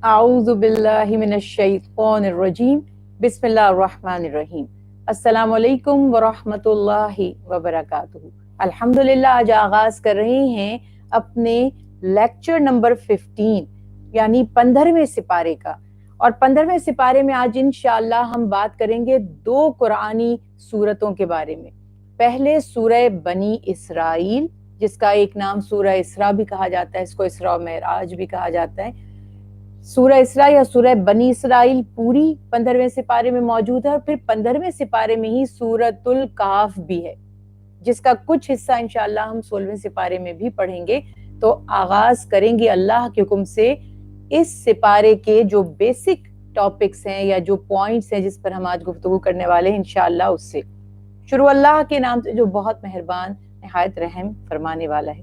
اعوذ باللہ من الشیطان الرجیم بسم اللہ الرحمن الرحیم السلام علیکم ورحمۃ اللہ وبرکاتہ۔ الحمدللہ آج آغاز کر رہے ہیں اپنے لیکچر نمبر 15 یعنی 15ویں سپارے کا، اور 15ویں سپارے میں آج انشاءاللہ ہم بات کریں گے 2 قرآنی سورتوں کے بارے میں۔ پہلے سورہ بنی اسرائیل، جس کا ایک نام سورہ اسراء بھی کہا جاتا ہے، اس کو اسراء و معراج بھی کہا جاتا ہے۔ سورہ اسراء یا سورہ بنی اسرائیل پوری 15ویں سپارے میں موجود ہے، اور پھر 15ویں سپارے میں ہی سورۃ الکہف بھی ہے، جس کا کچھ حصہ انشاءاللہ ہم 16ویں سپارے میں بھی پڑھیں گے۔ تو آغاز کریں گے اللہ کے حکم سے اس سپارے کے جو بیسک ٹاپکس ہیں یا جو پوائنٹس ہیں جس پر ہم آج گفتگو کرنے والے ہیں انشاءاللہ اس سے شروع اللہ کے نام سے جو بہت مہربان نہایت رحم فرمانے والا ہے۔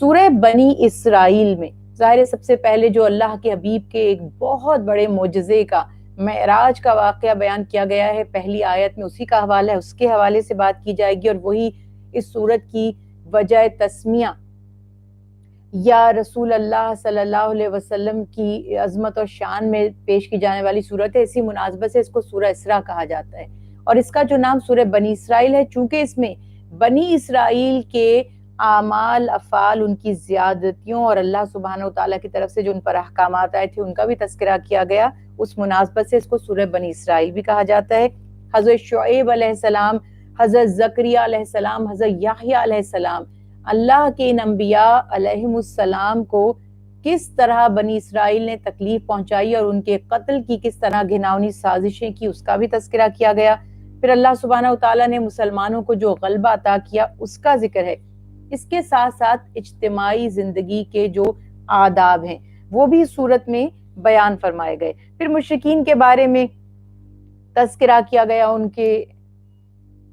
سورہ بنی اسرائیل میں ظاہر ہے سب سے پہلے جو اللہ کے حبیب کے ایک بہت بڑے معجزے کا معراج کا واقعہ بیان کیا گیا ہے، پہلی آیت میں اسی کا حوالہ ہے، اس کے حوالے سے بات کی جائے گی، اور وہی اس سورت کی وجہ تسمیہ یا رسول اللہ صلی اللہ علیہ وسلم کی عظمت اور شان میں پیش کی جانے والی سورت ہے۔ اسی مناسبت سے اس کو سورہ اسراء کہا جاتا ہے، اور اس کا جو نام سورہ بنی اسرائیل ہے چونکہ اس میں بنی اسرائیل کے اعمال افعال، ان کی زیادتیوں اور اللہ سبحانہ وتعالیٰ کی طرف سے جو ان پر احکامات آئے تھے ان کا بھی تذکرہ کیا گیا، اس مناسبت سے اس کو سورہ بنی اسرائیل بھی کہا جاتا ہے۔ حضرت شعیب علیہ السلام، حضرت زکریا علیہ السلام، حضرت یحییٰ علیہ السلام، اللہ کے ان انبیاء علیہم السلام کو کس طرح بنی اسرائیل نے تکلیف پہنچائی اور ان کے قتل کی کس طرح گھناؤنی سازشیں کی، اس کا بھی تذکرہ کیا گیا۔ پھر اللہ سبحانہ وتعالیٰ نے مسلمانوں کو جو غلبہ عطا کیا اس کا ذکر ہے۔ اس کے ساتھ ساتھ اجتماعی زندگی کے جو آداب ہیں وہ بھی صورت میں بیان فرمائے گئے۔ پھر مشرکین کے بارے میں تذکرہ کیا گیا، ان کے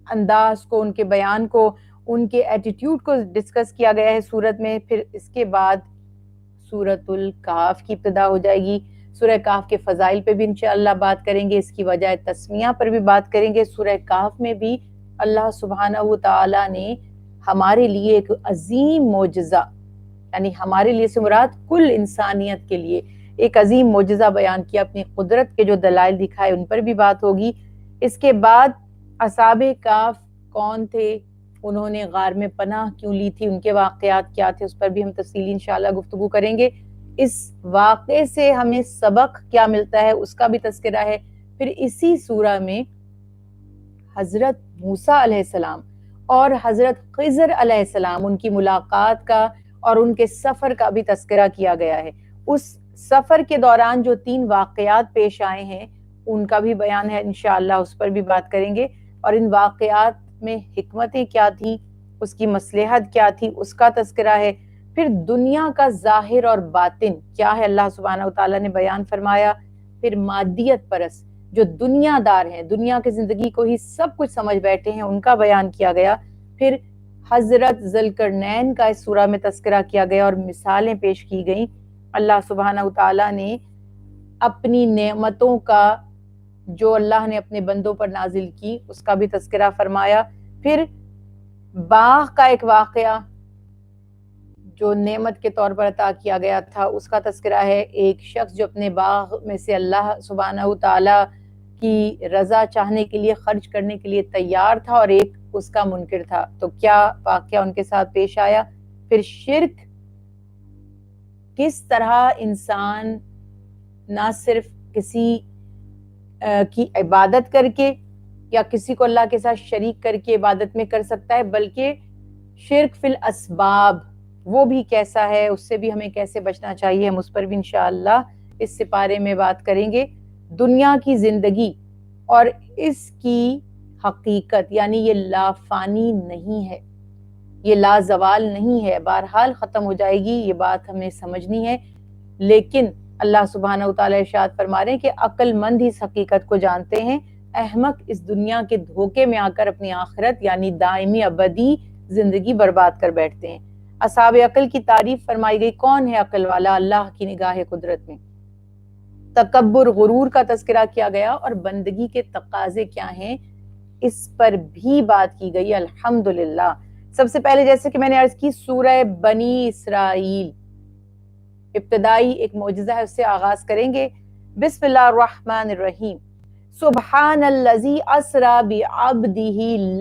انداز کو، ان کے بیان کو، ان کے ایٹیٹیوڈ کو ڈسکس کیا گیا ہے صورت میں۔ پھر اس کے بعد سورۃ الکہف کی ابتدا ہو جائے گی۔ سورہ کہف کے فضائل پہ بھی انشاءاللہ بات کریں گے، اس کی وجہ تسمیہ پر بھی بات کریں گے۔ سورہ کہف میں بھی اللہ سبحانہ وتعالیٰ نے ہمارے لیے ایک عظیم معجزہ، یعنی ہمارے لیے سے مراد کل انسانیت کے لیے ایک عظیم معجزہ بیان کیا، اپنی قدرت کے جو دلائل دکھائے ان پر بھی بات ہوگی۔ اس کے بعد اصحاب کہف کون تھے، انہوں نے غار میں پناہ کیوں لی تھی، ان کے واقعات کیا تھے، اس پر بھی ہم تفصیلی انشاءاللہ گفتگو کریں گے۔ اس واقعے سے ہمیں سبق کیا ملتا ہے اس کا بھی تذکرہ ہے۔ پھر اسی سورہ میں حضرت موسیٰ علیہ السلام اور حضرت خضر علیہ السلام، ان کی ملاقات کا اور ان کے سفر کا بھی تذکرہ کیا گیا ہے۔ اس سفر کے دوران جو 3 واقعات پیش آئے ہیں ان کا بھی بیان ہے انشاءاللہ، اس پر بھی بات کریں گے، اور ان واقعات میں حکمتیں کیا تھی، اس کی مصلحت کیا تھی اس کا تذکرہ ہے۔ پھر دنیا کا ظاہر اور باطن کیا ہے اللہ سبحانہ وتعالیٰ نے بیان فرمایا۔ پھر مادیت پرست جو دنیا دار ہیں، دنیا کی زندگی کو ہی سب کچھ سمجھ بیٹھے ہیں، ان کا بیان کیا گیا۔ پھر حضرت ذوالقرنین کا اس سورہ میں تذکرہ کیا گیا اور مثالیں پیش کی گئیں۔ اللہ سبحانہ وتعالیٰ نے اپنی نعمتوں کا جو اللہ نے اپنے بندوں پر نازل کی اس کا بھی تذکرہ فرمایا۔ پھر باغ کا ایک واقعہ جو نعمت کے طور پر عطا کیا گیا تھا اس کا تذکرہ ہے۔ ایک شخص جو اپنے باغ میں سے اللہ سبحانہ وتعالیٰ کی رضا چاہنے کے لیے خرچ کرنے کے لیے تیار تھا، اور ایک اس کا منکر تھا، تو کیا واقعہ ان کے ساتھ پیش آیا۔ پھر شرک، کس طرح انسان نہ صرف کسی کی عبادت کر کے یا کسی کو اللہ کے ساتھ شریک کر کے عبادت میں کر سکتا ہے، بلکہ شرک فی الاسباب وہ بھی کیسا ہے، اس سے بھی ہمیں کیسے بچنا چاہیے، ہم اس پر بھی انشاءاللہ اس سپارے میں بات کریں گے۔ دنیا کی زندگی اور اس کی حقیقت، یعنی یہ لا فانی نہیں ہے، یہ لا زوال نہیں ہے، بہرحال ختم ہو جائے گی، یہ بات ہمیں سمجھنی ہے۔ لیکن اللہ سبحانہ وتعالیٰ ارشاد فرما رہے ہیں کہ عقل مند ہی اس حقیقت کو جانتے ہیں، احمق اس دنیا کے دھوکے میں آ کر اپنی آخرت یعنی دائمی ابدی زندگی برباد کر بیٹھتے ہیں۔ اصحاب عقل کی تعریف فرمائی گئی، کون ہے عقل والا اللہ کی نگاہ قدرت میں۔ تکبر، غرور کا تذکرہ کیا گیا، اور بندگی کے تقاضے کیا ہیں اس پر بھی بات کی گئی الحمدللہ۔ سب سے پہلے جیسے کہ میں نے عرض کی، سورہ بنی اسرائیل ابتدائی ایک معجزہ ہے، اس سے آغاز کریں گے۔ بسم اللہ الرحمن الرحیم۔ سبحان الذی اسری بعبدہ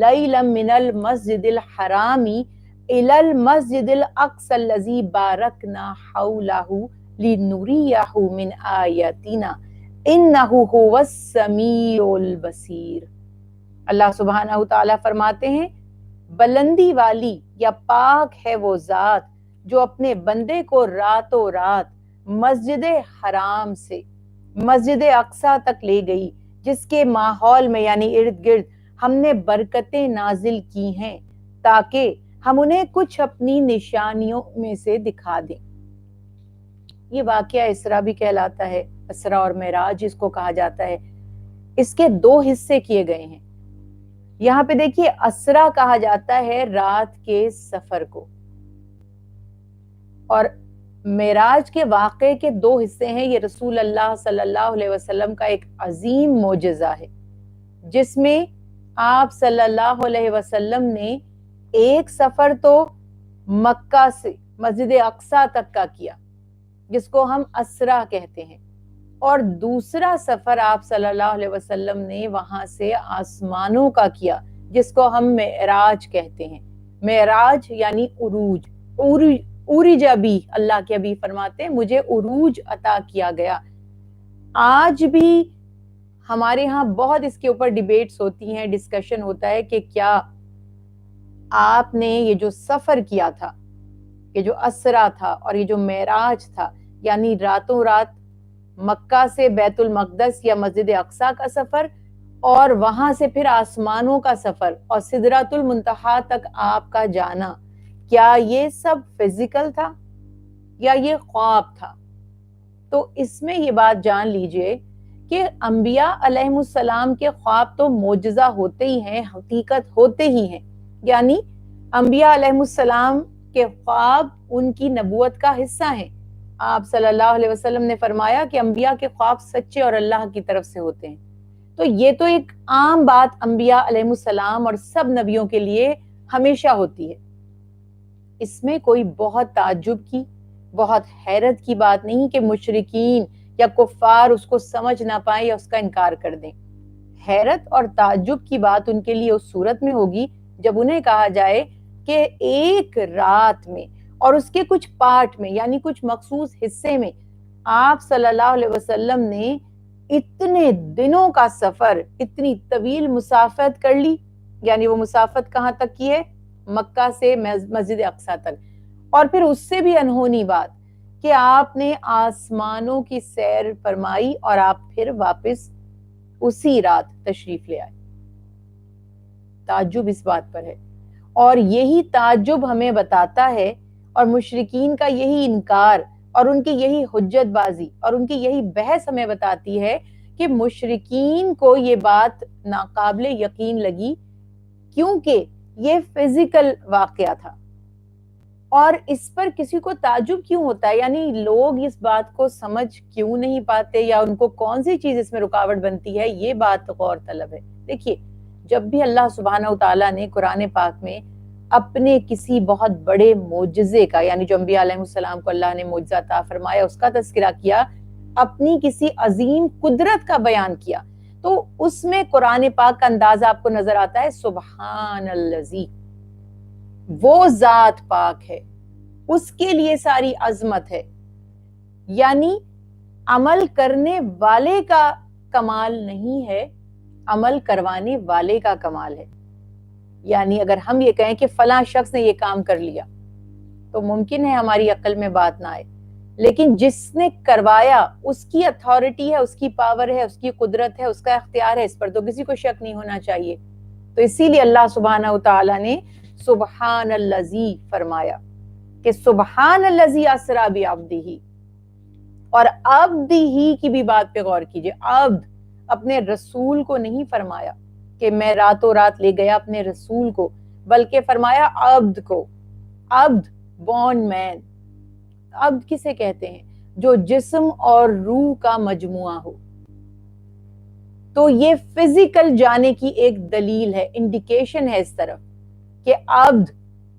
لیلا من المسجد الحرام الی المسجد الاقصی الذی بارکنا حولہ لنریہ من آیاتنا انہ هو السمیع البصیر۔ اللہ سبحانہ تعالیٰ فرماتے ہیں بلندی والی یا پاک ہے وہ ذات جو اپنے بندے کو راتوں رات مسجد حرام سے مسجد اقصی تک لے گئی، جس کے ماحول میں یعنی ارد گرد ہم نے برکتیں نازل کی ہیں تاکہ ہم انہیں کچھ اپنی نشانیوں میں سے دکھا دیں۔ یہ واقعہ اسرا بھی کہلاتا ہے، اسرا اور معراج اس کو کہا جاتا ہے۔ اس کے دو حصے کیے گئے ہیں۔ یہاں پہ دیکھیے اسرا کہا جاتا ہے رات کے سفر کو، اور معراج کے واقعے کے دو حصے ہیں۔ یہ رسول اللہ صلی اللہ علیہ وسلم کا ایک عظیم معجزہ ہے جس میں آپ صلی اللہ علیہ وسلم نے ایک سفر تو مکہ سے مسجد اقصی تک کا کیا جس کو ہم اسرا کہتے ہیں، اور دوسرا سفر آپ صلی اللہ علیہ وسلم نے وہاں سے آسمانوں کا کیا جس کو ہم معراج کہتے ہیں۔ معراج یعنی عروج، عرج بھی، اللہ کے ابھی فرماتے ہیں مجھے عروج عطا کیا گیا۔ آج بھی ہمارے ہاں بہت اس کے اوپر ڈیبیٹس ہوتی ہیں، ڈسکشن ہوتا ہے کہ کیا آپ نے یہ جو سفر کیا تھا، یہ جو اسرا تھا اور یہ جو معراج تھا، یعنی راتوں رات مکہ سے بیت المقدس یا مسجد اقصی کا سفر اور وہاں سے پھر آسمانوں کا سفر اور سدرۃ المنتہا تک آپ کا جانا، کیا یہ سب فزیکل تھا یا یہ خواب تھا؟ تو اس میں یہ بات جان لیجئے کہ انبیاء علیہ السلام کے خواب تو معجزہ ہوتے ہی ہیں، حقیقت ہوتے ہی ہیں، یعنی انبیاء علیہ السلام کے خواب ان کی نبوت کا حصہ ہیں۔ آپ صلی اللہ علیہ وسلم نے فرمایا کہ انبیاء کے خواب سچے اور اللہ کی طرف سے ہوتے ہیں۔ تو یہ تو ایک عام بات انبیاء علیہ السلام اور سب نبیوں کے لیے ہمیشہ ہوتی ہے، اس میں کوئی بہت تعجب کی، بہت حیرت کی بات نہیں کہ مشرکین یا کفار اس کو سمجھ نہ پائیں یا اس کا انکار کر دیں۔ حیرت اور تعجب کی بات ان کے لیے اس صورت میں ہوگی جب انہیں کہا جائے کہ ایک رات میں اور اس کے کچھ پارٹ میں یعنی کچھ مخصوص حصے میں آپ صلی اللہ علیہ وسلم نے اتنے دنوں کا سفر، اتنی طویل مسافت کر لی، یعنی وہ مسافت کہاں تک کی ہے؟ مکہ سے مسجد اقصی تک، اور پھر اس سے بھی انہونی بات کہ آپ نے آسمانوں کی سیر فرمائی اور آپ پھر واپس اسی رات تشریف لے آئے۔ تعجب اس بات پر ہے، اور یہی تعجب ہمیں بتاتا ہے اور مشرکین کا یہی انکار اور ان کی یہی حجت بازی اور ان کی یہی بحث ہمیں بتاتی ہے کہ مشرکین کو یہ بات ناقابل یقین لگی کیونکہ یہ فزیکل واقعہ تھا، اور اس پر کسی کو تعجب کیوں ہوتا ہے؟ یعنی لوگ اس بات کو سمجھ کیوں نہیں پاتے یا ان کو کون سی چیز اس میں رکاوٹ بنتی ہے؟ یہ بات غور طلب ہے۔ دیکھیے جب بھی اللہ سبحانہ تعالیٰ نے قرآن پاک میں اپنے کسی بہت بڑے معجزے کا، یعنی جو انبیاء علیہ السلام کو اللہ نے معجزہ عطا فرمایا اس کا تذکرہ کیا، اپنی کسی عظیم قدرت کا بیان کیا، تو اس میں قرآن پاک کا انداز آپ کو نظر آتا ہے سبحان الذی، وہ ذات پاک ہے، اس کے لیے ساری عظمت ہے، یعنی عمل کرنے والے کا کمال نہیں ہے، عمل کروانے والے کا کمال ہے۔ یعنی اگر ہم یہ کہیں کہ فلاں شخص نے یہ کام کر لیا تو ممکن ہے ہماری عقل میں بات نہ آئے، لیکن جس نے کروایا اس کی اتھارٹی ہے، اس کی پاور ہے، اس کی قدرت ہے، اس کا اختیار ہے، اس پر تو کسی کو شک نہیں ہونا چاہیے۔ تو اسی لیے اللہ سبحانہ تعالیٰ نے سبحان الذی فرمایا کہ سبحان الذی اسری بعبدہ، اور عبدہ کی بھی بات پہ غور کیجئے، عبد اپنے رسول کو نہیں فرمایا کہ میں راتوں رات لے گیا اپنے رسول کو، بلکہ فرمایا عبد کو۔ عبد بورن مین، عبد کسے کہتے ہیں؟ جو جسم اور روح کا مجموعہ ہو۔ تو یہ فزیکل جانے کی ایک دلیل ہے، انڈیکیشن ہے اس طرف کہ عبد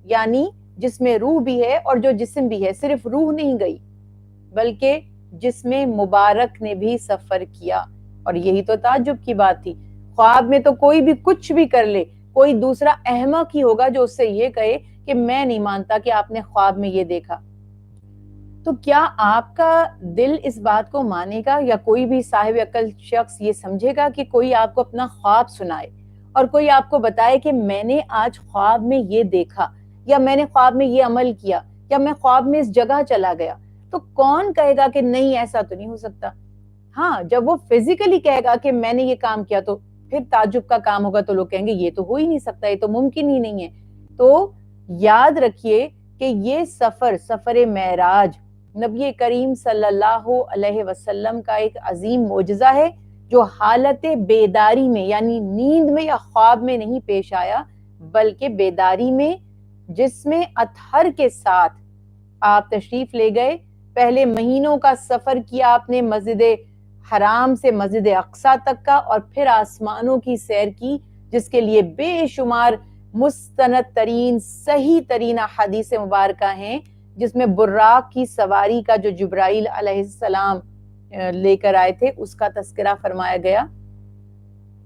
یعنی جس میں روح بھی ہے اور جو جسم بھی ہے، صرف روح نہیں گئی بلکہ جسم مبارک نے بھی سفر کیا۔ اور یہی تو تعجب کی بات تھی، خواب میں تو کوئی بھی کچھ بھی کر لے، کوئی دوسرا احمق ہی ہوگا جو اس سے یہ کہے کہ میں نہیں مانتا کہ آپ نے خواب میں یہ دیکھا۔ تو کیا آپ کا دل اس بات کو مانے گا، یا کوئی بھی صاحب عقل شخص یہ سمجھے گا کہ کوئی آپ کو اپنا خواب سنائے اور کوئی آپ کو بتائے کہ میں نے آج خواب میں یہ دیکھا، یا میں نے خواب میں یہ عمل کیا، یا میں خواب میں اس جگہ چلا گیا، تو کون کہے گا کہ نہیں ایسا تو نہیں ہو سکتا؟ ہاں، جب وہ فزیکلی کہے گا کہ میں نے یہ کام کیا تو پھر تعجب کا کام ہوگا، تو لوگ کہیں گے یہ تو ہو ہی نہیں سکتا، یہ تو ممکن ہی نہیں ہے۔ تو یاد رکھیے کہ یہ سفر معراج نبی کریم صلی اللہ علیہ وسلم کا ایک عظیم معجزہ ہے، جو حالت بیداری میں یعنی نیند میں یا خواب میں نہیں پیش آیا، بلکہ بیداری میں جسم اطہر کے ساتھ آپ تشریف لے گئے۔ پہلے مہینوں کا سفر کیا آپ نے مسجد حرام سے مسجد اقصیٰ تک کا، اور پھر آسمانوں کی سیر کی، جس کے لیے بے شمار مستند ترین صحیح ترین احادیث مبارکہ ہیں، جس میں براق کی سواری کا جو جبرائیل علیہ السلام لے کر آئے تھے اس کا تذکرہ فرمایا گیا،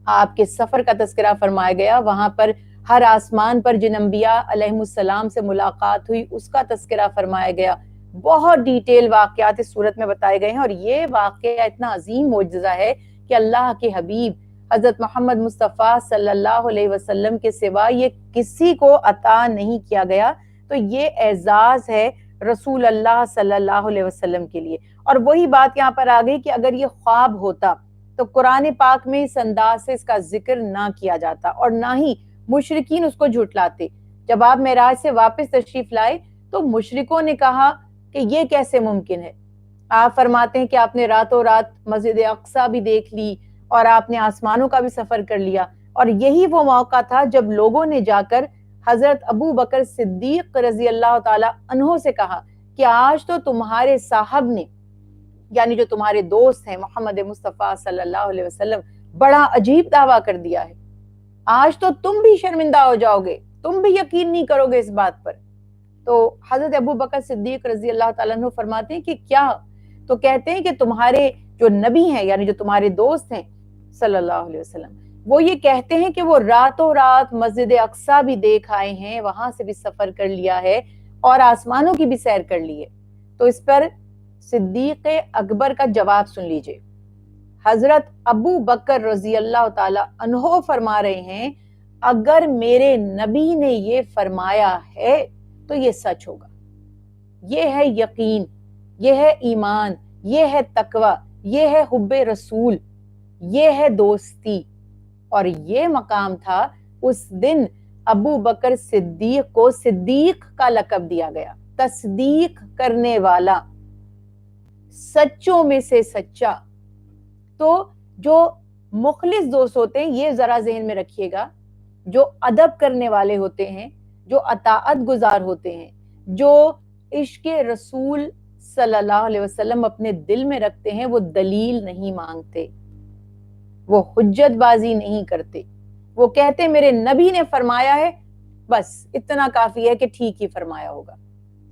آپ کے سفر کا تذکرہ فرمایا گیا، وہاں پر ہر آسمان پر جن انبیاء علیہ السلام سے ملاقات ہوئی اس کا تذکرہ فرمایا گیا۔ بہت ڈیٹیل واقعات اس صورت میں بتائے گئے ہیں، اور یہ واقعہ اتنا عظیم معجزہ ہے کہ اللہ کے حبیب حضرت محمد مصطفیٰ صلی اللہ علیہ وسلم کے سوا یہ کسی کو عطا نہیں کیا گیا۔ تو یہ اعزاز ہے رسول اللہ صلی اللہ علیہ وسلم کے لیے۔ اور وہی بات یہاں پر آ گئی کہ اگر یہ خواب ہوتا تو قرآن پاک میں اس انداز سے اس کا ذکر نہ کیا جاتا، اور نہ ہی مشرکین اس کو جھٹلاتے۔ جب آپ معراج سے واپس تشریف لائے تو مشرکوں نے کہا کہ یہ کیسے ممکن ہے؟ آپ فرماتے ہیں کہ آپ نے راتوں رات مسجد اقصیٰ بھی دیکھ لی اور آپ نے آسمانوں کا بھی سفر کر لیا، اور یہی وہ موقع تھا جب لوگوں نے جا کر حضرت ابو بکر صدیق رضی اللہ تعالی عنہ سے کہا کہ آج تو تمہارے صاحب نے، یعنی جو تمہارے دوست ہیں محمد مصطفیٰ صلی اللہ علیہ وسلم، بڑا عجیب دعویٰ کر دیا ہے، آج تو تم بھی شرمندہ ہو جاؤ گے، تم بھی یقین نہیں کرو گے اس بات پر۔ تو حضرت ابو بکر صدیق رضی اللہ تعالیٰ عنہ فرماتے ہیں کہ کیا؟ تو کہتے ہیں کہ تمہارے جو نبی ہیں یعنی جو تمہارے دوست ہیں صلی اللہ علیہ وسلم، وہ یہ کہتے ہیں کہ وہ راتوں رات مسجد اقصیٰ بھی دیکھ آئے ہیں، وہاں سے بھی سفر کر لیا ہے اور آسمانوں کی بھی سیر کر لی ہے۔ تو اس پر صدیق اکبر کا جواب سن لیجئے۔ حضرت ابو بکر رضی اللہ تعالی عنہ فرما رہے ہیں اگر میرے نبی نے یہ فرمایا ہے تو یہ سچ ہوگا، یہ ہے یقین، یہ ہے ایمان، یہ ہے تقوی، یہ ہے حب رسول، یہ ہے دوستی۔ اور یہ مقام تھا اس دن ابو بکر صدیق کو صدیق کا لقب دیا گیا، تصدیق کرنے والا، سچوں میں سے سچا۔ تو جو مخلص دوست ہوتے ہیں، یہ ذرا ذہن میں رکھیے گا، جو ادب کرنے والے ہوتے ہیں، جو اطاعت گزار ہوتے ہیں، جو عشق رسول صلی اللہ علیہ وسلم اپنے دل میں رکھتے ہیں، وہ دلیل نہیں مانگتے، وہ حجت بازی نہیں کرتے، وہ کہتے میرے نبی نے فرمایا ہے، بس اتنا کافی ہے کہ ٹھیک ہی فرمایا ہوگا۔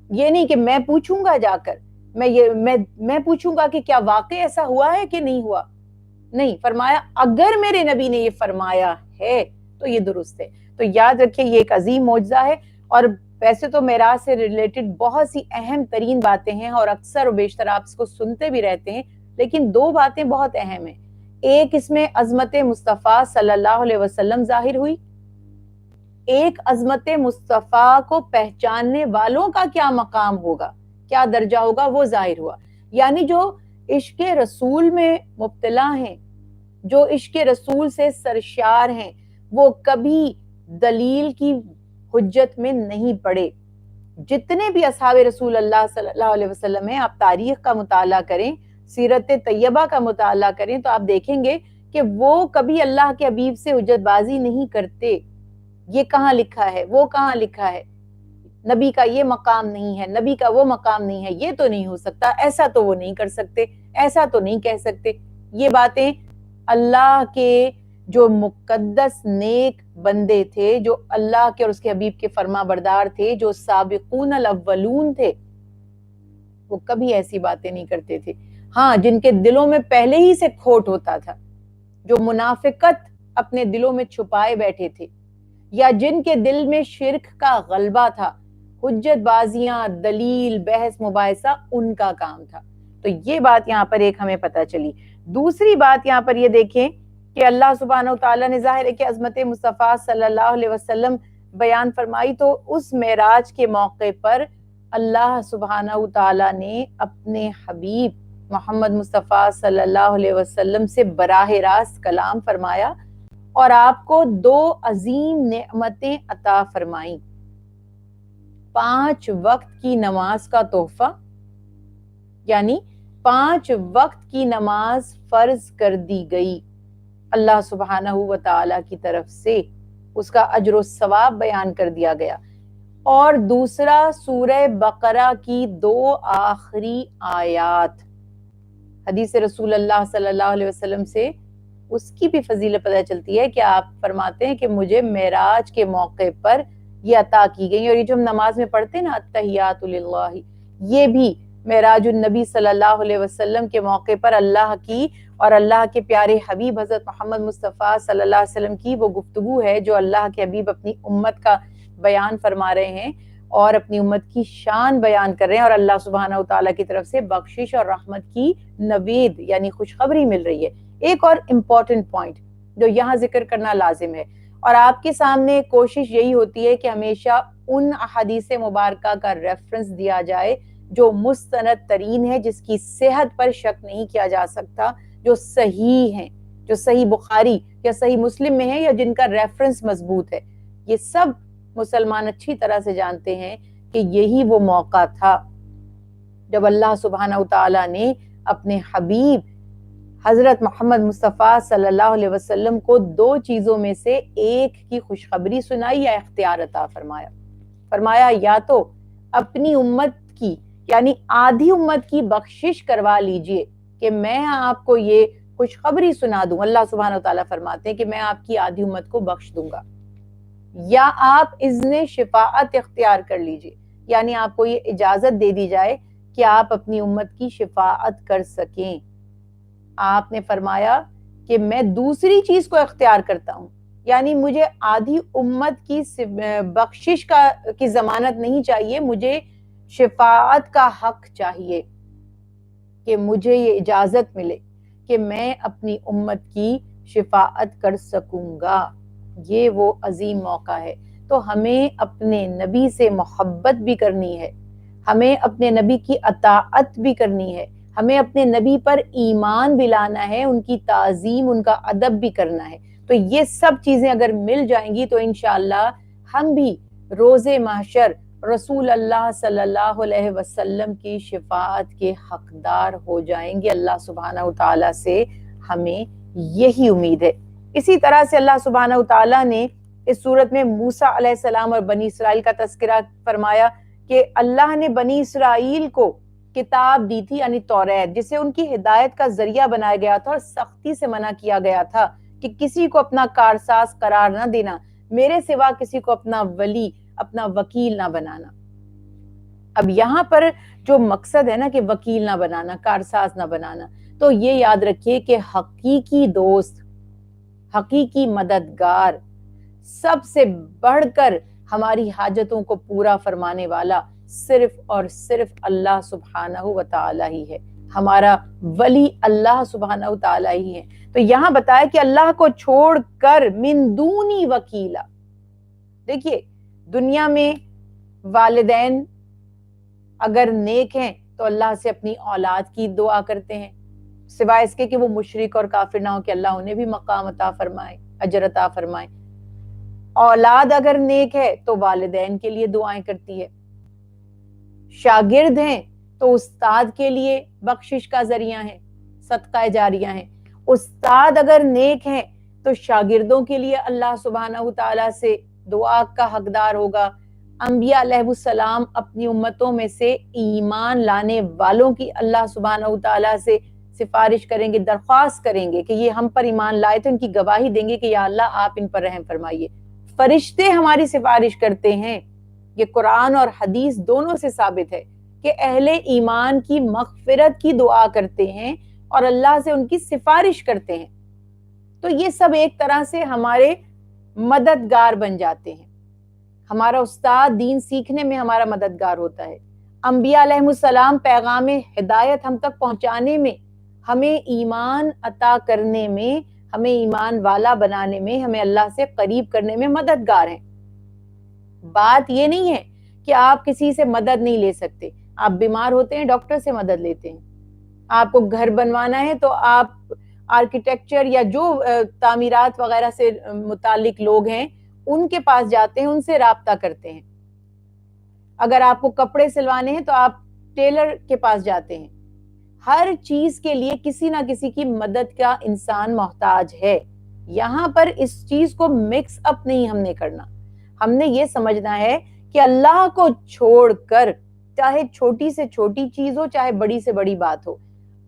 یہ نہیں کہ میں پوچھوں گا جا کر، میں پوچھوں گا کہ کیا واقع ایسا ہوا ہے کہ نہیں ہوا۔ نہیں، فرمایا اگر میرے نبی نے یہ فرمایا ہے تو یہ درست ہے۔ تو یاد رکھیے یہ ایک عظیم معجزہ ہے، اور ویسے تو معراج سے ریلیٹڈ بہت سی اہم ترین باتیں ہیں، اور اکثر و بیشتر آپ اس کو سنتے بھی رہتے ہیں، لیکن دو باتیں بہت اہم ہیں۔ ایک اس میں عظمت مصطفیٰ صلی اللہ علیہ وسلم ظاہر ہوئی، ایک عظمت مصطفیٰ کو پہچاننے والوں کا کیا مقام ہوگا، کیا درجہ ہوگا، وہ ظاہر ہوا۔ یعنی جو عشق رسول میں مبتلا ہیں، جو عشق رسول سے سرشار ہیں، وہ کبھی دلیل کی حجت میں نہیں پڑے۔ جتنے بھی اصحاب رسول اللہ صلی اللہ علیہ وسلم ہیں، آپ تاریخ کا مطالعہ کریں، سیرت طیبہ کا مطالعہ کریں، تو آپ دیکھیں گے کہ وہ کبھی اللہ کے حبیب سے حجت بازی نہیں کرتے۔ یہ کہاں لکھا ہے، وہ کہاں لکھا ہے، نبی کا یہ مقام نہیں ہے، نبی کا وہ مقام نہیں ہے، یہ تو نہیں ہو سکتا، ایسا تو وہ نہیں کر سکتے، ایسا تو نہیں کہہ سکتے۔ یہ باتیں اللہ کے جو مقدس نیک بندے تھے، جو اللہ کے اور اس کے حبیب کے فرما بردار تھے، جو سابقون الاولون تھے، وہ کبھی ایسی باتیں نہیں کرتے تھے۔ ہاں، جن کے دلوں میں پہلے ہی سے کھوٹ ہوتا تھا، جو منافقت اپنے دلوں میں چھپائے بیٹھے تھے، یا جن کے دل میں شرک کا غلبہ تھا، حجت بازیاں، دلیل، بحث مباحثہ ان کا کام تھا۔ تو یہ بات یہاں پر ایک ہمیں پتہ چلی۔ دوسری بات یہاں پر یہ دیکھیں کہ اللہ سبحانہ وتعالیٰ نے ظاہر ہے کہ عظمت مصطفیٰ صلی اللہ علیہ وسلم بیان فرمائی، تو اس معراج کے موقع پر اللہ سبحانہ وتعالیٰ نے اپنے حبیب محمد مصطفیٰ صلی اللہ علیہ وسلم سے براہ راست کلام فرمایا اور آپ کو 2 عظیم نعمتیں عطا فرمائیں۔ 5 وقت کی نماز کا تحفہ، یعنی 5 وقت کی نماز فرض کر دی گئی اللہ سبحانہ وتعالی کی طرف سے، اس کا اجر و ثواب بیان کر دیا گیا۔ اور دوسرا سورہ بقرہ کی 2 آخری آیات، حدیث رسول اللہ صلی اللہ علیہ وسلم سے اس کی بھی فضیلت پتہ چلتی ہے کہ آپ فرماتے ہیں کہ مجھے معراج کے موقع پر یہ عطا کی گئی، اور یہ جو ہم نماز میں پڑھتے ہیں نا التحیات للہ، یہ بھی معراج النبی صلی اللہ علیہ وسلم کے موقع پر اللہ کی اور اللہ کے پیارے حبیب حضرت محمد مصطفیٰ صلی اللہ علیہ وسلم کی وہ گفتگو ہے جو اللہ کے حبیب اپنی امت کا بیان فرما رہے ہیں اور اپنی امت کی شان بیان کر رہے ہیں، اور اللہ سبحانہ وتعالیٰ کی طرف سے بخشش اور رحمت کی نوید یعنی خوشخبری مل رہی ہے۔ ایک اور امپورٹنٹ پوائنٹ جو یہاں ذکر کرنا لازم ہے، اور آپ کے سامنے کوشش یہی ہوتی ہے کہ ہمیشہ ان احادیث مبارکہ کا ریفرنس دیا جائے جو مستند ترین ہے، جس کی صحت پر شک نہیں کیا جا سکتا، جو صحیح ہیں، جو صحیح بخاری یا صحیح مسلم میں ہے، یا جن کا ریفرنس مضبوط ہے۔ یہ سب مسلمان اچھی طرح سے جانتے ہیں کہ یہی وہ موقع تھا جب اللہ سبحانہ وتعالیٰ نے اپنے حبیب حضرت محمد مصطفیٰ صلی اللہ علیہ وسلم کو 2 چیزوں میں سے ایک کی خوشخبری سنائی یا اختیار عطا فرمایا یا تو اپنی امت کی یعنی آدھی امت کی بخشش کروا لیجئے کہ میں آپ کو یہ خوشخبری سنا دوں، اللہ سبحانہ وتعالیٰ فرماتے ہیں کہ میں آپ کی آدھی امت کو بخش دوں گا، یا آپ اذن شفاعت اختیار کر لیجئے، یعنی آپ کو یہ اجازت دے دی جائے کہ آپ اپنی امت کی شفاعت کر سکیں۔ آپ نے فرمایا کہ میں دوسری چیز کو اختیار کرتا ہوں، یعنی مجھے آدھی امت کی بخشش کی ضمانت نہیں چاہیے، مجھے شفاعت کا حق چاہیے کہ مجھے یہ اجازت ملے کہ میں اپنی امت کی شفاعت کر سکوں گا۔ یہ وہ عظیم موقع ہے۔ تو ہمیں اپنے نبی سے محبت بھی کرنی ہے، ہمیں اپنے نبی کی اطاعت بھی کرنی ہے، ہمیں اپنے نبی پر ایمان بھی لانا ہے، ان کی تعظیم، ان کا ادب بھی کرنا ہے۔ تو یہ سب چیزیں اگر مل جائیں گی تو انشاءاللہ ہم بھی روز محشر رسول اللہ صلی اللہ علیہ وسلم کی شفاعت کے حقدار ہو جائیں گے۔ اللہ سبحانہ وتعالیٰ سے ہمیں یہی امید ہے۔ اسی طرح سے اللہ سبحانہ وتعالیٰ نے اس صورت میں موسیٰ علیہ السلام اور بنی اسرائیل کا تذکرہ فرمایا کہ اللہ نے بنی اسرائیل کو کتاب دی تھی یعنی توریت، جسے ان کی ہدایت کا ذریعہ بنایا گیا تھا، اور سختی سے منع کیا گیا تھا کہ کسی کو اپنا کارساز قرار نہ دینا، میرے سوا کسی کو اپنا ولی، اپنا وکیل نہ بنانا۔ اب یہاں پر جو مقصد ہے نا کہ وکیل نہ بنانا، کارساز نہ بنانا، تو یہ یاد رکھیے کہ حقیقی دوست، حقیقی مددگار، سب سے بڑھ کر ہماری حاجتوں کو پورا فرمانے والا صرف اور صرف اللہ سبحانہ وتعالی ہی ہے، ہمارا ولی اللہ سبحانہ وتعالی ہی ہے۔ تو یہاں بتایا کہ اللہ کو چھوڑ کر من دونی وکیلا۔ دیکھیے دنیا میں والدین اگر نیک ہیں تو اللہ سے اپنی اولاد کی دعا کرتے ہیں، سوائے اس کے کہ وہ مشرک اور کافر نہ ہو کہ اللہ انہیں بھی مقام عطا فرمائے، اجر عطا فرمائے۔ اولاد اگر نیک ہے تو والدین کے لیے دعائیں کرتی ہے، شاگرد ہیں تو استاد کے لیے بخشش کا ذریعہ ہیں، صدقہ جاریہ ہیں۔ استاد اگر نیک ہیں تو شاگردوں کے لیے اللہ سبحانہ وتعالی سے دعا کا حقدار ہوگا۔ انبیاء علیہ السلام اپنی امتوں میں سے ایمان لانے والوں کی اللہ سبحانہ وتعالی سے سفارش کریں گے، درخواست کریں گے کہ یہ ہم پر ایمان لائے، تو ان کی گواہی دیں گے کہ یا اللہ آپ ان پر رحم فرمائیے۔ فرشتے ہماری سفارش کرتے ہیں، یہ قرآن اور حدیث دونوں سے ثابت ہے کہ اہل ایمان کی مغفرت کی دعا کرتے ہیں اور اللہ سے ان کی سفارش کرتے ہیں، تو یہ سب ایک طرح سے ہمارے مددگار بن جاتے ہیں. ہمارا استاد دین سیکھنے میں ہمارا مددگار ہوتا ہے. انبیاء علیہ السلام پیغام ہدایت ہم تک پہنچانے میں، ہمیں ایمان عطا کرنے میں، ہمیں ایمان والا بنانے میں، ہمیں اللہ سے قریب کرنے میں مددگار ہیں. بات یہ نہیں ہے کہ آپ کسی سے مدد نہیں لے سکتے. آپ بیمار ہوتے ہیں ڈاکٹر سے مدد لیتے ہیں. آپ کو گھر بنوانا ہے تو آپ آرکیٹیکچر یا جو تعمیرات وغیرہ سے متعلق لوگ ہیں ان کے پاس جاتے ہیں، ان سے رابطہ کرتے ہیں. اگر آپ کو کپڑے سلوانے ہیں تو آپ ٹیلر کے پاس جاتے ہیں. ہر چیز کے لیے کسی نہ کسی کی مدد کا انسان محتاج ہے. یہاں پر اس چیز کو مکس اپ نہیں ہم نے کرنا. ہم نے یہ سمجھنا ہے کہ اللہ کو چھوڑ کر، چاہے چھوٹی سے چھوٹی چیز ہو چاہے بڑی سے بڑی بات ہو،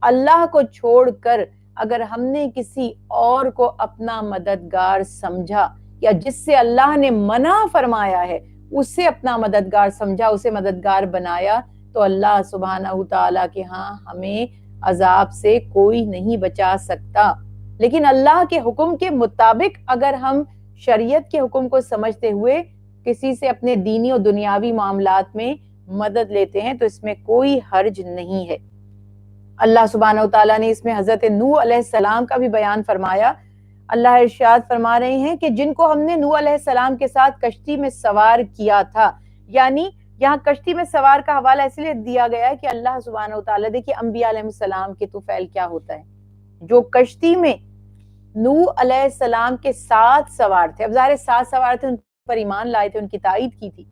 اللہ کو چھوڑ کر اگر ہم نے کسی اور کو اپنا مددگار سمجھا یا جس سے اللہ نے منع فرمایا ہے اسے اپنا مددگار سمجھا، اسے مددگار بنایا، تو اللہ سبحانہ تعالیٰ کے ہاں ہمیں عذاب سے کوئی نہیں بچا سکتا. لیکن اللہ کے حکم کے مطابق اگر ہم شریعت کے حکم کو سمجھتے ہوئے کسی سے اپنے دینی اور دنیاوی معاملات میں مدد لیتے ہیں تو اس میں کوئی حرج نہیں ہے. اللہ سبحانہ وتعالیٰ نے اس میں حضرت نوح علیہ السلام کا بھی بیان فرمایا. اللہ ارشاد فرما رہے ہیں کہ جن کو ہم نے نوح علیہ السلام کے ساتھ کشتی میں سوار کیا تھا، یعنی یہاں کشتی میں سوار کا حوالہ اس لیے دیا گیا ہے کہ اللہ سبحانہ وتعالیٰ، دیکھیے انبیاء علیہ السلام کے طفیل کیا ہوتا ہے، جو کشتی میں نوح علیہ السلام کے ساتھ سوار تھے. اب ظاہر ساتھ سوار تھے، ان پر ایمان لائے تھے، ان کی تائید کی تھی،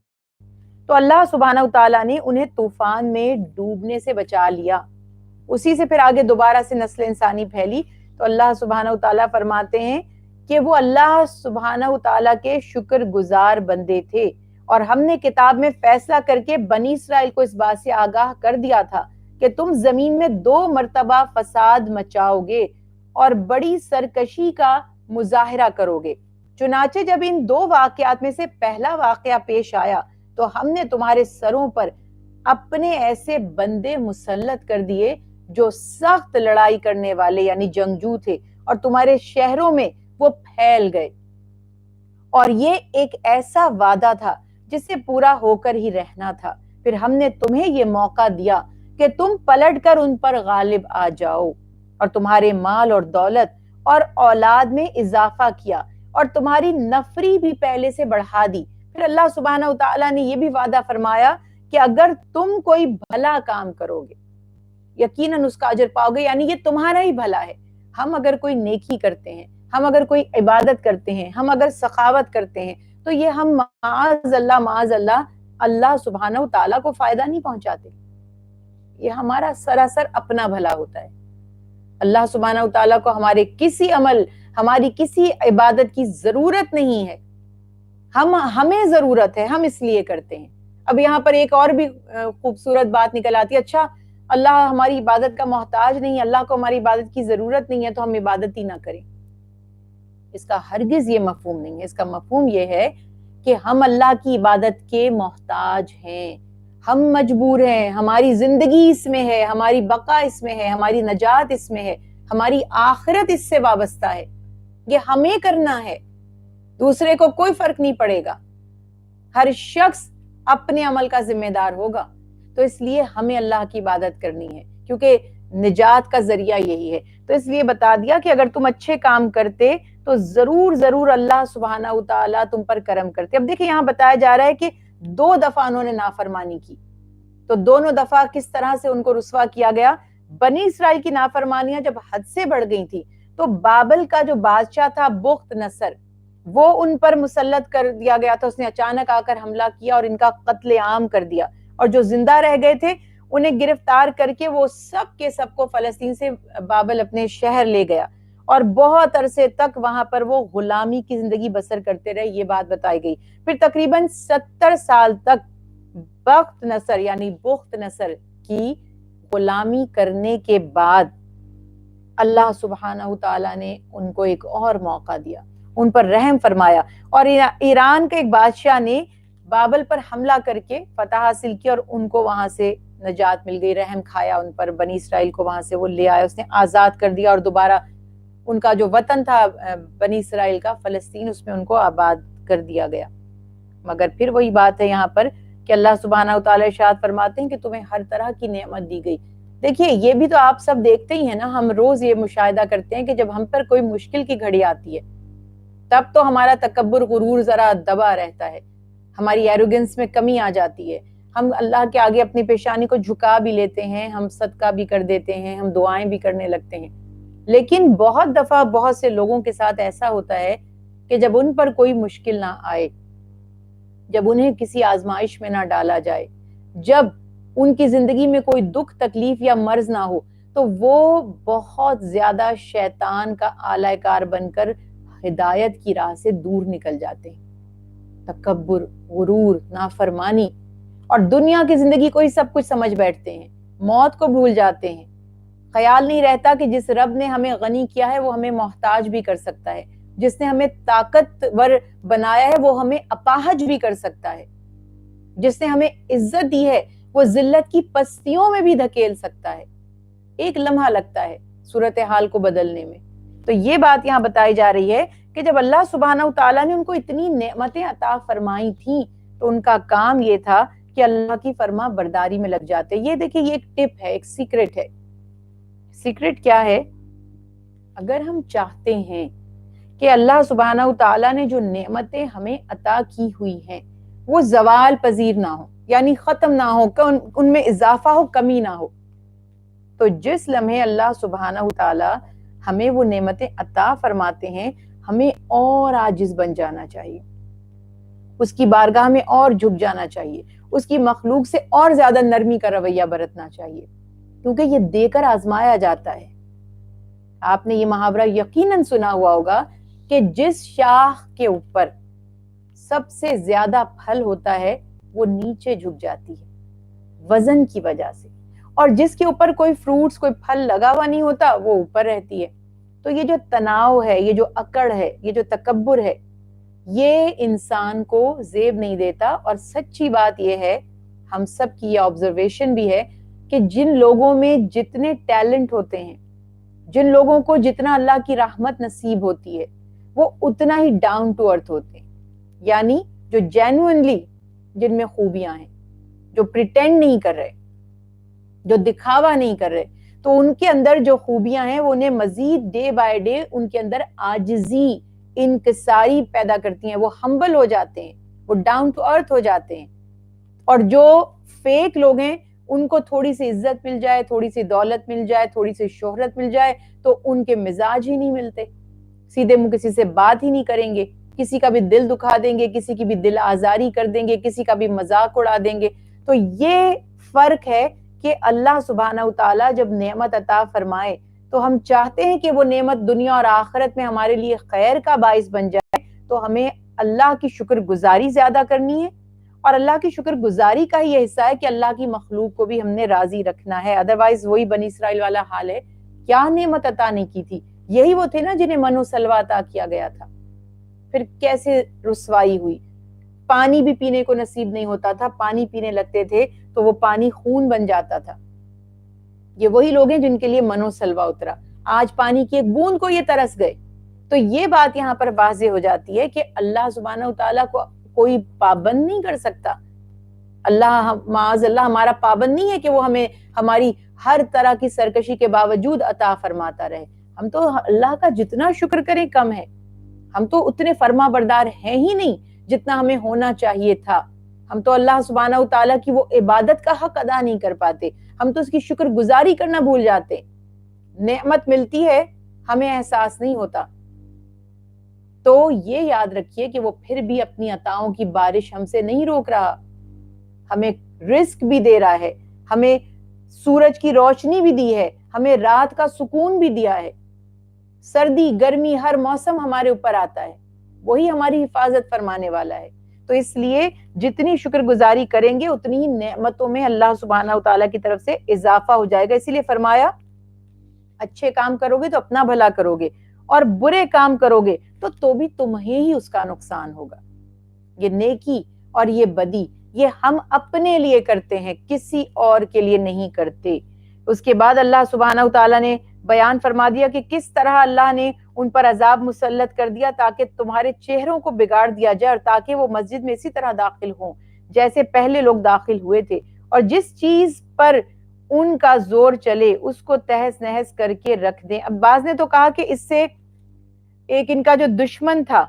تو اللہ سبحانہ وتعالیٰ نے انہیں طوفان میں ڈوبنے سے بچا لیا. اسی سے پھر آگے دوبارہ سے نسل انسانی پھیلی. تو اللہ سبحانہ وتعالیٰ فرماتے ہیں کہ وہ اللہ سبحانہ وتعالیٰ کے شکر گزار بندے تھے، اور ہم نے کتاب میں فیصلہ کر کے بنی اسرائیل کو اس بات سے آگاہ کر دیا تھا کہ تم زمین میں 2 مرتبہ فساد مچاؤ گے اور بڑی سرکشی کا مظاہرہ کرو گے. چنانچہ جب ان 2 واقعات میں سے پہلا واقعہ پیش آیا تو ہم نے تمہارے سروں پر اپنے ایسے بندے مسلط کر دیے جو سخت لڑائی کرنے والے یعنی جنگجو تھے، اور تمہارے شہروں میں وہ پھیل گئے. اور یہ ایک ایسا وعدہ تھا جسے پورا ہو کر ہی رہنا تھا. پھر ہم نے تمہیں یہ موقع دیا کہ تم پلٹ کر ان پر غالب آ جاؤ، اور تمہارے مال اور دولت اور اولاد میں اضافہ کیا، اور تمہاری نفری بھی پہلے سے بڑھا دی. پھر اللہ سبحانہ وتعالیٰ نے یہ بھی وعدہ فرمایا کہ اگر تم کوئی بھلا کام کرو گے یقیناً اس کا اجر پاؤ گے، یعنی یہ تمہارا ہی بھلا ہے. ہم اگر کوئی نیکی کرتے ہیں، ہم اگر کوئی عبادت کرتے ہیں، ہم اگر سخاوت کرتے ہیں، تو یہ ہم معاذ اللہ اللہ سبحانہ وتعالیٰ کو فائدہ نہیں پہنچاتے. یہ ہمارا سراسر اپنا بھلا ہوتا ہے. اللہ سبحانہ وتعالیٰ کو ہمارے کسی عمل، ہماری کسی عبادت کی ضرورت نہیں ہے. ہمیں ضرورت ہے، ہم اس لیے کرتے ہیں. اب یہاں پر ایک اور بھی خوبصورت بات نکل آتی ہے، اچھا اللہ ہماری عبادت کا محتاج نہیں، اللہ کو ہماری عبادت کی ضرورت نہیں ہے تو ہم عبادت ہی نہ کریں. اس کا ہرگز یہ مفہوم نہیں ہے. اس کا مفہوم یہ ہے کہ ہم اللہ کی عبادت کے محتاج ہیں، ہم مجبور ہیں، ہماری زندگی اس میں ہے، ہماری بقا اس میں ہے، ہماری نجات اس میں ہے، ہماری آخرت اس سے وابستہ ہے. یہ ہمیں کرنا ہے، دوسرے کو کوئی فرق نہیں پڑے گا. ہر شخص اپنے عمل کا ذمہ دار ہوگا. تو اس لیے ہمیں اللہ کی عبادت کرنی ہے، کیونکہ نجات کا ذریعہ یہی ہے. تو اس لیے بتا دیا کہ اگر تم اچھے کام کرتے تو ضرور اللہ سبحانہ وتعالیٰ تم پر کرم کرتے. اب دیکھیں یہاں بتایا جا رہا ہے کہ 2 دفعہ انہوں نے نافرمانی کی، تو دونوں دفعہ کس طرح سے ان کو رسوا کیا گیا. بنی اسرائیل کی نافرمانیاں جب حد سے بڑھ گئی تھی تو بابل کا جو بادشاہ تھا بخت نصر، وہ ان پر مسلط کر دیا گیا تھا. اس نے اچانک آ کر حملہ کیا اور ان کا قتل عام کر دیا، اور جو زندہ رہ گئے تھے انہیں گرفتار کر کے وہ سب کے سب کو فلسطین سے بابل اپنے شہر لے گیا، اور بہت عرصے تک وہاں پر وہ غلامی کی زندگی بسر کرتے رہے. یہ بات بتائی گئی. پھر تقریباً 70 سال تک بخت نصر یعنی بخت نصر کی غلامی کرنے کے بعد اللہ سبحانہ وتعالیٰ نے ان کو ایک اور موقع دیا، ان پر رحم فرمایا، اور ایران کے ایک بادشاہ نے بابل پر حملہ کر کے فتح حاصل کی اور ان کو وہاں سے نجات مل گئی، رحم کھایا ان پر، بنی اسرائیل کو وہاں سے وہ لے آیا، اس نے آزاد کر دیا اور دوبارہ ان کا جو وطن تھا بنی اسرائیل کا فلسطین، اس میں ان کو آباد کر دیا گیا۔ مگر پھر وہی بات ہے یہاں پر کہ اللہ سبحانہ و تعالیٰ ارشاد فرماتے ہیں کہ تمہیں ہر طرح کی نعمت دی گئی۔ دیکھیے یہ بھی تو آپ سب دیکھتے ہی ہیں نا، ہم روز یہ مشاہدہ کرتے ہیں کہ جب ہم پر کوئی مشکل کی گھڑی آتی ہے تب تو ہمارا تکبر غرور ذرا دبا رہتا ہے، ہماری ایروگنس میں کمی آ جاتی ہے، ہم اللہ کے آگے اپنی پیشانی کو جھکا بھی لیتے ہیں، ہم صدقہ بھی کر دیتے ہیں، ہم دعائیں بھی کرنے لگتے ہیں۔ لیکن بہت دفعہ بہت سے لوگوں کے ساتھ ایسا ہوتا ہے کہ جب ان پر کوئی مشکل نہ آئے، جب انہیں کسی آزمائش میں نہ ڈالا جائے، جب ان کی زندگی میں کوئی دکھ تکلیف یا مرض نہ ہو، تو وہ بہت زیادہ شیطان کا آلہ کار بن کر ہدایت کی راہ سے دور نکل جاتے ہیں۔ تکبر، غرور، نافرمانی اور دنیا کی زندگی کو ہی سب کچھ سمجھ بیٹھتے ہیں، موت کو بھول جاتے ہیں۔ خیال نہیں رہتا کہ جس رب نے ہمیں غنی کیا ہے وہ ہمیں محتاج بھی کر سکتا ہے، جس نے ہمیں طاقتور بنایا ہے وہ ہمیں اپاہج بھی کر سکتا ہے، جس نے ہمیں عزت دی ہے وہ ذلت کی پستیوں میں بھی دھکیل سکتا ہے۔ ایک لمحہ لگتا ہے صورتحال کو بدلنے میں۔ تو یہ بات یہاں بتائی جا رہی ہے کہ جب اللہ سبحانہ و تعالیٰ نے ان کو اتنی نعمتیں عطا فرمائی تھیں تو ان کا کام یہ تھا کہ اللہ کی فرما برداری میں لگ جاتے۔ یہ دیکھیں یہ ایک ٹپ ہے، ایک سیکرٹ ہے۔ سیکرٹ کیا ہے؟ اگر ہم چاہتے ہیں کہ اللہ سبحانہ و تعالیٰ نے جو نعمتیں ہمیں عطا کی ہوئی ہیں وہ زوال پذیر نہ ہو، یعنی ختم نہ ہو، کہ ان میں اضافہ ہو، کمی نہ ہو، تو جس لمحے اللہ سبحانہ و تعالیٰ ہمیں وہ نعمتیں عطا فرماتے ہیں ہمیں اور عاجز بن جانا چاہیے، اس کی بارگاہ میں اور جھک جانا چاہیے، اس کی مخلوق سے اور زیادہ نرمی کا رویہ برتنا چاہیے، کیونکہ یہ دے کر آزمایا جاتا ہے۔ آپ نے یہ محاورہ یقیناً سنا ہوا ہوگا کہ جس شاخ کے اوپر سب سے زیادہ پھل ہوتا ہے وہ نیچے جھک جاتی ہے وزن کی وجہ سے، اور جس کے اوپر کوئی فروٹس کوئی پھل لگا ہوا نہیں ہوتا وہ اوپر رہتی ہے۔ تو یہ جو تناؤ ہے، یہ جو اکڑ ہے، یہ جو تکبر ہے، یہ انسان کو زیب نہیں دیتا۔ اور سچی بات یہ ہے، ہم سب کی یہ آبزرویشن بھی ہے کہ جن لوگوں میں جتنے ٹیلنٹ ہوتے ہیں، جن لوگوں کو جتنا اللہ کی رحمت نصیب ہوتی ہے، وہ اتنا ہی ڈاؤن ٹو ارتھ ہوتے ہیں، یعنی جو جینوئنلی جن میں خوبیاں ہیں، جو پریٹینڈ نہیں کر رہے، جو دکھاوا نہیں کر رہے، تو ان کے اندر جو خوبیاں ہیں وہ انہیں مزید ڈے بائی ڈے ان کے اندر عاجزی، انکساری پیدا کرتی ہیں، وہ ہمبل ہو جاتے ہیں، وہ ڈاؤن ٹو ارتھ ہو جاتے ہیں۔ اور جو فیک لوگ ہیں ان کو تھوڑی سی عزت مل جائے، تھوڑی سی دولت مل جائے، تھوڑی سی شہرت مل جائے تو ان کے مزاج ہی نہیں ملتے، سیدھے منہ کسی سے بات ہی نہیں کریں گے، کسی کا بھی دل دکھا دیں گے، کسی کی بھی دل آزاری کر دیں گے، کسی کا بھی مذاق اڑا دیں گے۔ تو یہ فرق ہے کہ اللہ سبحانہ و تعالیٰ جب نعمت عطا فرمائے تو ہم چاہتے ہیں کہ وہ نعمت دنیا اور آخرت میں ہمارے لیے خیر کا باعث بن جائے، تو ہمیں اللہ کی شکر گزاری زیادہ کرنی ہے، اور اللہ کی شکر گزاری کا یہ حصہ ہے کہ اللہ کی مخلوق کو بھی ہم نے راضی رکھنا ہے۔ ادروائز وہی بنی اسرائیل والا حال ہے، کیا نعمت عطا نہیں کی تھی، یہی وہ تھے نا جنہیں من و سلوہ عطا کیا گیا تھا، پھر کیسے رسوائی ہوئی، پانی بھی پینے کو نصیب نہیں ہوتا تھا، پانی پینے لگتے تھے تو وہ پانی خون بن جاتا تھا۔ یہ وہی لوگ ہیں جن کے لیے من و سلوہ اترا، آج پانی کی ایک بوند کو یہ ترس گئے۔ تو یہ بات یہاں پر واضح ہو جاتی ہے کہ اللہ سبحانہ و تعالیٰ کو کوئی پابند نہیں کر سکتا، اللہ معاذ اللہ ہمارا پابند نہیں ہے کہ وہ ہمیں ہماری ہر طرح کی سرکشی کے باوجود عطا فرماتا رہے۔ ہم تو اللہ کا جتنا شکر کریں کم ہے، ہم تو اتنے فرما بردار ہیں ہی نہیں جتنا ہمیں ہونا چاہیے تھا، ہم تو اللہ سبحانہ و تعالیٰ کی وہ عبادت کا حق ادا نہیں کر پاتے، ہم تو اس کی شکر گزاری کرنا بھول جاتے، نعمت ملتی ہے ہمیں احساس نہیں ہوتا۔ تو یہ یاد رکھیے کہ وہ پھر بھی اپنی عطاؤں کی بارش ہم سے نہیں روک رہا، ہمیں رزق بھی دے رہا ہے، ہمیں سورج کی روشنی بھی دی ہے، ہمیں رات کا سکون بھی دیا ہے، سردی گرمی ہر موسم ہمارے اوپر آتا ہے، وہی ہماری حفاظت فرمانے والا ہے۔ تو اس لیے جتنی شکر گزاری کریں گے اتنی ہی نعمتوں میں اللہ سبحانہ و تعالیٰ کی طرف سے اضافہ ہو جائے گا۔ اسی لیے فرمایا اچھے کام کرو گے تو اپنا بھلا کرو گے، اور برے کام کرو گے تو بھی تمہیں ہی اس کا نقصان ہوگا۔ یہ نیکی اور یہ بدی یہ ہم اپنے لیے کرتے ہیں، کسی اور کے لیے نہیں کرتے۔ اس کے بعد اللہ سبحانہ وتعالیٰ نے بیان فرما دیا کہ کس طرح اللہ نے ان پر عذاب مسلط کر دیا تاکہ تمہارے چہروں کو بگاڑ دیا جائے اور تاکہ وہ مسجد میں اسی طرح داخل ہوں جیسے پہلے لوگ داخل ہوئے تھے، اور جس چیز پر ان کا زور چلے اس کو تہس نہس کر کے رکھ دیں۔ اب بعض نے تو کہا کہ اس سے ایک ان کا جو دشمن تھا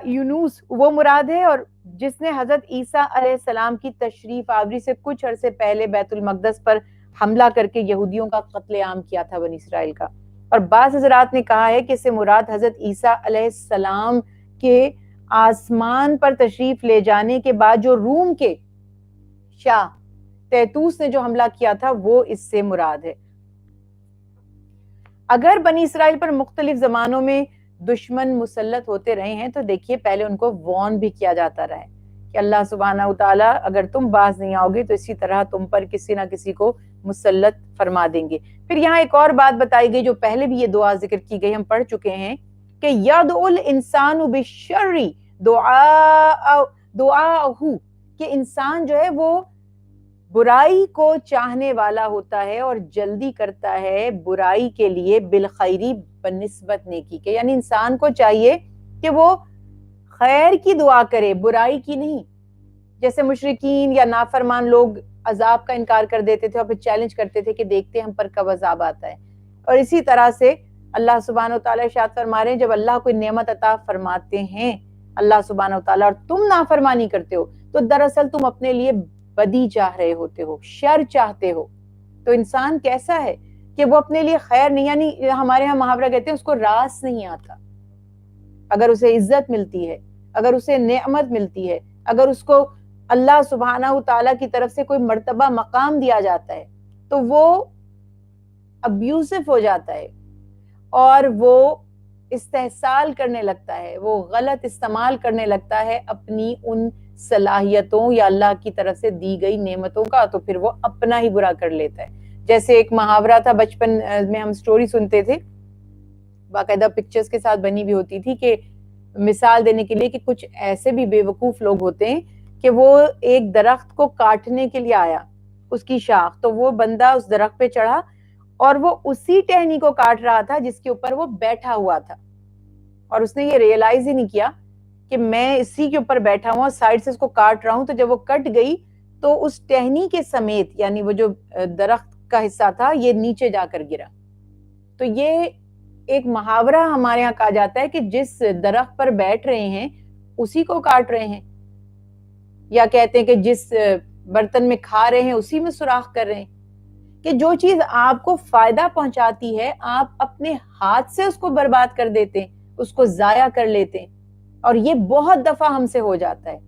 یونس وہ مراد ہے، اور جس نے حضرت عیسیٰ علیہ السلام کی تشریف آوری سے کچھ عرصے پہلے بیت المقدس پر حملہ کر کے یہودیوں کا قتل عام کیا تھا بنی اسرائیل کا۔ اور بعض حضرات نے کہا ہے کہ اس سے مراد حضرت عیسیٰ علیہ السلام کے آسمان پر تشریف لے جانے کے بعد جو روم کے شاہ تیتوس نے جو حملہ کیا تھا وہ اس سے مراد ہے۔ اگر بنی اسرائیل پر مختلف زمانوں میں دشمن مسلط ہوتے رہے ہیں تو دیکھیے پہلے ان کو وارن بھی کیا جاتا رہا ہے کہ اللہ سبحانہ وتعالیٰ اگر تم باز نہیں آؤ گے تو اسی طرح تم پر کسی نہ کسی کو مسلط فرما دیں گے۔ پھر یہاں ایک اور بات بتائی گئی جو پہلے بھی یہ دعا ذکر کی گئی، ہم پڑھ چکے ہیں کہ یدعو الانسان بالشر دعاءہ، کہ انسان جو ہے وہ برائی کو چاہنے والا ہوتا ہے اور جلدی کرتا ہے برائی کے لیے بالخیری بنسبت نیکی کے، یعنی انسان کو چاہیے کہ وہ خیر کی دعا کرے، برائی کی نہیں۔ جیسے مشرکین یا نافرمان لوگ عذاب کا انکار کر دیتے تھے اور پھر چیلنج کرتے تھے کہ دیکھتے ہم پر کب عذاب آتا ہے، اور اسی طرح سے اللہ سبحانہ وتعالیٰ ارشاد فرما رہے ہیں جب اللہ کوئی نعمت عطا فرماتے ہیں اللہ سبحانہ وتعالیٰ اور تم نافرمانی کرتے ہو تو دراصل تم اپنے لیے بدی چاہ رہے ہوتے ہو، شر چاہتے ہو۔ تو انسان کیسا ہے کہ وہ اپنے لیے خیر نہیں، یعنی ہمارے ہاں محاورہ کہتے ہیں اس کو راس نہیں آتا۔ اگر اسے عزت ملتی ہے، اگر اسے نعمت ملتی ہے، اگر اس کو اللہ سبحانہ وتعالیٰ کی طرف سے کوئی مرتبہ مقام دیا جاتا ہے تو وہ ابیوزو ہو جاتا ہے اور وہ استحصال کرنے لگتا ہے، وہ غلط استعمال کرنے لگتا ہے اپنی ان صلاحیتوں یا اللہ کی طرف سے دی گئی نعمتوں کا، تو پھر وہ اپنا ہی برا کر لیتا ہے۔ جیسے ایک محاورہ تھا بچپن میں ہم سٹوری سنتے تھے، باقاعدہ پکچرز کے ساتھ بنی بھی ہوتی تھی، کہ مثال دینے کے لیے کہ کچھ ایسے بھی بے وقوف لوگ ہوتے ہیں کہ وہ ایک درخت کو کاٹنے کے لیے آیا، اس کی شاخ، تو وہ بندہ اس درخت پہ چڑھا اور وہ اسی ٹہنی کو کاٹ رہا تھا جس کے اوپر وہ بیٹھا ہوا تھا، اور اس نے یہ ریئلائز ہی نہیں کیا کہ میں اسی کے اوپر بیٹھا ہوں اور سائڈ سے اس کو کاٹ رہا ہوں، تو جب وہ کٹ گئی تو اس ٹہنی کے سمیت یعنی وہ جو درخت کا حصہ تھا یہ نیچے جا کر گرا۔ تو یہ ایک محاورہ ہمارے یہاں کہا جاتا ہے کہ جس درخت پر بیٹھ رہے ہیں اسی کو کاٹ رہے ہیں، یا کہتے ہیں کہ جس برتن میں کھا رہے ہیں اسی میں سوراخ کر رہے ہیں، کہ جو چیز آپ کو فائدہ پہنچاتی ہے آپ اپنے ہاتھ سے اس کو برباد کر دیتے ہیں، اس کو ضائع کر لیتے ہیں، اور یہ بہت دفعہ ہم سے ہو جاتا ہے،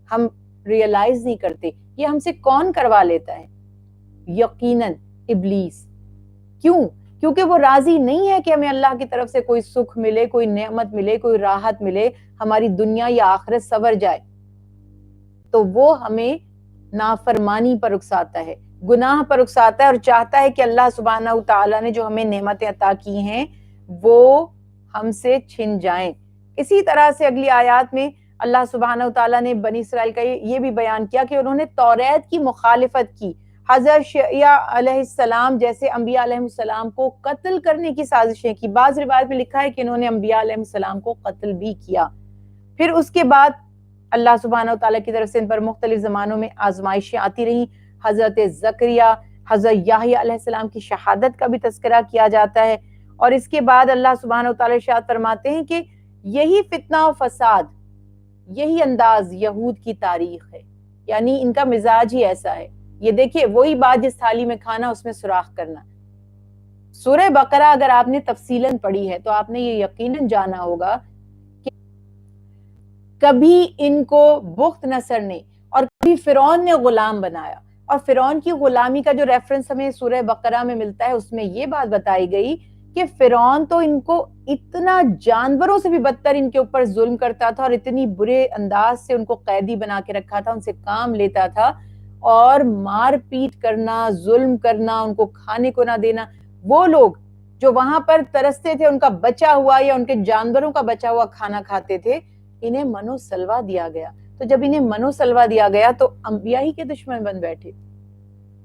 ہم ریئلائز نہیں کرتے۔ یہ ہم سے کون کروا لیتا ہے؟ یقیناً ابلیس۔ کیوں؟ کیونکہ وہ راضی نہیں ہے کہ ہمیں اللہ کی طرف سے کوئی سکھ ملے، کوئی نعمت ملے، کوئی راحت ملے، ہماری دنیا یا آخرت سنور جائے، تو وہ ہمیں نافرمانی پر اکساتا ہے، گناہ پر اکساتا ہے، اور چاہتا ہے کہ اللہ سبحانہ وتعالیٰ نے جو ہمیں نعمتیں عطا کی ہیں وہ ہم سے چھن جائیں۔ اسی طرح سے اگلی آیات میں اللہ سبحانہ وتعالیٰ نے بنی اسرائیل کا یہ بھی بیان کیا کہ انہوں نے توریت کی مخالفت کی، حضرت شیعہ علیہ السلام جیسے انبیاء علیہ السلام کو قتل کرنے کی سازشیں کی۔ بعض روایت میں لکھا ہے کہ انہوں نے انبیاء علیہ السلام کو قتل بھی کیا۔ پھر اس کے بعد اللہ سبحانہ وتعالیٰ کی طرف سے ان پر مختلف زمانوں میں آزمائشیں آتی رہیں۔ حضرت زکریا، حضرت یحییٰ علیہ السلام کی شہادت کا بھی تذکرہ کیا جاتا ہے، اور اس کے بعد اللہ سبحانہ وتعالیٰ ارشاد فرماتے ہیں کہ یہی فتنہ و فساد، یہی انداز یہود کی تاریخ ہے، یعنی ان کا مزاج ہی ایسا ہے۔ یہ دیکھیے وہی بات جس تھالی میں کھانا اس میں سوراخ کرنا۔ سورہ بقرہ اگر آپ نے تفصیلاً پڑھی ہے تو آپ نے یہ یقیناً جانا ہوگا کہ کبھی ان کو بخت نصر نے اور کبھی فرعون نے غلام بنایا، اور فرعون کی غلامی کا جو ریفرنس ہمیں سورہ بقرہ میں ملتا ہے اس میں یہ بات بتائی گئی کہ فرعون تو ان کو اتنا جانوروں سے بھی بدتر ان کے اوپر ظلم کرتا تھا اور اتنی برے انداز سے ان کو قیدی بنا کے رکھا تھا، ان سے کام لیتا تھا اور مار پیٹ کرنا، ظلم کرنا، ان کو کھانے کو نہ دینا۔ وہ لوگ جو وہاں پر ترستے تھے ان کا بچا ہوا یا ان کے جانوروں کا بچا ہوا کھانا کھاتے تھے، انہیں منو سلوا دیا گیا۔ تو جب انہیں منو سلوا دیا گیا تو انبیاء ہی کے دشمن بن بیٹھے.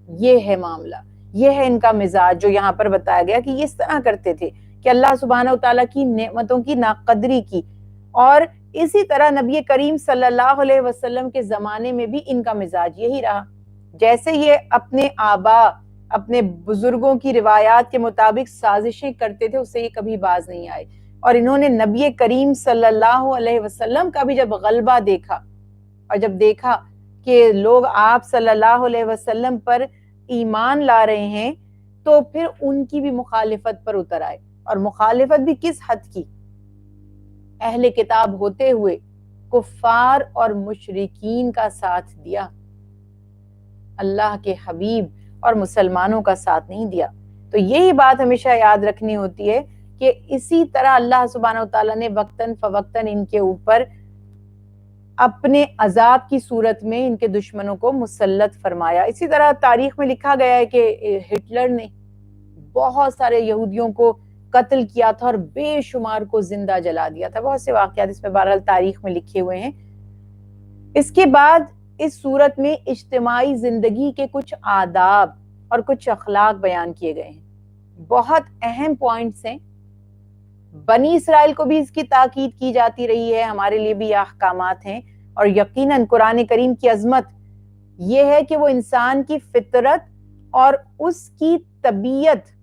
یہ ہے معاملہ، یہ ہے ان کا مزاج جو یہاں پر بتایا گیا کہ یہ اس طرح کرتے تھے کہ اللہ سبحانہ وتعالیٰ کی نعمتوں کی ناقدری کی. اور اسی طرح نبی کریم صلی اللہ علیہ وسلم کے زمانے میں بھی ان کا مزاج یہی رہا. جیسے یہ اپنے آبا، اپنے بزرگوں کی روایات کے مطابق سازشیں کرتے تھے، اس سے یہ کبھی باز نہیں آئے. اور انہوں نے نبی کریم صلی اللہ علیہ وسلم کا بھی جب غلبہ دیکھا، اور جب دیکھا کہ لوگ آپ صلی اللہ علیہ وسلم پر ایمان لا رہے ہیں، تو پھر ان کی بھی مخالفت پر اتر آئے. اور مخالفت بھی کس حد کی؟ اہل کتاب ہوتے ہوئے کفار اور مشرکین کا ساتھ دیا، اللہ کے حبیب اور مسلمانوں کا ساتھ نہیں دیا. تو یہی بات ہمیشہ یاد رکھنی ہوتی ہے کہ اسی طرح اللہ سبحانہ وتعالیٰ نے وقتاً فوقتاً ان کے اوپر اپنے عذاب کی صورت میں ان کے دشمنوں کو مسلط فرمایا. اسی طرح تاریخ میں لکھا گیا ہے کہ ہٹلر نے بہت سارے یہودیوں کو قتل کیا تھا اور بے شمار کو زندہ جلا دیا تھا. بہت سے واقعات اس میں بہرحال تاریخ میں لکھے ہوئے ہیں. اس کے بعد اس صورت میں اجتماعی زندگی کے کچھ آداب اور کچھ اخلاق بیان کیے گئے ہیں. بہت اہم پوائنٹس ہیں. بنی اسرائیل کو بھی اس کی تاکید کی جاتی رہی ہے، ہمارے لیے بھی یہ احکامات ہیں. اور یقیناً قرآن کریم کی عظمت یہ ہے کہ وہ انسان کی فطرت اور اس کی طبیعت،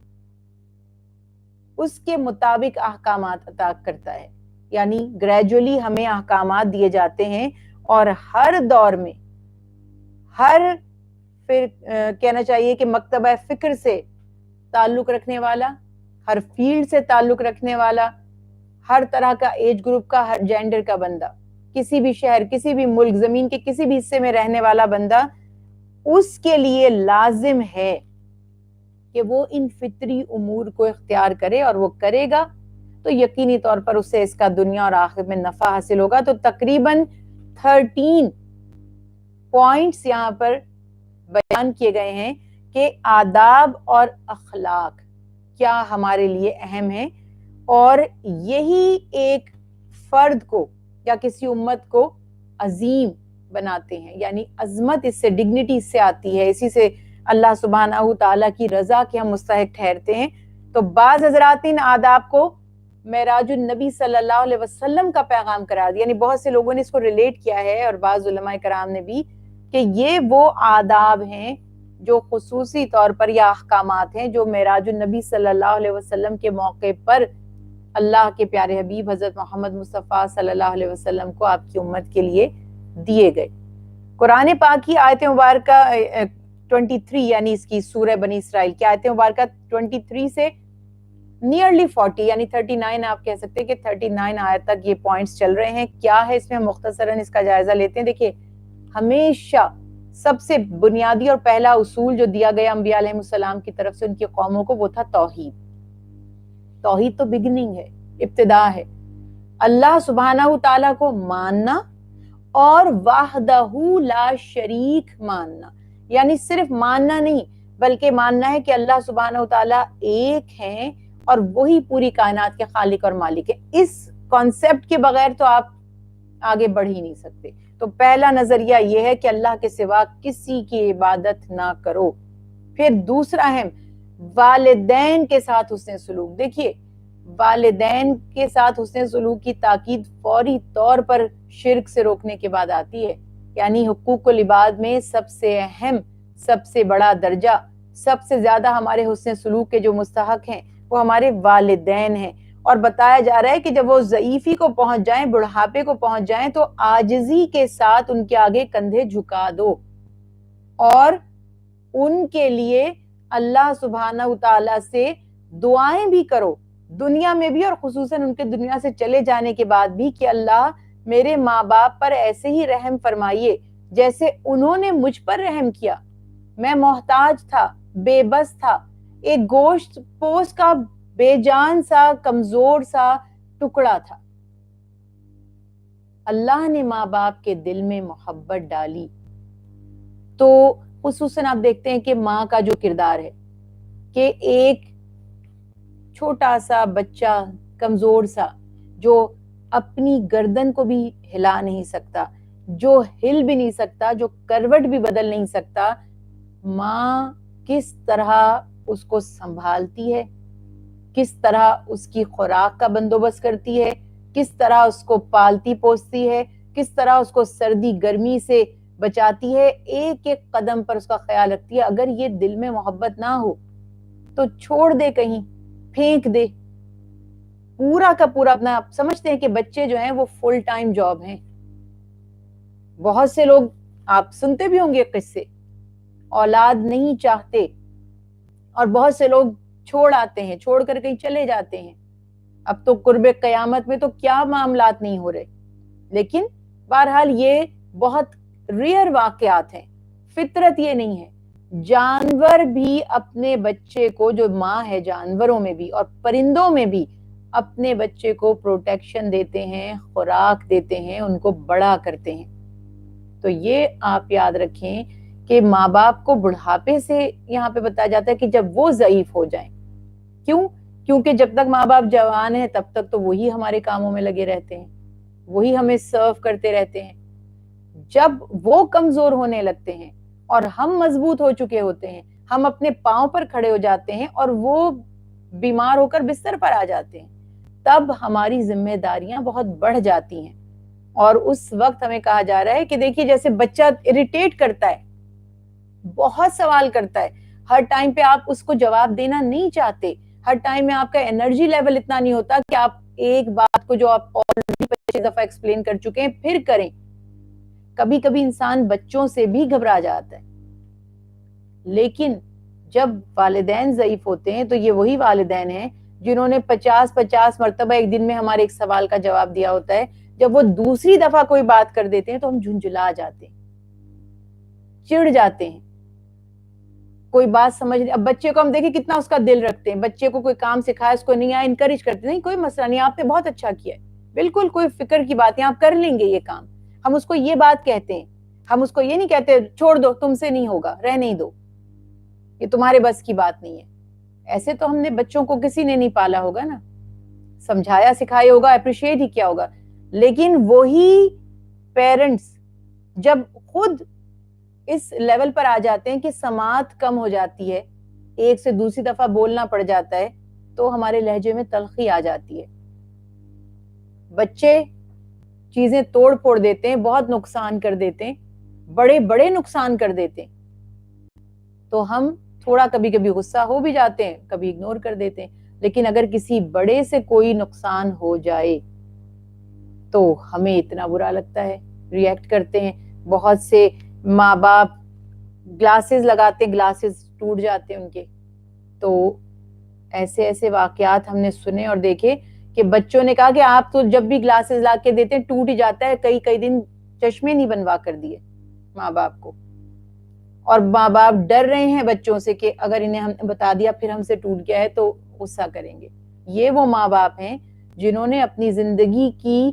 اس کے مطابق احکامات عطا کرتا ہے. یعنی گریجولی ہمیں احکامات دیے جاتے ہیں، اور ہر دور میں کہنا چاہیے کہ مکتبہ فکر سے تعلق رکھنے والا، ہر فیلڈ سے تعلق رکھنے والا، ہر طرح کا ایج گروپ کا، ہر جینڈر کا بندہ، کسی بھی شہر، کسی بھی ملک، زمین کے کسی بھی حصے میں رہنے والا بندہ، اس کے لیے لازم ہے کہ وہ ان فطری امور کو اختیار کرے، اور وہ کرے گا تو یقینی طور پر اسے اس کا دنیا اور آخرت میں نفع حاصل ہوگا. تو تقریباً 13 پوائنٹس یہاں پر بیان کیے گئے ہیں کہ آداب اور اخلاق کیا ہمارے لیے اہم ہیں، اور یہی ایک فرد کو یا کسی امت کو عظیم بناتے ہیں. یعنی عظمت اس سے، ڈگنیٹی اس سے آتی ہے، اسی سے اللہ سبحانہ تعالیٰ کی رضا کے ہم مستحق ٹھہرتے ہیں. تو بعض حضرات ان آداب کو معراج النبی صلی اللہ علیہ وسلم کا پیغام قرار دیا. یعنی بہت سے لوگوں نے اس کو ریلیٹ کیا ہے، اور بعض علماء کرام نے بھی، کہ یہ وہ آداب ہیں جو خصوصی طور پر یا احکامات ہیں جو معراج النبی صلی اللہ علیہ وسلم کے موقع پر اللہ کے پیارے حبیب حضرت محمد مصطفیٰ صلی اللہ علیہ وسلم کو آپ کی امت کے لیے دیے گئے. قرآن پاک کی آیت مبارکہ 23، یعنی اس کی سورہ بنی اسرائیل کی آیت مبارکہ 23 سے نیئرلی 40، یعنی 39 آپ کہہ سکتے ہیں کہ 39 آیت تک یہ پوائنٹس چل رہے ہیں. کیا ہے اس میں؟ مختصراً اس کا جائزہ لیتے ہیں. دیکھیے، ہمیشہ سب سے بنیادی اور پہلا اصول جو دیا گیا انبیاء علیہ السلام کی طرف سے ان کی قوموں کو، وہ تھا توحید. توحید تو بگننگ ہے، ابتدا ہے. اللہ سبحانہ تعالیٰ کو ماننا اور وحدہ لا شریک ماننا. یعنی صرف ماننا نہیں، بلکہ ماننا ہے کہ اللہ سبحانہ تعالیٰ ایک ہیں اور وہی پوری کائنات کے خالق اور مالک ہے. اس کانسیپٹ کے بغیر تو آپ آگے بڑھ ہی نہیں سکتے. تو پہلا نظریہ یہ ہے کہ اللہ کے سوا کسی کی عبادت نہ کرو. پھر دوسرا ہے والدین کے ساتھ حسن سلوک. دیکھیے، والدین کے ساتھ حسن سلوک کی تاکید فوری طور پر شرک سے روکنے کے بعد آتی ہے. یعنی حقوق العباد میں سب سے اہم، سب سے بڑا درجہ، سب سے زیادہ ہمارے حسن سلوک کے جو مستحق ہیں وہ ہمارے والدین ہیں. اور بتایا جا رہا ہے کہ جب وہ ضعیفی کو پہنچ جائیں، بڑھاپے کو پہنچ جائیں، تو عاجزی کے ساتھ ان کے آگے کندھے جھکا دو، اور ان کے لیے اللہ سبحانہ تعالیٰ سے دعائیں بھی کرو، دنیا میں بھی اور خصوصاً ان کے دنیا سے چلے جانے کے بعد بھی، کہ اللہ میرے ماں باپ پر ایسے ہی رحم فرمائیے جیسے انہوں نے مجھ پر رحم کیا. میں محتاج تھا، بے بس تھا، ایک گوشت پوست کا بے جان سا، کمزور سا ٹکڑا تھا. اللہ نے ماں باپ کے دل میں محبت ڈالی. تو خصوصاً آپ دیکھتے ہیں کہ ماں کا جو کردار ہے، کہ ایک چھوٹا سا بچہ، کمزور سا، جو اپنی گردن کو بھی ہلا نہیں سکتا، جو ہل بھی نہیں سکتا, جو کروٹ بھی بدل نہیں سکتا, ماں کس طرح اس کو سنبھالتی ہے, کس طرح اس کی خوراک کا بندوبست کرتی ہے, کس طرح اس کو پالتی پوستی ہے, کس طرح اس کو سردی گرمی سے بچاتی ہے, ایک ایک قدم پر اس کا خیال رکھتی ہے. اگر یہ دل میں محبت نہ ہو تو چھوڑ دے, کہیں پھینک دے. پورا کا پورا اپنا, آپ سمجھتے ہیں کہ بچے جو ہیں وہ فل ٹائم جاب ہیں. بہت سے لوگ, آپ سنتے بھی ہوں گے قصے, اولاد نہیں چاہتے اور بہت سے لوگ چھوڑ آتے ہیں, چھوڑ کر کہیں چلے جاتے ہیں. اب تو قرب قیامت میں تو کیا معاملات نہیں ہو رہے, لیکن بہرحال یہ بہت ریئر واقعات ہیں, فطرت یہ نہیں ہے. جانور بھی اپنے بچے کو, جو ماں ہے جانوروں میں بھی اور پرندوں میں بھی, اپنے بچے کو پروٹیکشن دیتے ہیں, خوراک دیتے ہیں, ان کو بڑا کرتے ہیں. تو یہ آپ یاد رکھیں کہ ماں باپ کو بڑھاپے سے یہاں پہ بتایا جاتا ہے کہ جب وہ ضعیف ہو جائیں. کیوں؟ کیونکہ جب تک ماں باپ جوان ہیں تب تک تو وہی ہمارے کاموں میں لگے رہتے ہیں, وہی ہمیں سرو کرتے رہتے ہیں. جب وہ کمزور ہونے لگتے ہیں اور ہم مضبوط ہو چکے ہوتے ہیں, ہم اپنے پاؤں پر کھڑے ہو جاتے ہیں اور وہ بیمار ہو کر بستر پر آ جاتے ہیں, تب ہماری ذمہ داریاں بہت بڑھ جاتی ہیں. اور اس وقت ہمیں کہا جا رہا ہے کہ دیکھیے جیسے بچہ اریٹیٹ کرتا ہے, بہت سوال کرتا ہے, ہر ٹائم پہ آپ اس کو جواب دینا نہیں چاہتے, ہر ٹائم میں آپ کا انرجی لیول اتنا نہیں ہوتا کہ آپ ایک بات کو جو آپ آلریڈی 25 دفعہ ایکسپلین کر چکے ہیں پھر کریں. کبھی کبھی انسان بچوں سے بھی گھبرا جاتا ہے. لیکن جب والدین ضعیف ہوتے ہیں تو یہ وہی والدین ہیں جنہوں نے 50 مرتبہ ایک دن میں ہمارے ایک سوال کا جواب دیا ہوتا ہے. جب وہ دوسری دفعہ کوئی بات کر دیتے ہیں تو ہم جھنجھلا جاتے ہیں, چڑ جاتے ہیں. کوئی بات سمجھ نہیں, اب بچے کو ہم دیکھیں کتنا اس کا دل رکھتے ہیں, بچے کو کوئی کام سکھایا, اس کو نہیں آیا, انکریج کرتے ہیں, نہیں کوئی مسئلہ نہیں, آپ نے بہت اچھا کیا ہے, بالکل کوئی فکر کی بات ہے, آپ کر لیں گے یہ کام. ہم اس کو یہ بات کہتے ہیں, ہم اس کو یہ نہیں کہتے چھوڑ دو, تم سے نہیں ہوگا, رہنے ہی دو, یہ تمہارے بس کی بات نہیں ہے. ایسے تو ہم نے بچوں کو کسی نے نہیں پالا ہوگا نا, سمجھایا سکھایا ہوگا, اپریشیٹ ہی کیا ہوگا. لیکن وہی پیرنٹس جب خود اس لیول پر آ جاتے ہیں کہ سماعت کم ہو جاتی ہے, ایک سے دوسری دفعہ بولنا پڑ جاتا ہے, تو ہمارے لہجے میں تلخی آ جاتی ہے. بچے چیزیں توڑ پھوڑ دیتے ہیں, بہت نقصان کر دیتے ہیں, بڑے بڑے نقصان کر دیتے ہیں. تو ہم تھوڑا کبھی کبھی غصہ ہو بھی جاتے ہیں, کبھی اگنور کر دیتے ہیں. لیکن اگر کسی بڑے سے کوئی نقصان ہو جائے تو ہمیں اتنا برا لگتا ہے, ریئیکٹ کرتے ہیں. بہت سے ماں باپ گلاسز لگاتے, گلاسز ٹوٹ جاتے ان کے. تو ایسے ایسے واقعات ہم نے سنے اور دیکھے کہ بچوں نے کہا کہ آپ تو جب بھی گلاسز لا کے دیتے ہیں ٹوٹ ہی جاتا ہے, کئی کئی دن چشمے نہیں بنوا کر دیے ماں باپ کو. اور ماں باپ ڈر رہے ہیں بچوں سے کہ اگر انہیں ہم بتا دیا پھر ہم سے ٹوٹ گیا ہے تو غصہ کریں گے. یہ وہ ماں باپ ہیں جنہوں نے اپنی زندگی کی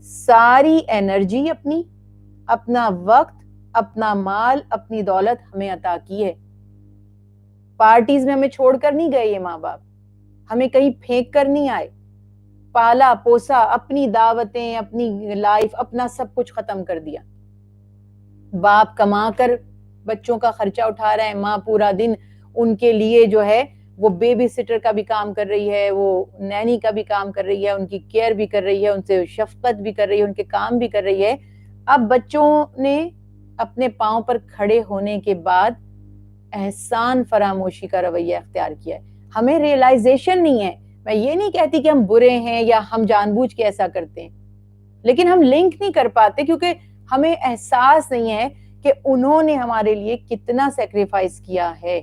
ساری انرجی, اپنا وقت, اپنا مال, اپنی دولت ہمیں عطا کی ہے. پارٹیز میں ہمیں چھوڑ کر نہیں گئے یہ ماں باپ, ہمیں کہیں پھینک کر نہیں آئے. پالا پوسا, اپنی دعوتیں, اپنی لائف, اپنا سب کچھ ختم کر دیا. باپ کما کر بچوں کا خرچہ اٹھا رہا ہے, ماں پورا دن ان کے لیے جو ہے وہ بیبی سٹر کا بھی کام کر رہی ہے, وہ نینی کا بھی کام کر رہی ہے, ان کی کیئر بھی کر رہی ہے, ان سے شفقت بھی کر رہی ہے, ان کے کام بھی کر رہی ہے. اب بچوں نے اپنے پاؤں پر کھڑے ہونے کے بعد احسان فراموشی کا رویہ اختیار کیا ہے. ہمیں ریئلائزیشن نہیں ہے. میں یہ نہیں کہتی کہ ہم برے ہیں یا ہم جان بوجھ کے ایسا کرتے ہیں, لیکن ہم لنک نہیں کر پاتے کیونکہ ہمیں احساس نہیں ہے کہ انہوں نے ہمارے لیے کتنا سیکریفائس کیا ہے.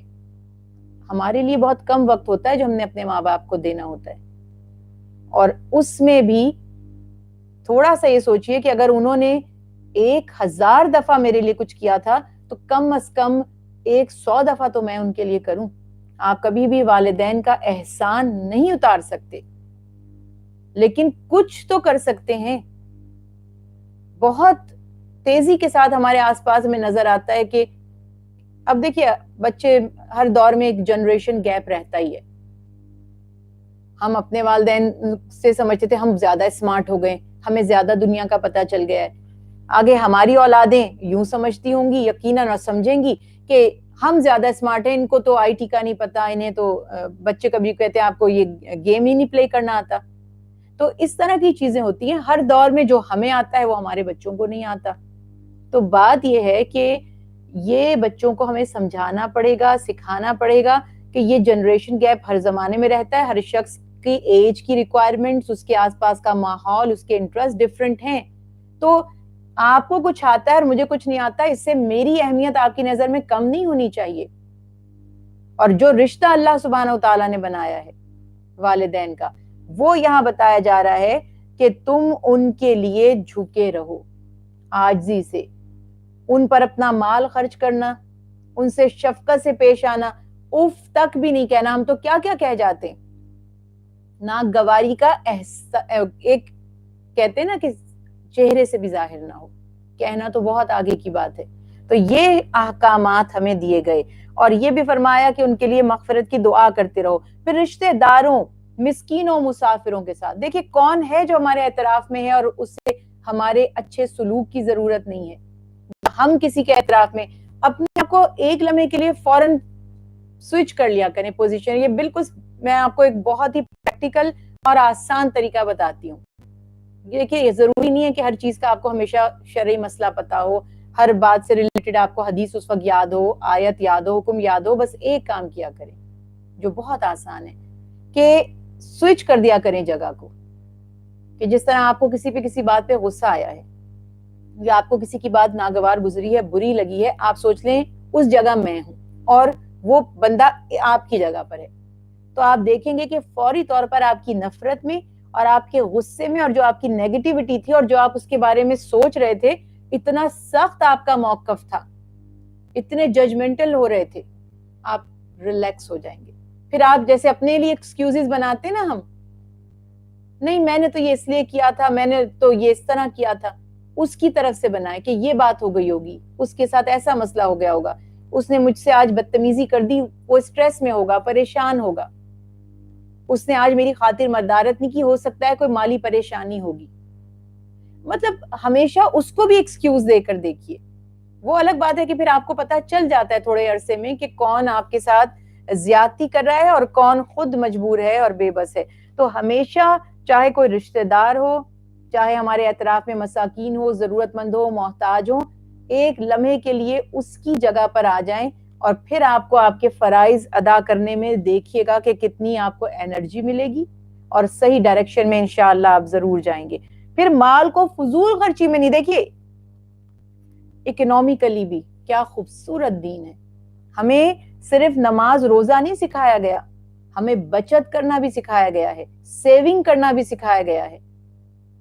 ہمارے لیے بہت کم وقت ہوتا ہے جو ہم نے اپنے ماں باپ کو دینا ہوتا ہے, اور اس میں بھی تھوڑا سا یہ سوچئے کہ اگر انہوں نے 1000 دفعہ میرے لیے کچھ کیا تھا تو کم از کم 100 دفعہ تو میں ان کے لیے کروں. آپ کبھی بھی والدین کا احسان نہیں اتار سکتے, لیکن کچھ تو کر سکتے ہیں. بہت تیزی کے ساتھ ہمارے آس پاس میں نظر آتا ہے کہ اب دیکھیے بچے ہر دور میں ایک جنریشن گیپ رہتا ہی ہے. ہم اپنے والدین سے سمجھتے تھے ہم زیادہ اسمارٹ ہو گئے, ہمیں زیادہ دنیا کا پتہ چل گیا ہے. آگے ہماری اولادیں یوں سمجھتی ہوں گی یقیناً اور سمجھیں گی کہ ہم زیادہ اسمارٹ ہیں، ان کو تو آئی ٹی کا نہیں پتا، انہیں تو بچے کبھی کہتے ہیں آپ کو یہ گیم ہی نہیں پلے کرنا آتا. تو اس طرح کی چیزیں ہوتی ہیں ہر دور میں، جو ہمیں آتا ہے وہ ہمارے بچوں کو نہیں آتا. تو بات یہ ہے کہ یہ بچوں کو ہمیں سمجھانا پڑے گا، سکھانا پڑے گا کہ یہ جنریشن گیپ ہر زمانے میں رہتا ہے. ہر شخص کی ایج کی ریکوائرمنٹس، اس کے آس پاس کا ماحول، اس کے انٹرسٹ ڈفرینٹ ہیں. تو آپ کو کچھ آتا ہے اور مجھے کچھ نہیں آتا، اس سے میری اہمیت آپ کی نظر میں کم نہیں ہونی چاہیے. اور جو رشتہ اللہ سبحانہ و تعالیٰ نے بنایا ہے والدین کا، وہ یہاں بتایا جا رہا ہے کہ تم ان کے لیے جھکے رہو عاجزی سے، ان پر اپنا مال خرچ کرنا، ان سے شفقت سے پیش آنا، اف تک بھی نہیں کہنا. ہم تو کیا کیا کہہ جاتے ہیں، ناگواری کا ایک کہتے ہیں نا کہ چہرے سے بھی ظاہر نہ ہو، کہنا تو بہت آگے کی بات ہے. تو یہ احکامات ہمیں دیے گئے، اور یہ بھی فرمایا کہ ان کے لیے مغفرت کی دعا کرتے رہو. پھر رشتہ داروں، مسکینوں، مسافروں کے ساتھ دیکھیں کون ہے جو ہمارے اعتراف میں ہے اور اس سے ہمارے اچھے سلوک کی ضرورت نہیں ہے. ہم کسی کے اعتراف میں اپنے آپ کو ایک لمحے کے لیے فوراً سوئچ کر لیا کریں پوزیشن. یہ بالکل میں آپ کو ایک بہت ہی پریکٹیکل اور آسان طریقہ بتاتی ہوں. دیکھیے یہ ضروری نہیں ہے کہ ہر چیز کا آپ کو ہمیشہ شرعی مسئلہ پتا ہو، ہر بات سے ریلیٹڈ آپ کو حدیث اس وقت یاد ہو، آیت یاد ہو، حکم یاد ہو. بس ایک کام کیا کریں جو بہت آسان ہے کہ سوئچ کر دیا کریں جگہ کو. کہ جس طرح آپ کو کسی پہ کسی بات پہ غصہ آیا ہے یا آپ کو کسی کی بات ناگوار گزری ہے، بری لگی ہے، آپ سوچ لیں اس جگہ میں ہوں اور وہ بندہ آپ کی جگہ پر ہے، تو آپ دیکھیں گے کہ فوری طور پر آپ کی نفرت میں اور آپ کے غصے میں اور جو آپ کی نیگیٹیوٹی تھی اور جو آپ اس کے بارے میں سوچ رہے تھے، اتنا سخت آپ کا موقف تھا، اتنے ججمنٹل ہو رہے تھے، آپ ریلیکس ہو جائیں گے. پھر آپ جیسے اپنے لیے ایکسکیوزز بناتے نا، ہم نہیں میں نے تو یہ اس لیے کیا تھا، میں نے تو یہ اس طرح کیا تھا، اس کی طرف سے بنائے کہ یہ بات ہو گئی ہوگی، اس کے ساتھ ایسا مسئلہ ہو گیا ہوگا، اس نے مجھ سے آج بدتمیزی کر دی، وہ اسٹریس میں ہوگا، پریشان ہوگا، اس نے آج میری خاطر مدارت نہیں کی، ہو سکتا ہے کوئی مالی پریشانی ہوگی. مطلب ہمیشہ اس کو بھی ایکسکیوز دے کر دیکھیے. وہ الگ بات ہے کہ پھر آپ کو پتا چل جاتا ہے تھوڑے عرصے میں کہ کون آپ کے ساتھ زیادتی کر رہا ہے اور کون خود مجبور ہے اور بے بس ہے. تو ہمیشہ چاہے کوئی رشتہ دار ہو، چاہے ہمارے اطراف میں مساکین ہو، ضرورت مند ہو، محتاج ہو، ایک لمحے کے لیے اس کی جگہ پر آ جائیں اور پھر آپ کو آپ کے فرائض ادا کرنے میں دیکھیے گا کہ کتنی آپ کو انرجی ملے گی اور صحیح ڈائریکشن میں انشاءاللہ آپ ضرور جائیں گے. پھر مال کو فضول خرچی میں نہیں. دیکھیے اکنومیکلی بھی کیا خوبصورت دین ہے. ہمیں صرف نماز روزہ نہیں سکھایا گیا، ہمیں بچت کرنا بھی سکھایا گیا ہے، سیونگ کرنا بھی سکھایا گیا ہے.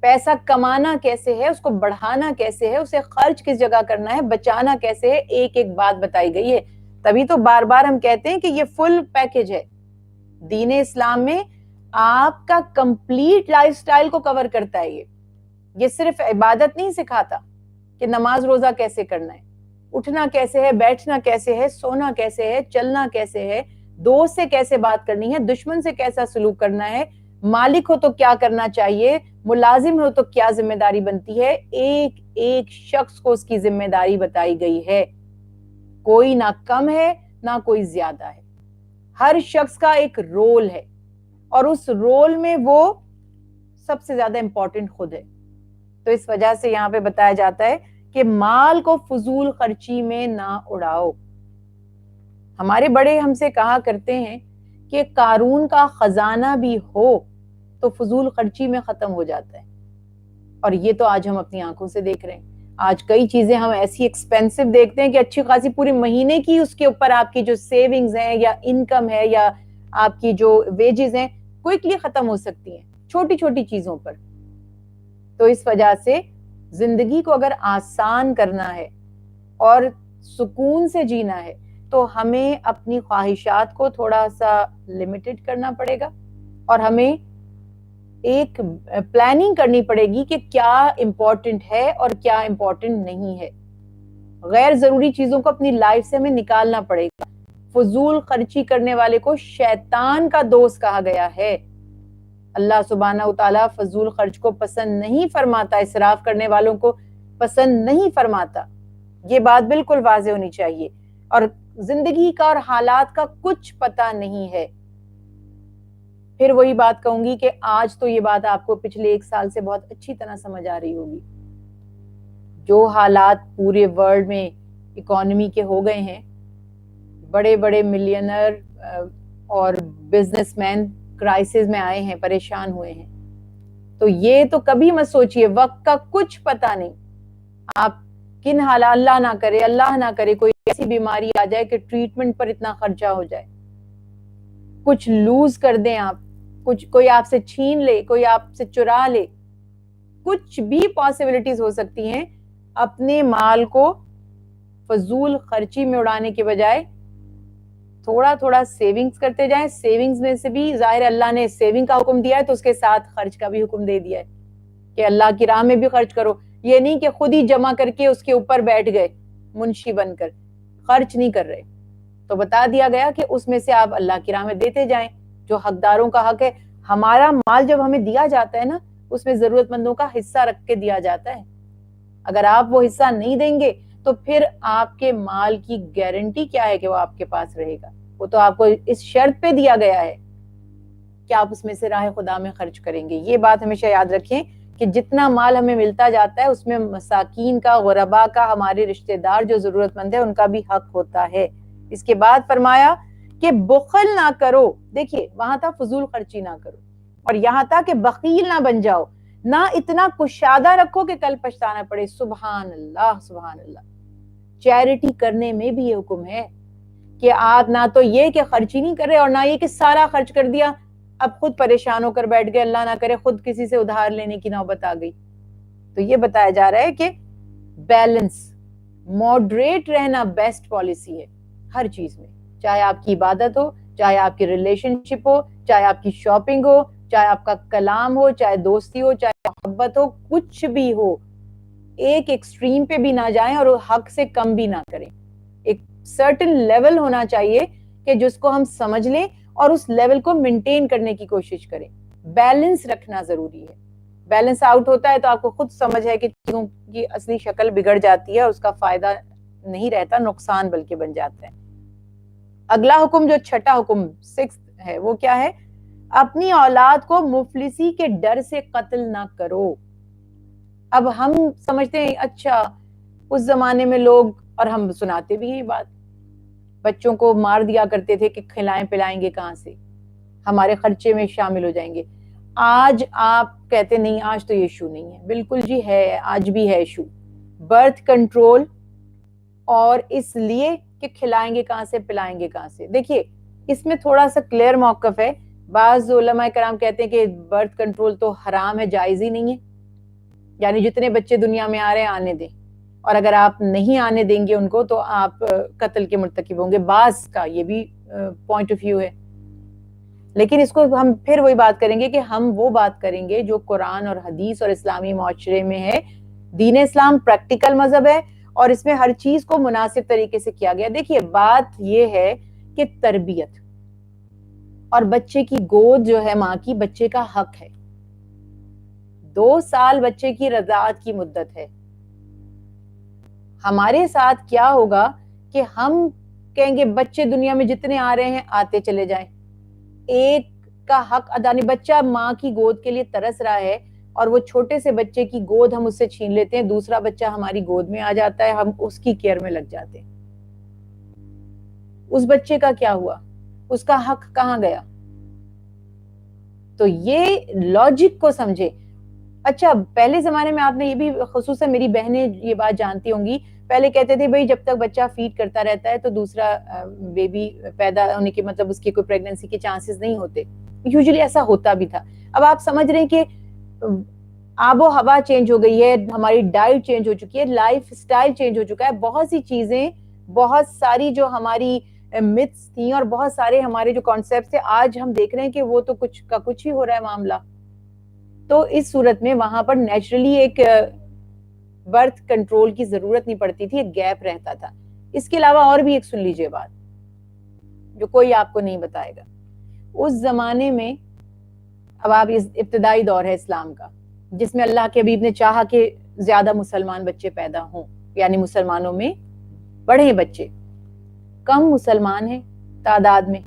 پیسہ کمانا کیسے ہے، اس کو بڑھانا کیسے ہے، اسے خرچ کس جگہ کرنا ہے، بچانا کیسے ہے، ایک ایک بات بتائی گئی ہے. تبھی تو بار بار ہم کہتے ہیں کہ یہ فل پیکج ہے. دین اسلام میں آپ کا کمپلیٹ لائف سٹائل کو کور کرتا ہے. یہ صرف عبادت نہیں سکھاتا کہ نماز روزہ کیسے کرنا ہے، اٹھنا کیسے ہے، بیٹھنا کیسے ہے، سونا کیسے ہے، چلنا کیسے ہے، دوست سے کیسے بات کرنی ہے، دشمن سے کیسا سلوک کرنا ہے، مالک ہو تو کیا کرنا چاہیے، ملازم ہو تو کیا ذمہ داری بنتی ہے. ایک ایک شخص کو اس کی ذمہ داری بتائی گئی ہے. کوئی نہ کم ہے نہ کوئی زیادہ ہے. ہر شخص کا ایک رول ہے اور اس رول میں وہ سب سے زیادہ امپورٹنٹ خود ہے. تو اس وجہ سے یہاں پہ بتایا جاتا ہے کہ مال کو فضول خرچی میں نہ اڑاؤ. ہمارے بڑے ہم سے کہا کرتے ہیں کہ قارون کا خزانہ بھی ہو تو فضول خرچی میں ختم ہو جاتا ہے. اور یہ تو آج ہم اپنی آنکھوں سے دیکھ رہے ہیں. آج کئی چیزیں ہم ایسی ایکسپینسو دیکھتے ہیں کہ اچھی خاصی پورے مہینے کی اس کے اوپر آپ کی جو سیونگز ہیں یا انکم ہے یا آپ کی جو ویجز ہیں کوئکلی ختم ہو سکتی ہیں چھوٹی چھوٹی چیزوں پر. تو اس وجہ سے زندگی کو اگر آسان کرنا ہے اور سکون سے جینا ہے تو ہمیں اپنی خواہشات کو تھوڑا سا لمیٹڈ کرنا پڑے گا اور ہمیں ایک پلاننگ کرنی پڑے گی کہ کیا امپورٹنٹ ہے اور کیا امپورٹنٹ نہیں ہے. غیر ضروری چیزوں کو اپنی لائف سے ہمیں نکالنا پڑے گا. فضول خرچی کرنے والے کو شیطان کا دوست کہا گیا ہے. اللہ سبحانہ و تعالیٰ فضول خرچ کو پسند نہیں فرماتا. اسراف کرنے والوں کو پسند نہیں فرماتا. یہ بات بالکل واضح ہونی چاہیے. اور زندگی کا اور حالات کا کچھ پتہ نہیں ہے. پھر وہی بات کہوں گی کہ آج تو یہ بات آپ کو پچھلے 1 سال سے بہت اچھی طرح سمجھ آ رہی ہوگی. جو حالات پورے ورلڈ میں اکانومی کے ہو گئے ہیں, بڑے بڑے ملینر اور بزنس مین کرائسس میں آئے ہیں, پریشان ہوئے ہیں. تو یہ تو کبھی مت سوچئے, وقت کا کچھ پتہ نہیں. آپ کن حالات, اللہ نہ کرے کوئی ایسی بیماری آ جائے کہ ٹریٹمنٹ پر اتنا خرچہ ہو جائے, کچھ لوز کر دیں آپ, کوئی آپ سے چھین لے, کوئی آپ سے چرا لے, کچھ بھی پاسبلٹیز ہو سکتی ہیں. اپنے مال کو فضول خرچی میں اڑانے کے بجائے تھوڑا تھوڑا سیونگز کرتے جائیں. سیونگز میں سے بھی ظاہر اللہ نے سیونگ کا حکم دیا ہے تو اس کے ساتھ خرچ کا بھی حکم دے دیا ہے کہ اللہ کی راہ میں بھی خرچ کرو. یہ نہیں کہ خود ہی جمع کر کے اس کے اوپر بیٹھ گئے منشی بن کر, خرچ نہیں کر رہے. تو بتا دیا گیا کہ اس میں سے آپ اللہ کی راہ میں دیتے جائیں جو حقداروں کا حق ہے. ہمارا مال جب ہمیں دیا جاتا ہے نا, اس میں ضرورت مندوں کا حصہ رکھ کے دیا جاتا ہے. اگر آپ وہ حصہ نہیں دیں گے تو پھر آپ کے مال کی گارنٹی کیا ہے کہ وہ آپ کے پاس رہے گا؟ وہ تو آپ کو اس شرط پہ دیا گیا ہے کہ آپ اس میں سے راہ خدا میں خرچ کریں گے. یہ بات ہمیشہ یاد رکھیں کہ جتنا مال ہمیں ملتا جاتا ہے اس میں مساکین کا, غربا کا, ہمارے رشتہ دار جو ضرورت مند ہے ان کا بھی حق ہوتا ہے. اس کے بعد فرمایا کہ بخل نہ کرو. دیکھیے وہاں تھا فضول خرچی نہ کرو, اور یہاں تھا کہ بخیل نہ بن جاؤ, نہ اتنا کشادہ رکھو کہ کل پچھتانا پڑے. سبحان اللہ سبحان اللہ. چیریٹی کرنے میں بھی یہ حکم ہے کہ آپ نہ تو یہ کہ خرچ ہی نہیں کر رہے اور نہ یہ کہ سارا خرچ کر دیا اب خود پریشان ہو کر بیٹھ گئے, اللہ نہ کرے خود کسی سے ادھار لینے کی نوبت آ گئی. تو یہ بتایا جا رہا ہے کہ بیلنس, ماڈریٹ رہنا بیسٹ پالیسی ہے ہر چیز میں, چاہے آپ کی عبادت ہو, چاہے آپ کی ریلیشن شپ ہو, چاہے آپ کی شاپنگ ہو, چاہے آپ کا کلام ہو, چاہے دوستی ہو, چاہے محبت ہو, کچھ بھی ہو. ایک ایکسٹریم پہ بھی نہ جائیں اور حق سے کم بھی نہ کریں. ایک سرٹن لیول ہونا چاہیے کہ جس کو ہم سمجھ لیں اور اس لیول کو مینٹین کرنے کی کوشش کریں. بیلنس رکھنا ضروری ہے. بیلنس آؤٹ ہوتا ہے تو آپ کو خود سمجھ ہے کہ چیزوں کی اصلی شکل بگڑ جاتی ہے, اس کا فائدہ نہیں رہتا, نقصان بلکہ بن جاتا ہے. اگلا حکم جو چھٹا حکم 6 ہے وہ کیا ہے؟ اپنی اولاد کو مفلسی کے ڈر سے قتل نہ کرو. اب ہم سمجھتے ہیں اچھا اس زمانے میں لوگ, اور ہم سناتے بھی ہیں یہ بات, بچوں کو مار دیا کرتے تھے کہ کھلائیں پلائیں گے کہاں سے, ہمارے خرچے میں شامل ہو جائیں گے. آج آپ کہتے نہیں, آج تو یہ ایشو نہیں ہے. بالکل جی ہے, آج بھی ہے ایشو. برتھ کنٹرول, اور اس لیے کہ کھلائیں گے کہاں سے, پلائیں گے کہاں سے. دیکھیے اس میں تھوڑا سا کلیئر موقف ہے. بعض علماء کرام کہتے ہیں کہ برتھ کنٹرول تو حرام ہے, جائز ہی نہیں ہے, یعنی جتنے بچے دنیا میں آ رہے ہیں آنے دیں, اور اگر آپ نہیں آنے دیں گے ان کو تو آپ قتل کے مرتکب ہوں گے. بعض کا یہ بھی پوائنٹ آف ویو ہے. لیکن اس کو ہم پھر وہی بات کریں گے کہ ہم وہ بات کریں گے جو قرآن اور حدیث اور اسلامی معاشرے میں ہے. دین اسلام پریکٹیکل مذہب ہے اور اس میں ہر چیز کو مناسب طریقے سے کیا گیا. دیکھیے بات یہ ہے کہ تربیت اور بچے کی گود جو ہے ماں کی, بچے کا حق ہے. 2 سال بچے کی رضاعت کی مدت ہے. ہمارے ساتھ کیا ہوگا کہ ہم کہیں گے بچے دنیا میں جتنے آ رہے ہیں آتے چلے جائیں, ایک کا حق ادا نہیں. بچہ ماں کی گود کے لیے ترس رہا ہے اور وہ چھوٹے سے بچے کی گود ہم اس سے چھین لیتے ہیں, دوسرا بچہ ہماری گود میں آ جاتا ہے, ہم اس کی کیئر میں لگ جاتے ہیں. اس بچے کا کیا ہوا, اس کا حق کہاں گیا؟ تو یہ لاجک کو سمجھے. اچھا پہلے زمانے میں آپ نے یہ بھی, خصوصاً میری بہنیں یہ بات جانتی ہوں گی, پہلے کہتے تھے بھئی جب تک بچہ فیڈ کرتا رہتا ہے تو دوسرا بیبی پیدا ہونے کے مطلب اس کی کوئی پریگننسی کے چانسز نہیں ہوتے. یوزلی ایسا ہوتا بھی تھا. اب آپ سمجھ رہے ہیں کہ آب و ہوا چینج ہو گئی ہے, ہماری ڈائٹ چینج ہو چکی ہے, لائف سٹائل چینج ہو چکا ہے, بہت سی چیزیں, بہت ساری جو ہماری متس تھیں اور بہت سارے ہمارے جو کانسیپٹس تھے, آج ہم دیکھ رہے ہیں کہ وہ تو کچھ کا کچھ ہی ہو رہا ہے معاملہ. تو اس صورت میں وہاں پر نیچرلی ایک برتھ کنٹرول کی ضرورت نہیں پڑتی تھی, ایک گیپ رہتا تھا. اس کے علاوہ اور بھی ایک سن لیجئے بات جو کوئی آپ کو نہیں بتائے گا. اس زمانے میں, اب آپ اس ابتدائی دور ہے اسلام کا جس میں اللہ کے حبیب نے چاہا کہ زیادہ مسلمان بچے پیدا ہوں، یعنی مسلمانوں میں بڑھے بچے. کم مسلمان ہیں تعداد میں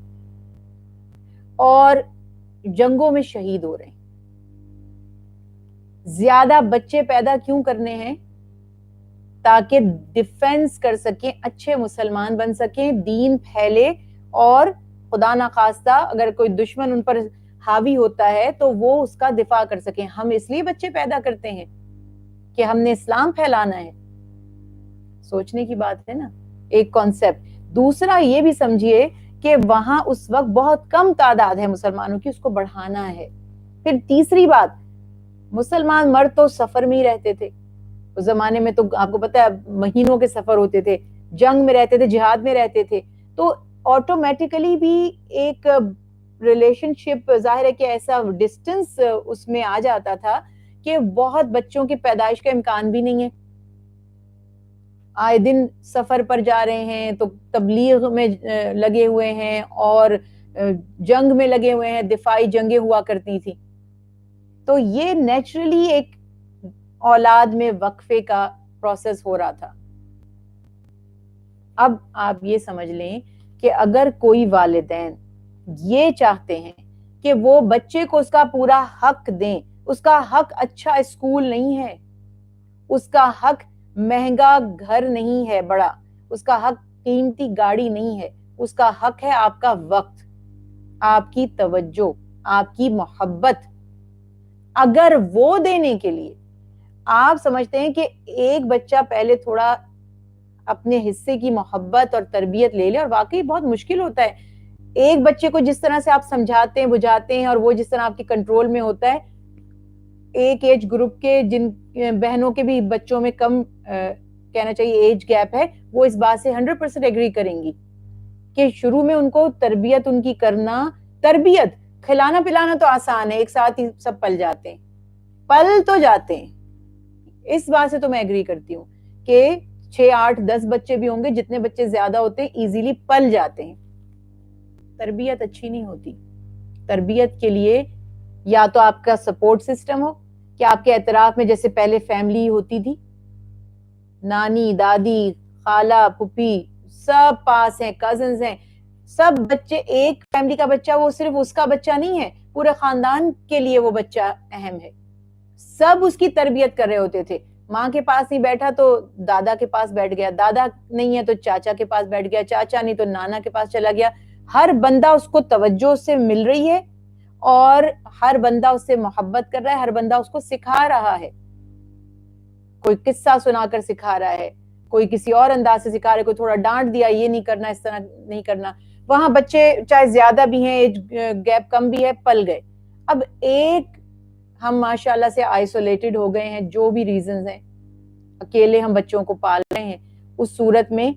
اور جنگوں میں شہید ہو رہے ہیں. زیادہ بچے پیدا کیوں کرنے ہیں؟ تاکہ ڈیفینس کر سکیں، اچھے مسلمان بن سکیں، دین پھیلے، اور خدا نخواستہ اگر کوئی دشمن ان پر حاوی ہوتا ہے تو وہ اس کا دفاع کر سکیں. ہم اس لیے بچے پیدا کرتے ہیں کہ ہم نے اسلام پھیلانا ہے. سوچنے کی بات ہے نا، ایک کانسیپٹ. دوسرا یہ بھی سمجھیے کہ وہاں اس وقت بہت کم تعداد ہے مسلمانوں کی، اس کو بڑھانا ہے. پھر تیسری بات، مسلمان مرد تو سفر میں ہی رہتے تھے. اس زمانے میں تو آپ کو پتا ہے مہینوں کے سفر ہوتے تھے، جنگ میں رہتے تھے، جہاد میں رہتے تھے. تو آٹومیٹیکلی بھی ایک ریلیشن شپ ظاہر ہے کہ ایسا ڈسٹنس اس میں آ جاتا تھا کہ بہت بچوں کی پیدائش کا امکان بھی نہیں ہے. آئے دن سفر پر جا رہے ہیں تو تبلیغ میں لگے ہوئے ہیں اور جنگ میں لگے ہوئے ہیں، دفاعی جنگیں ہوا کرتی تھی. تو یہ نیچرلی ایک اولاد میں وقفے کا پروسیس ہو رہا تھا. اب آپ یہ سمجھ لیں کہ اگر کوئی والدین یہ چاہتے ہیں کہ وہ بچے کو اس کا پورا حق دیں، اس کا حق اچھا اسکول نہیں ہے، اس کا حق مہنگا گھر نہیں ہے بڑا، اس کا حق قیمتی گاڑی نہیں ہے، اس کا حق ہے آپ کا وقت، آپ کی توجہ، آپ کی محبت. اگر وہ دینے کے لیے آپ سمجھتے ہیں کہ ایک بچہ پہلے تھوڑا اپنے حصے کی محبت اور تربیت لے لے، اور واقعی بہت مشکل ہوتا ہے ایک بچے کو جس طرح سے آپ سمجھاتے ہیں بجھاتے ہیں اور وہ جس طرح آپ کی کنٹرول میں ہوتا ہے. ایک ایج گروپ کے جن بہنوں کے بھی بچوں میں کم کہنا چاہیے ایج گیپ ہے، وہ اس بات سے 100% ایگری کریں گی کہ شروع میں ان کو تربیت ان کی کرنا، تربیت کھلانا پلانا تو آسان ہے، ایک ساتھ ہی سب پل جاتے ہیں، پل تو جاتے ہیں. اس بات سے تو میں ایگری کرتی ہوں کہ 6 8 10 بچے بھی ہوں گے، جتنے بچے زیادہ ہوتے ہیں ایزیلی پل جاتے ہیں. تربیت اچھی نہیں ہوتی. تربیت کے لیے یا تو آپ کا سپورٹ سسٹم ہو کہ آپ کے اعتراف میں جیسے پہلے فیملی ہوتی تھی، نانی دادی خالہ پھپھی سب پاس ہیں، کزنز ہیں، سب بچے، ایک فیملی کا بچہ وہ صرف اس کا بچہ نہیں ہے، پورے خاندان کے لیے وہ بچہ اہم ہے. سب اس کی تربیت کر رہے ہوتے تھے. ماں کے پاس نہیں بیٹھا تو دادا کے پاس بیٹھ گیا، دادا نہیں ہے تو چاچا کے پاس بیٹھ گیا، چاچا نہیں تو نانا کے پاس چلا گیا. ہر بندہ اس کو توجہ سے مل رہی ہے اور ہر بندہ اس سے محبت کر رہا ہے، ہر بندہ اس کو سکھا رہا ہے. کوئی قصہ سنا کر سکھا رہا ہے، کوئی کسی اور انداز سے سکھا رہا ہے، کوئی تھوڑا ڈانٹ دیا یہ نہیں کرنا، اس طرح نہیں کرنا. وہاں بچے چاہے زیادہ بھی ہیں، ایج گیپ کم بھی ہے، پل گئے. اب ایک ہم ماشاءاللہ سے آئسولیٹڈ ہو گئے ہیں، جو بھی ریزنز ہیں، اکیلے ہم بچوں کو پال رہے ہیں. اس صورت میں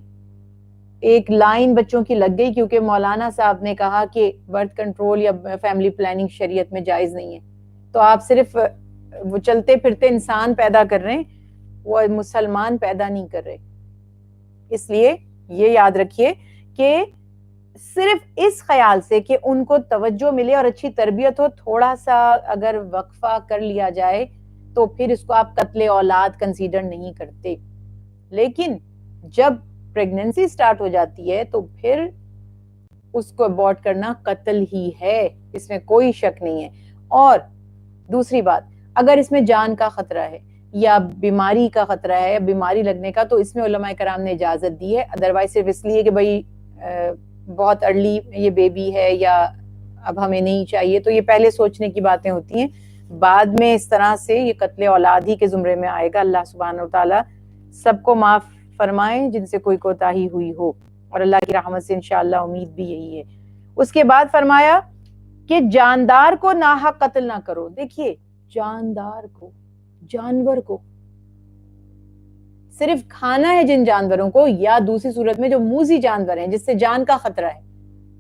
ایک لائن بچوں کی لگ گئی کیونکہ مولانا صاحب نے کہا کہ برتھ کنٹرول یا فیملی پلاننگ شریعت میں جائز نہیں ہے. تو آپ صرف وہ چلتے پھرتے انسان پیدا کر رہے ہیں، وہ مسلمان پیدا نہیں کر رہے. اس لیے یہ یاد رکھیے کہ صرف اس خیال سے کہ ان کو توجہ ملے اور اچھی تربیت ہو، تھوڑا سا اگر وقفہ کر لیا جائے تو پھر اس کو آپ قتل اولاد کنسیڈر نہیں کرتے. لیکن جب پریگننسی سٹارٹ ہو جاتی ہے تو پھر اس کو ابورٹ کرنا قتل ہی ہے، اس میں کوئی شک نہیں ہے. اور دوسری بات، اگر اس میں جان کا خطرہ ہے یا بیماری کا خطرہ ہے یا بیماری لگنے کا، تو اس میں علماء کرام نے اجازت دی ہے. ادروائز صرف اس لیے کہ بھائی بہت ارلی یہ بیبی ہے یا اب ہمیں نہیں چاہیے، تو یہ پہلے سوچنے کی باتیں ہوتی ہیں. بعد میں اس طرح سے یہ قتل اولاد ہی کے زمرے میں آئے گا. اللہ سبحانہ وتعالی سب کو معاف فرمائیں جن سے کوئی کوتاہی ہوئی ہو، اور اللہ کی رحمت سے انشاءاللہ امید بھی یہی ہے. اس کے بعد فرمایا کہ جاندار کو ناحق قتل نہ کرو. دیکھیے جاندار کو، جانور کو صرف کھانا ہے جن جانوروں کو، یا دوسری صورت میں جو موذی جانور ہیں جس سے جان کا خطرہ ہے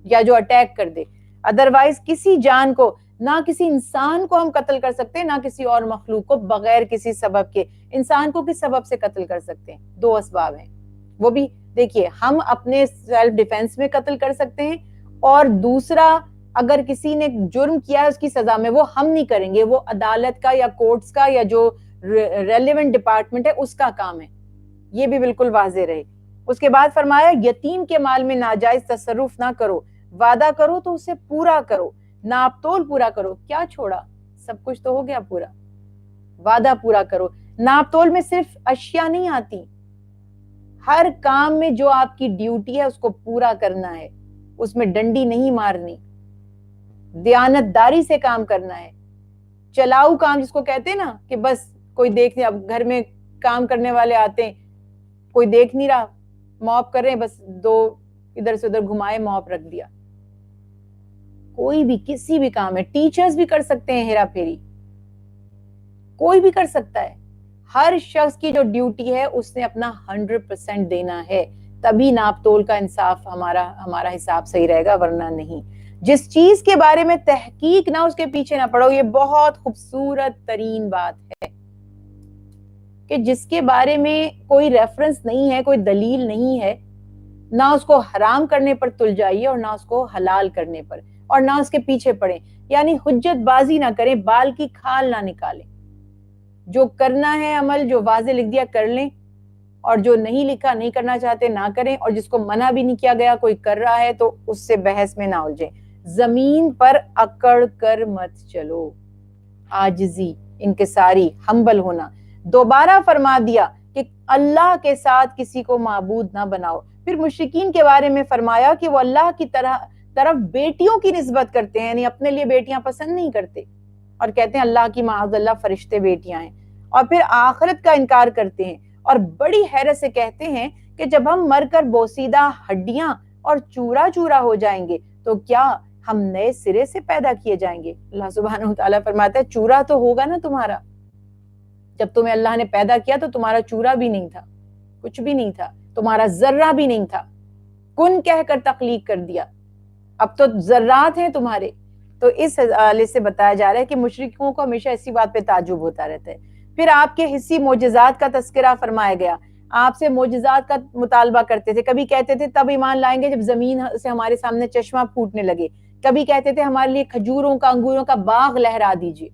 یا جو اٹیک کر دے. ادروائز کسی جان کو، نہ کسی انسان کو ہم قتل کر سکتے ہیں، نہ کسی اور مخلوق کو بغیر کسی سبب کے. انسان کو کس سبب سے قتل کر سکتے ہیں؟ 2 اسباب ہیں، وہ بھی دیکھیے ہم اپنے سیلف ڈیفenس میں قتل کر سکتے ہیں، اور دوسرا اگر کسی نے جرم کیا ہے اس کی سزا میں وہ ہم نہیں کریں گے، وہ عدالت کا یا کورٹس کا یا جو ریلیونٹ ڈپارٹمنٹ ہے اس کا کام ہے، یہ بھی بالکل واضح رہے۔ اس کے بعد فرمایا یتیم کے مال میں ناجائز تصرف نہ کرو، وعدہ کرو تو اسے پورا کرو، ناپ تول پورا کرو۔ کیا چھوڑا؟ سب کچھ تو ہو گیا پورا۔ وعدہ پورا کرو، ناپ تول میں صرف اشیاء نہیں آتی، ہر کام میں جو آپ کی ڈیوٹی ہے اس کو پورا کرنا ہے، اس میں ڈنڈی نہیں مارنی، دیانت داری سے کام کرنا ہے۔ چلاؤ کام جس کو کہتے ہیں نا کہ بس کوئی دیکھ نہیں، اب گھر میں کام کرنے والے آتے ہیں، کوئی دیکھ نہیں رہا، موپ کر رہے ہیں، بس دو ادھر سے ادھر گھمائے، موپ رکھ دیا۔ کوئی بھی کسی بھی کام ہے، ٹیچرز بھی کر سکتے ہیں ہیرا پھیری، کوئی بھی کر سکتا ہے۔ ہر شخص کی جو ڈیوٹی ہے اس نے اپنا 100% دینا ہے، تبھی ناپ تول کا انصاف ہمارا حساب صحیح رہے گا، ورنہ نہیں۔ جس چیز کے بارے میں تحقیق نہ اس کے پیچھے نہ پڑو، یہ بہت خوبصورت ترین بات ہے کہ جس کے بارے میں کوئی ریفرنس نہیں ہے، کوئی دلیل نہیں ہے، نہ اس کو حرام کرنے پر تل جائیے اور نہ اس کو حلال کرنے پر، اور نہ اس کے پیچھے پڑیں، یعنی حجت بازی نہ کریں، بال کی کھال نہ نکالیں۔ جو کرنا ہے عمل جو واضح لکھ دیا کر لیں، اور جو نہیں لکھا نہیں کرنا چاہتے نہ کریں، اور جس کو منع بھی نہیں کیا گیا کوئی کر رہا ہے تو اس سے بحث میں نہ الجھیں۔ زمین پر اکڑ کر مت چلو، عاجزی، انکساری، ہمبل ہونا۔ دوبارہ فرما دیا کہ اللہ کے ساتھ کسی کو معبود نہ بناؤ۔ پھر مشرکین کے بارے میں فرمایا کہ وہ اللہ کی طرف بیٹیوں کی نسبت کرتے ہیں، یعنی اپنے لیے بیٹیاں پسند نہیں کرتے، اور کہتے ہیں اللہ کی معاذ اللہ فرشتے بیٹیاں ہیں، اور پھر آخرت کا انکار کرتے ہیں، اور بڑی حیرت سے کہتے ہیں کہ جب ہم مر کر بوسیدہ ہڈیاں اور چورا چورا ہو جائیں گے تو کیا ہم نئے سرے سے پیدا کیے جائیں گے؟ اللہ سبحانہ وتعالیٰ فرماتا ہے چورا تو ہوگا نا تمہارا، جب تمہیں اللہ نے پیدا کیا تو تمہارا چورا بھی نہیں تھا، کچھ بھی نہیں تھا، تمہارا ذرہ بھی نہیں تھا، کن کہہ کر تخلیق کر دیا، اب تو ذرات ہیں تمہارے۔ تو اس حوالے سے بتایا جا رہا ہے کہ مشرکوں کو ہمیشہ اسی بات پہ تعجب ہوتا رہتا ہے۔ پھر آپ کے حصی معجزات کا تذکرہ فرمایا گیا، آپ سے معجزات کا مطالبہ کرتے تھے، کبھی کہتے تھے تب ایمان لائیں گے جب زمین سے ہمارے سامنے چشمہ پھوٹنے لگے، کبھی کہتے تھے ہمارے لیے کھجوروں کا انگوروں کا باغ لہرا دیجئے،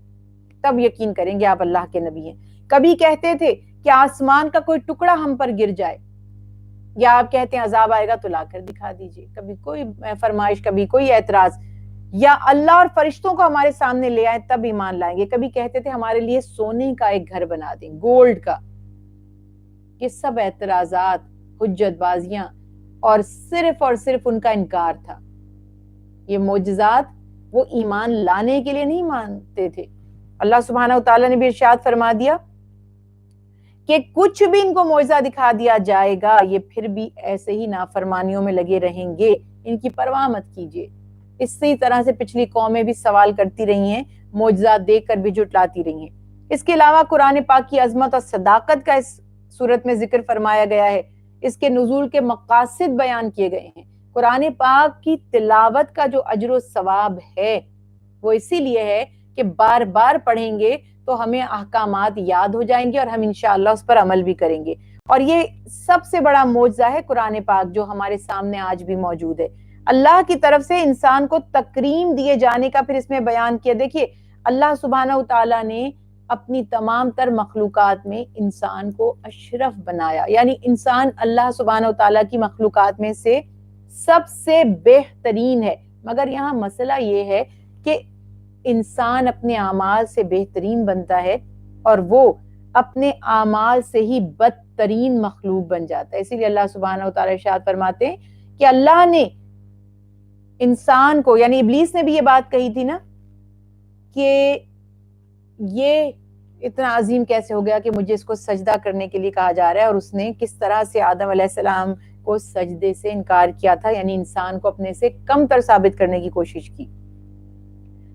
تب یقین کریں گے آپ اللہ کے نبی ہیں۔ کبھی کہتے تھے کہ آسمان کا کوئی ٹکڑا ہم پر گر جائے، یا آپ کہتے ہیں عذاب آئے گا تو لا کر دکھا دیجئے، کبھی کوئی فرمائش، کبھی کوئی اعتراض، یا اللہ اور فرشتوں کو ہمارے سامنے لے آئے تب ایمان لائیں گے۔ کبھی کہتے تھے ہمارے لیے سونے کا ایک گھر بنا دیں، گولڈ کا۔ یہ سب اعتراضات، حجت بازیاں، اور صرف ان کا انکار تھا۔ یہ معجزات وہ ایمان لانے کے لیے نہیں مانتے تھے۔ اللہ سبحانہ وتعالیٰ نے بھی ارشاد فرما دیا کہ کچھ بھی ان کو معجزہ دکھا دیا جائے گا یہ پھر بھی ایسے ہی نافرمانیوں میں لگے رہیں گے، ان کی پرواہ مت کیجیے۔ اسی طرح سے پچھلی قومیں بھی سوال کرتی رہی ہیں، معجزات دیکھ کر بھی جھٹلاتی رہی ہیں۔ اس کے علاوہ قرآن پاک کی عظمت اور صداقت کا اس صورت میں ذکر فرمایا گیا ہے، اس کے نزول کے مقاصد بیان کیے گئے ہیں۔ قرآن پاک کی تلاوت کا جو اجر و ثواب ہے وہ اسی لیے ہے کہ بار بار پڑھیں گے تو ہمیں احکامات یاد ہو جائیں گے اور ہم انشاءاللہ اس پر عمل بھی کریں گے۔ اور یہ سب سے بڑا معجزہ ہے قرآن پاک جو ہمارے سامنے آج بھی موجود ہے، اللہ کی طرف سے انسان کو تکریم دیے جانے کا پھر اس میں بیان کیا۔ دیکھیے اللہ سبحانہ وتعالیٰ نے اپنی تمام تر مخلوقات میں انسان کو اشرف بنایا، یعنی انسان اللہ سبحانہ وتعالیٰ کی مخلوقات میں سے سب سے بہترین ہے، مگر یہاں مسئلہ یہ ہے کہ انسان اپنے اعمال سے بہترین بنتا ہے اور وہ اپنے اعمال سے ہی بدترین مخلوق بن جاتا ہے۔ اسی لیے اللہ سبحانہ وتعالیٰ ارشاد فرماتے ہیں کہ اللہ نے انسان کو، یعنی ابلیس نے بھی یہ بات کہی تھی نا کہ یہ اتنا عظیم کیسے ہو گیا کہ مجھے اس کو سجدہ کرنے کے لیے کہا جا رہا ہے، اور اس نے کس طرح سے آدم علیہ السلام کو سجدے سے انکار کیا تھا، یعنی انسان کو اپنے سے کم تر ثابت کرنے کی کوشش کی۔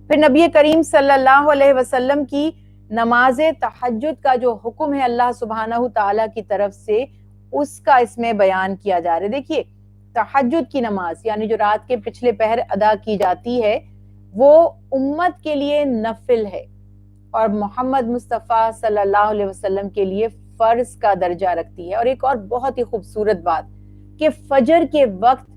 پھر نبی کریم صلی اللہ علیہ وسلم کی نماز تہجد کا جو حکم ہے اللہ سبحانہ تعالیٰ کی طرف سے، اس کا اس میں بیان کیا جا رہا ہے۔ دیکھیے تہجد کی نماز یعنی جو رات کے پچھلے پہر ادا کی جاتی ہے وہ امت کے لیے نفل ہے اور محمد مصطفیٰ صلی اللہ علیہ وسلم کے لیے فرض کا درجہ رکھتی ہے۔ اور ایک اور بہت ہی خوبصورت بات کہ فجر کے وقت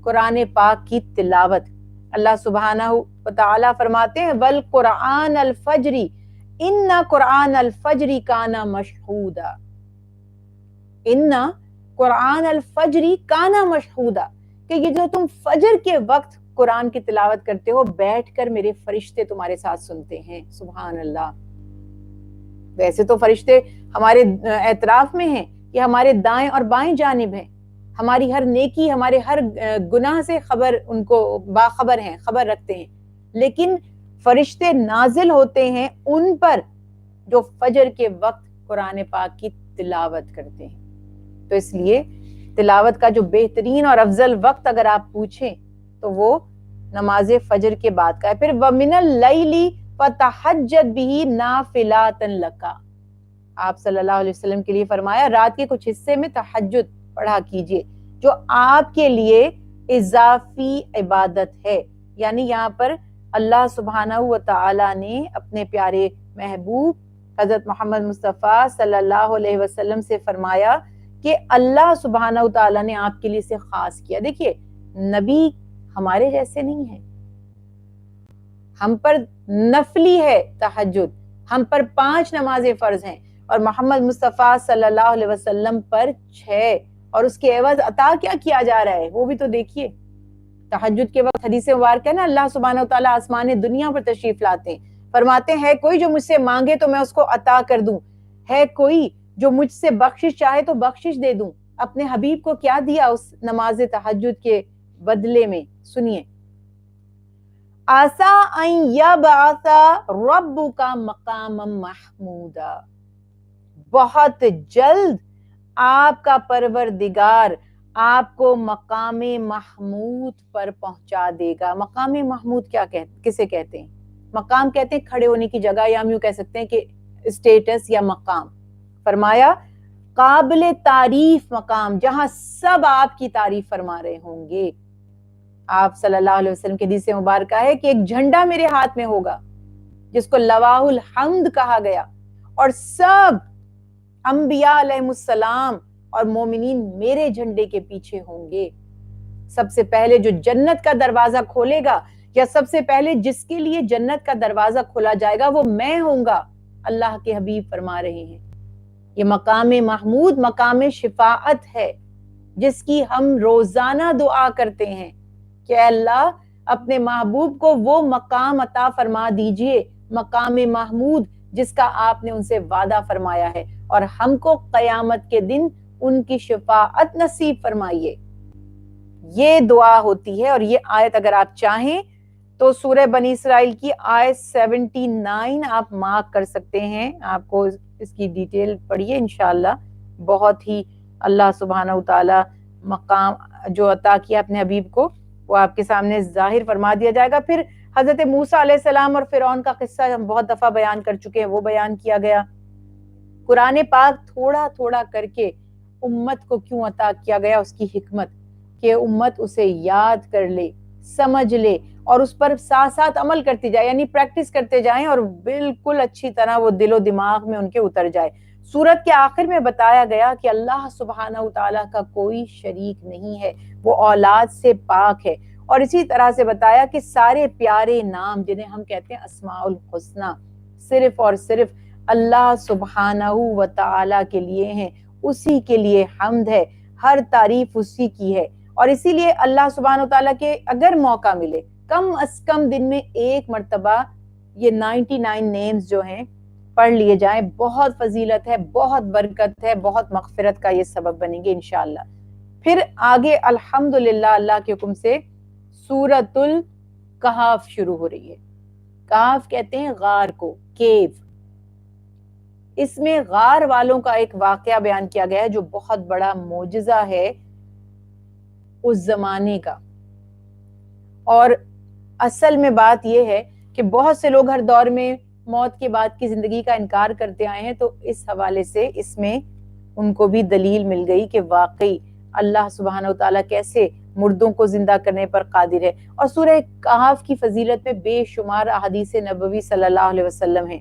قرآن پاک کی تلاوت، اللہ سبحانہ وتعالیٰ فرماتے ہیں وَالْقُرْآنَ الْفَجْرِ ان قرآن الفجر کان مشہودا، ان قرآن الفجر کان مشہودا، کہ یہ جو تم فجر کے وقت قرآن کی تلاوت کرتے ہو بیٹھ کر میرے فرشتے تمہارے ساتھ سنتے ہیں۔ سبحان اللہ۔ ویسے تو فرشتے ہمارے اطراف میں ہیں، یہ ہمارے دائیں اور بائیں جانب ہیں، ہماری ہر نیکی ہمارے ہر گناہ سے خبر، ان کو باخبر ہیں، خبر رکھتے ہیں، لیکن فرشتے نازل ہوتے ہیں ان پر جو فجر کے وقت قرآن پاک کی تلاوت کرتے ہیں۔ تو اس لیے تلاوت کا جو بہترین اور افضل وقت اگر آپ پوچھیں تو وہ نماز فجر کے بعد کا ہے۔ پھر وَمِنَ اللَّيْلِ فَتَحَجَّدْ بِهِ نَافِلَةً لَكَ، آپ صلی اللہ علیہ وسلم کے لیے فرمایا رات کے کچھ حصے میں تہجد پڑھا کیجئے جو آپ کے لیے اضافی عبادت ہے۔ یعنی یہاں پر اللہ سبحانہ و تعالی نے اپنے پیارے محبوب حضرت محمد مصطفیٰ صلی اللہ علیہ وسلم سے فرمایا کہ اللہ سبحانہ و تعالی نے آپ کے لیے اسے خاص کیا۔ دیکھیے نبی ہمارے جیسے نہیں ہے، ہم پر نفلی ہے تہجد، ہم پر 5 نمازیں فرض ہیں، اور محمد مصطفیٰ صلی اللہ علیہ وسلم پر 6، اور اس کے عوض عطا کیا کیا جا رہا ہے وہ بھی تو دیکھیے۔ تہجد کے وقت حدیث مبارک ہے نا، اللہ سبحانہ وتعالی آسمان دنیا پر تشریف لاتے ہیں، فرماتے ہیں کوئی جو مجھ سے مانگے تو میں اس کو عطا کر دوں، ہے کوئی جو مجھ سے بخشش چاہے تو بخشش دے دوں۔ اپنے حبیب کو کیا دیا اس نماز تہجد کے بدلے میں، سنیے، آسا ان یبعث ربک مقاما محمودا، بہت جلد آپ کا پروردگار آپ کو مقام محمود پر پہنچا دے گا۔ مقام محمود کیا کسے کہتے ہیں؟ مقام کہتے ہیں کھڑے ہونے کی جگہ، یا ہم یوں کہہ سکتے ہیں کہ اسٹیٹس یا مقام۔ فرمایا قابل تعریف مقام، جہاں سب آپ کی تعریف فرما رہے ہوں گے۔ آپ صلی اللہ علیہ وسلم کے حدیث مبارکہ ہے کہ ایک جھنڈا میرے ہاتھ میں ہوگا جس کو لواہ الحمد کہا گیا، اور سب انبیاء علیہ السلام اور مومنین میرے جھنڈے کے پیچھے ہوں گے۔ سب سے پہلے جو جنت کا دروازہ کھولے گا، یا سب سے پہلے جس کے لیے جنت کا دروازہ کھولا جائے گا وہ میں ہوں گا، اللہ کے حبیب فرما رہے ہیں۔ یہ مقام محمود مقام شفاعت ہے جس کی ہم روزانہ دعا کرتے ہیں کہ اے اللہ اپنے محبوب کو وہ مقام عطا فرما دیجئے، مقام محمود جس کا آپ نے ان سے وعدہ فرمایا ہے، اور ہم کو قیامت کے دن ان کی شفاعت نصیب فرمائیے۔ یہ دعا ہوتی ہے، اور یہ آیت اگر آپ چاہیں تو سورہ بنی اسرائیل کی آیت 79 آپ مارک کر سکتے ہیں، آپ کو اس کی ڈیٹیل پڑھیے انشاءاللہ۔ بہت ہی اللہ سبحانہ وتعالی مقام جو عطا کیا اپنے حبیب کو وہ آپ کے سامنے ظاہر فرما دیا جائے گا۔ پھر حضرت موسیٰ علیہ السلام اور فرعون کا قصہ ہم بہت دفعہ بیان کر چکے ہیں، وہ بیان کیا گیا۔ قرآن پاک تھوڑا تھوڑا کر کے امت کو کیوں عطا کیا گیا، اس کی حکمت کہ امت اسے یاد کر لے، سمجھ لے، اور اس پر ساتھ ساتھ عمل کرتی جائے، یعنی پریکٹس کرتے جائیں، اور بالکل اچھی طرح وہ دل و دماغ میں ان کے اتر جائے۔ سورت کے آخر میں بتایا گیا کہ اللہ سبحانہ وتعالیٰ کا کوئی شریک نہیں ہے، وہ اولاد سے پاک ہے، اور اسی طرح سے بتایا کہ سارے پیارے نام جنہیں ہم کہتے ہیں اسماء الحسنہ، صرف اور صرف اللہ سبحانہ وتعالیٰ کے لیے ہیں، اسی کے لیے حمد ہے، ہر تعریف اسی کی ہے۔ اور اسی لیے اللہ سبحانہ وتعالیٰ کے اگر موقع ملے کم از کم دن میں ایک مرتبہ یہ 99 نیمز جو ہیں پڑھ لیے جائیں، بہت فضیلت ہے، بہت برکت ہے، بہت مغفرت کا یہ سبب بنیں گے انشاءاللہ۔ پھر آگے الحمدللہ اللہ کے حکم سے سورۃ الکہف شروع ہو رہی ہے۔ کہف کہتے ہیں غار کو، کیو۔ اس میں غار والوں کا ایک واقعہ بیان کیا گیا ہے جو بہت بڑا معجزہ ہے اس زمانے کا، اور اصل میں بات یہ ہے کہ بہت سے لوگ ہر دور میں موت کے بعد کی زندگی کا انکار کرتے آئے ہیں، تو اس حوالے سے اس میں ان کو بھی دلیل مل گئی کہ واقعی اللہ سبحانہ وتعالیٰ کیسے مردوں کو زندہ کرنے پر قادر ہے۔ اور سورہ کہف کی فضیلت میں بے شمار احادیث نبوی صلی اللہ علیہ وسلم ہیں۔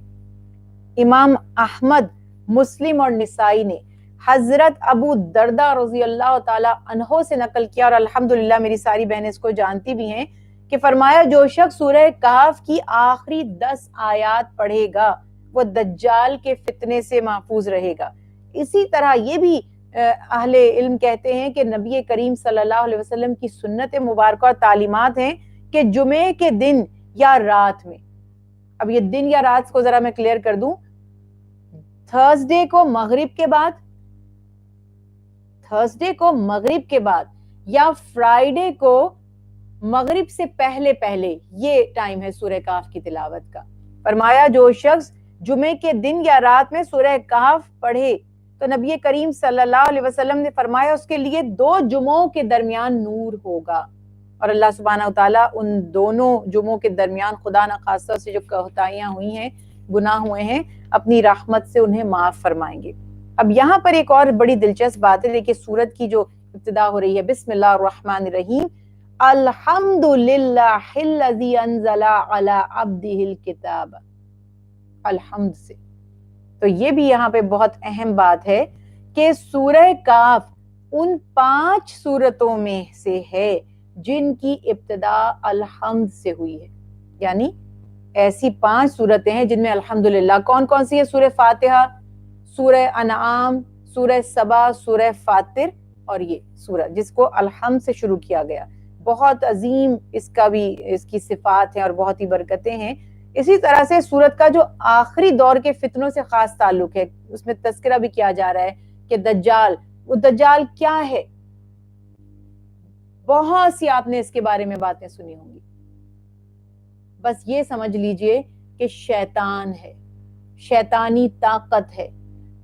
امام احمد، مسلم اور نسائی نے حضرت ابو دردہ رضی اللہ تعالیٰ عنہ سے نقل کیا، اور الحمدللہ میری ساری بہنیں اس کو جانتی بھی ہیں، کہ فرمایا جو شخص سورہ کہف کی آخری 10 آیات پڑھے گا وہ دجال کے فتنے سے محفوظ رہے گا۔ اسی طرح یہ بھی اہل علم کہتے ہیں کہ نبی کریم صلی اللہ علیہ وسلم کی سنت مبارکہ اور تعلیمات ہیں کہ جمعے کے دن یا رات میں، اب یہ دن یا رات کو ذرا میں کلیئر کر دوں، تھرسڈے کو مغرب کے بعد یا فرائیڈے کو مغرب سے پہلے یہ ٹائم ہے سورہ کہف کی تلاوت کا۔ فرمایا جو شخص جمعے کے دن یا رات میں سورہ کہف پڑھے تو نبی کریم صلی اللہ علیہ وسلم نے فرمایا اس کے لیے 2 جمعوں کے درمیان نور ہوگا، اور اللہ سبحانہ وتعالیٰ ان دونوں جمعوں کے درمیان خدا نخواستہ سے جو کوتاہیاں ہوئی ہیں، گناہ ہوئے ہیں، اپنی رحمت سے انہیں معاف فرمائیں گے۔ اب یہاں پر ایک اور بڑی دلچسپ بات ہے، دیکھیے سورت کی جو ابتدا ہو رہی ہے، بسم اللہ الرحمن الرحیم، الحمدللہ الذی انزل علی عبدہ الکتاب، الحمد سے۔ تو یہ بھی یہاں پہ بہت اہم بات ہے کہ سورہ کہف ان 5 سورتوں میں سے ہے جن کی ابتدا الحمد سے ہوئی ہے، یعنی ایسی 5 سورتیں ہیں جن میں الحمدللہ کون کون سی ہے؟ سورہ فاتحہ، سورہ انعام، سورہ سبا، سورہ فاطر، اور یہ سورہ جس کو الحمد سے شروع کیا گیا۔ بہت عظیم اس کی صفات ہیں اور بہت ہی برکتیں ہیں۔ اسی طرح سے سورت کا جو آخری دور کے فتنوں سے خاص تعلق ہے، اس میں تذکرہ بھی کیا جا رہا ہے کہ دجال، وہ دجال کیا ہے؟ بہت سی آپ نے اس کے بارے میں باتیں سنی ہوں گی، بس یہ سمجھ لیجئے کہ شیطان ہے، شیطانی طاقت ہے،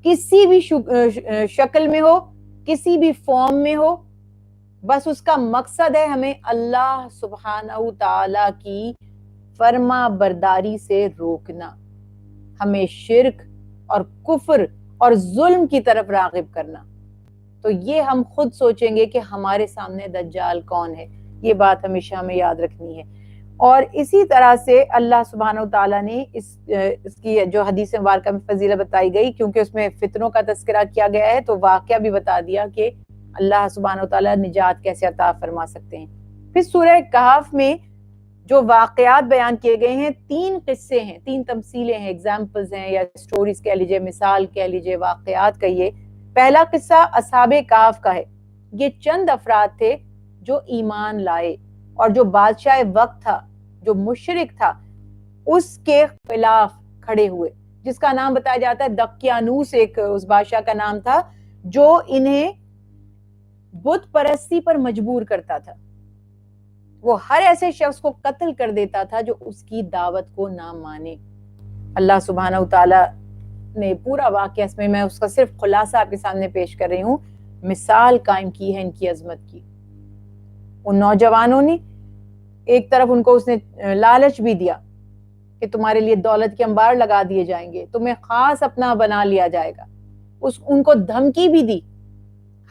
کسی بھی شکل میں ہو، کسی بھی فارم میں ہو، بس اس کا مقصد ہے ہمیں اللہ سبحانہ تعالی کی فرما برداری سے روکنا، ہمیں شرک اور کفر اور ظلم کی طرف راغب کرنا۔ تو یہ ہم خود سوچیں گے کہ ہمارے سامنے دجال کون ہے، یہ بات ہمیشہ ہمیں یاد رکھنی ہے۔ اور اسی طرح سے اللہ سبحانہ وتعالیٰ نے اس کی جو حدیث مبارکہ میں فضیلت بتائی گئی، کیونکہ اس میں فتنوں کا تذکرہ کیا گیا ہے تو واقعہ بھی بتا دیا کہ اللہ سبحانہ وتعالیٰ نجات کیسے عطا فرما سکتے ہیں۔ پھر سورہ کہف میں جو واقعات بیان کیے گئے ہیں، 3 قصے ہیں، 3 تمثیلیں ہیں، ایگزامپلز ہیں، یا سٹوریز کہہ لیجئے، مثال کہہ لیجئے، واقعات کہیے۔ پہلا قصہ اصحاب کہف کا ہے۔ یہ چند افراد تھے جو ایمان لائے اور جو بادشاہ وقت تھا، جو مشرک تھا، اس کے خلاف کھڑے ہوئے، جس کا نام بتایا جاتا ہے دقیانوس، ایک اس بادشاہ کا نام تھا جو انہیں بت پرستی پر مجبور کرتا تھا۔ وہ ہر ایسے شخص کو قتل کر دیتا تھا جو اس کی دعوت کو نہ مانے۔ اللہ سبحانہ وتعالی نے پورا واقعہ، اس میں اس کا صرف خلاصہ آپ کے سامنے پیش کر رہی ہوں، مثال قائم کی ہے ان کی عظمت کی۔ ان نوجوانوں نے ایک طرف ان کو اس نے لالچ بھی دیا کہ تمہارے لیے دولت کے انبار لگا دیے جائیں گے، تمہیں خاص اپنا بنا لیا جائے گا، ان کو دھمکی بھی دی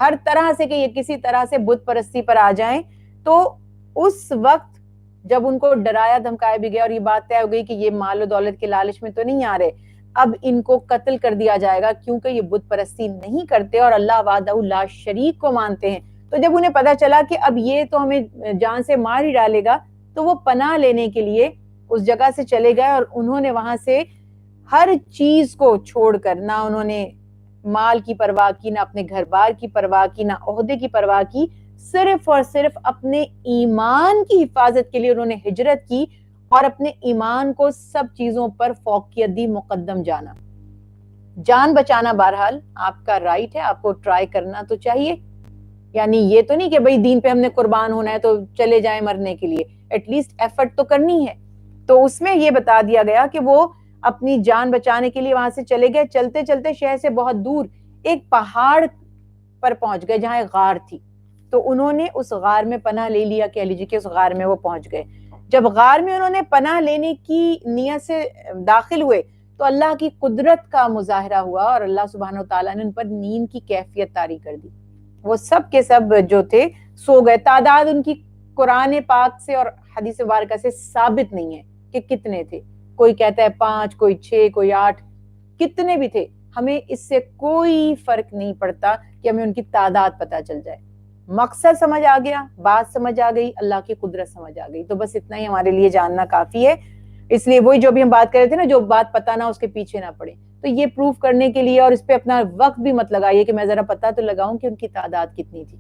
ہر طرح سے کہ یہ کسی طرح سے بت پرستی پر آ جائیں۔ تو اس وقت جب ان کو ڈرایا دھمکایا بھی گیا اور یہ بات طے ہو گئی کہ یہ مال و دولت کے لالچ میں تو نہیں آ رہے، اب ان کو قتل کر دیا جائے گا کیونکہ یہ بت پرستی نہیں کرتے اور اللہ وحدہ لا شریک کو مانتے ہیں۔ تو جب انہیں پتا چلا کہ اب یہ تو ہمیں جان سے مار ہی ڈالے گا، تو وہ پناہ لینے کے لیے اس جگہ سے چلے گئے، اور انہوں نے وہاں سے ہر چیز کو چھوڑ کر، نہ انہوں نے مال کی پرواہ کی، نہ اپنے گھر بار کی پرواہ کی، نہ عہدے کی پرواہ کی، صرف اور صرف اپنے ایمان کی حفاظت کے لیے انہوں نے ہجرت کی اور اپنے ایمان کو سب چیزوں پر فوقیت دی، مقدم جانا۔ جان بچانا بہرحال آپ کا رائٹ ہے، آپ کو ٹرائی کرنا تو چاہیے، یعنی یہ تو نہیں کہ بھئی دین پہ ہم نے قربان ہونا ہے تو چلے جائیں مرنے کے لیے، ایٹ لیسٹ ایفرٹ تو کرنی ہے۔ تو اس میں یہ بتا دیا گیا کہ وہ اپنی جان بچانے کے لیے وہاں سے چلے گئے، چلتے چلتے شہر سے بہت دور ایک پہاڑ پر پہنچ گئے جہاں ایک غار تھی، تو انہوں نے اس غار میں پناہ لے لیا، کہہ لیجیے کہ اس غار میں وہ پہنچ گئے۔ جب غار میں انہوں نے پناہ لینے کی نیت سے داخل ہوئے تو اللہ کی قدرت کا مظاہرہ ہوا اور اللہ سبحانہ وتعالیٰ نے ان پر نیند کی کیفیت طاری کر دی۔ وہ سب کے سب جو تھے سو گئے۔ تعداد ان کی قرآن پاک سے اور حدیث مبارکہ سے ثابت نہیں ہے کہ کتنے تھے، کوئی کہتا ہے 5، کوئی 6، کوئی 8، کتنے بھی تھے، ہمیں اس سے کوئی فرق نہیں پڑتا کہ ہمیں ان کی تعداد پتہ چل جائے۔ مقصد سمجھ آ گیا، بات سمجھ آ گئی، اللہ کی قدرت سمجھ آ گئی، تو بس اتنا ہی ہمارے لیے جاننا کافی ہے۔ اس لیے وہی جو بھی ہم بات کر رہے تھے نا، جو بات پتہ نہ اس کے پیچھے نہ پڑے. تو یہ پروف کرنے کے لیے، اور اس پہ اپنا وقت بھی مت لگائیے کہ میں ذرا پتہ تو لگاؤں کہ ان کی تعداد کتنی تھی.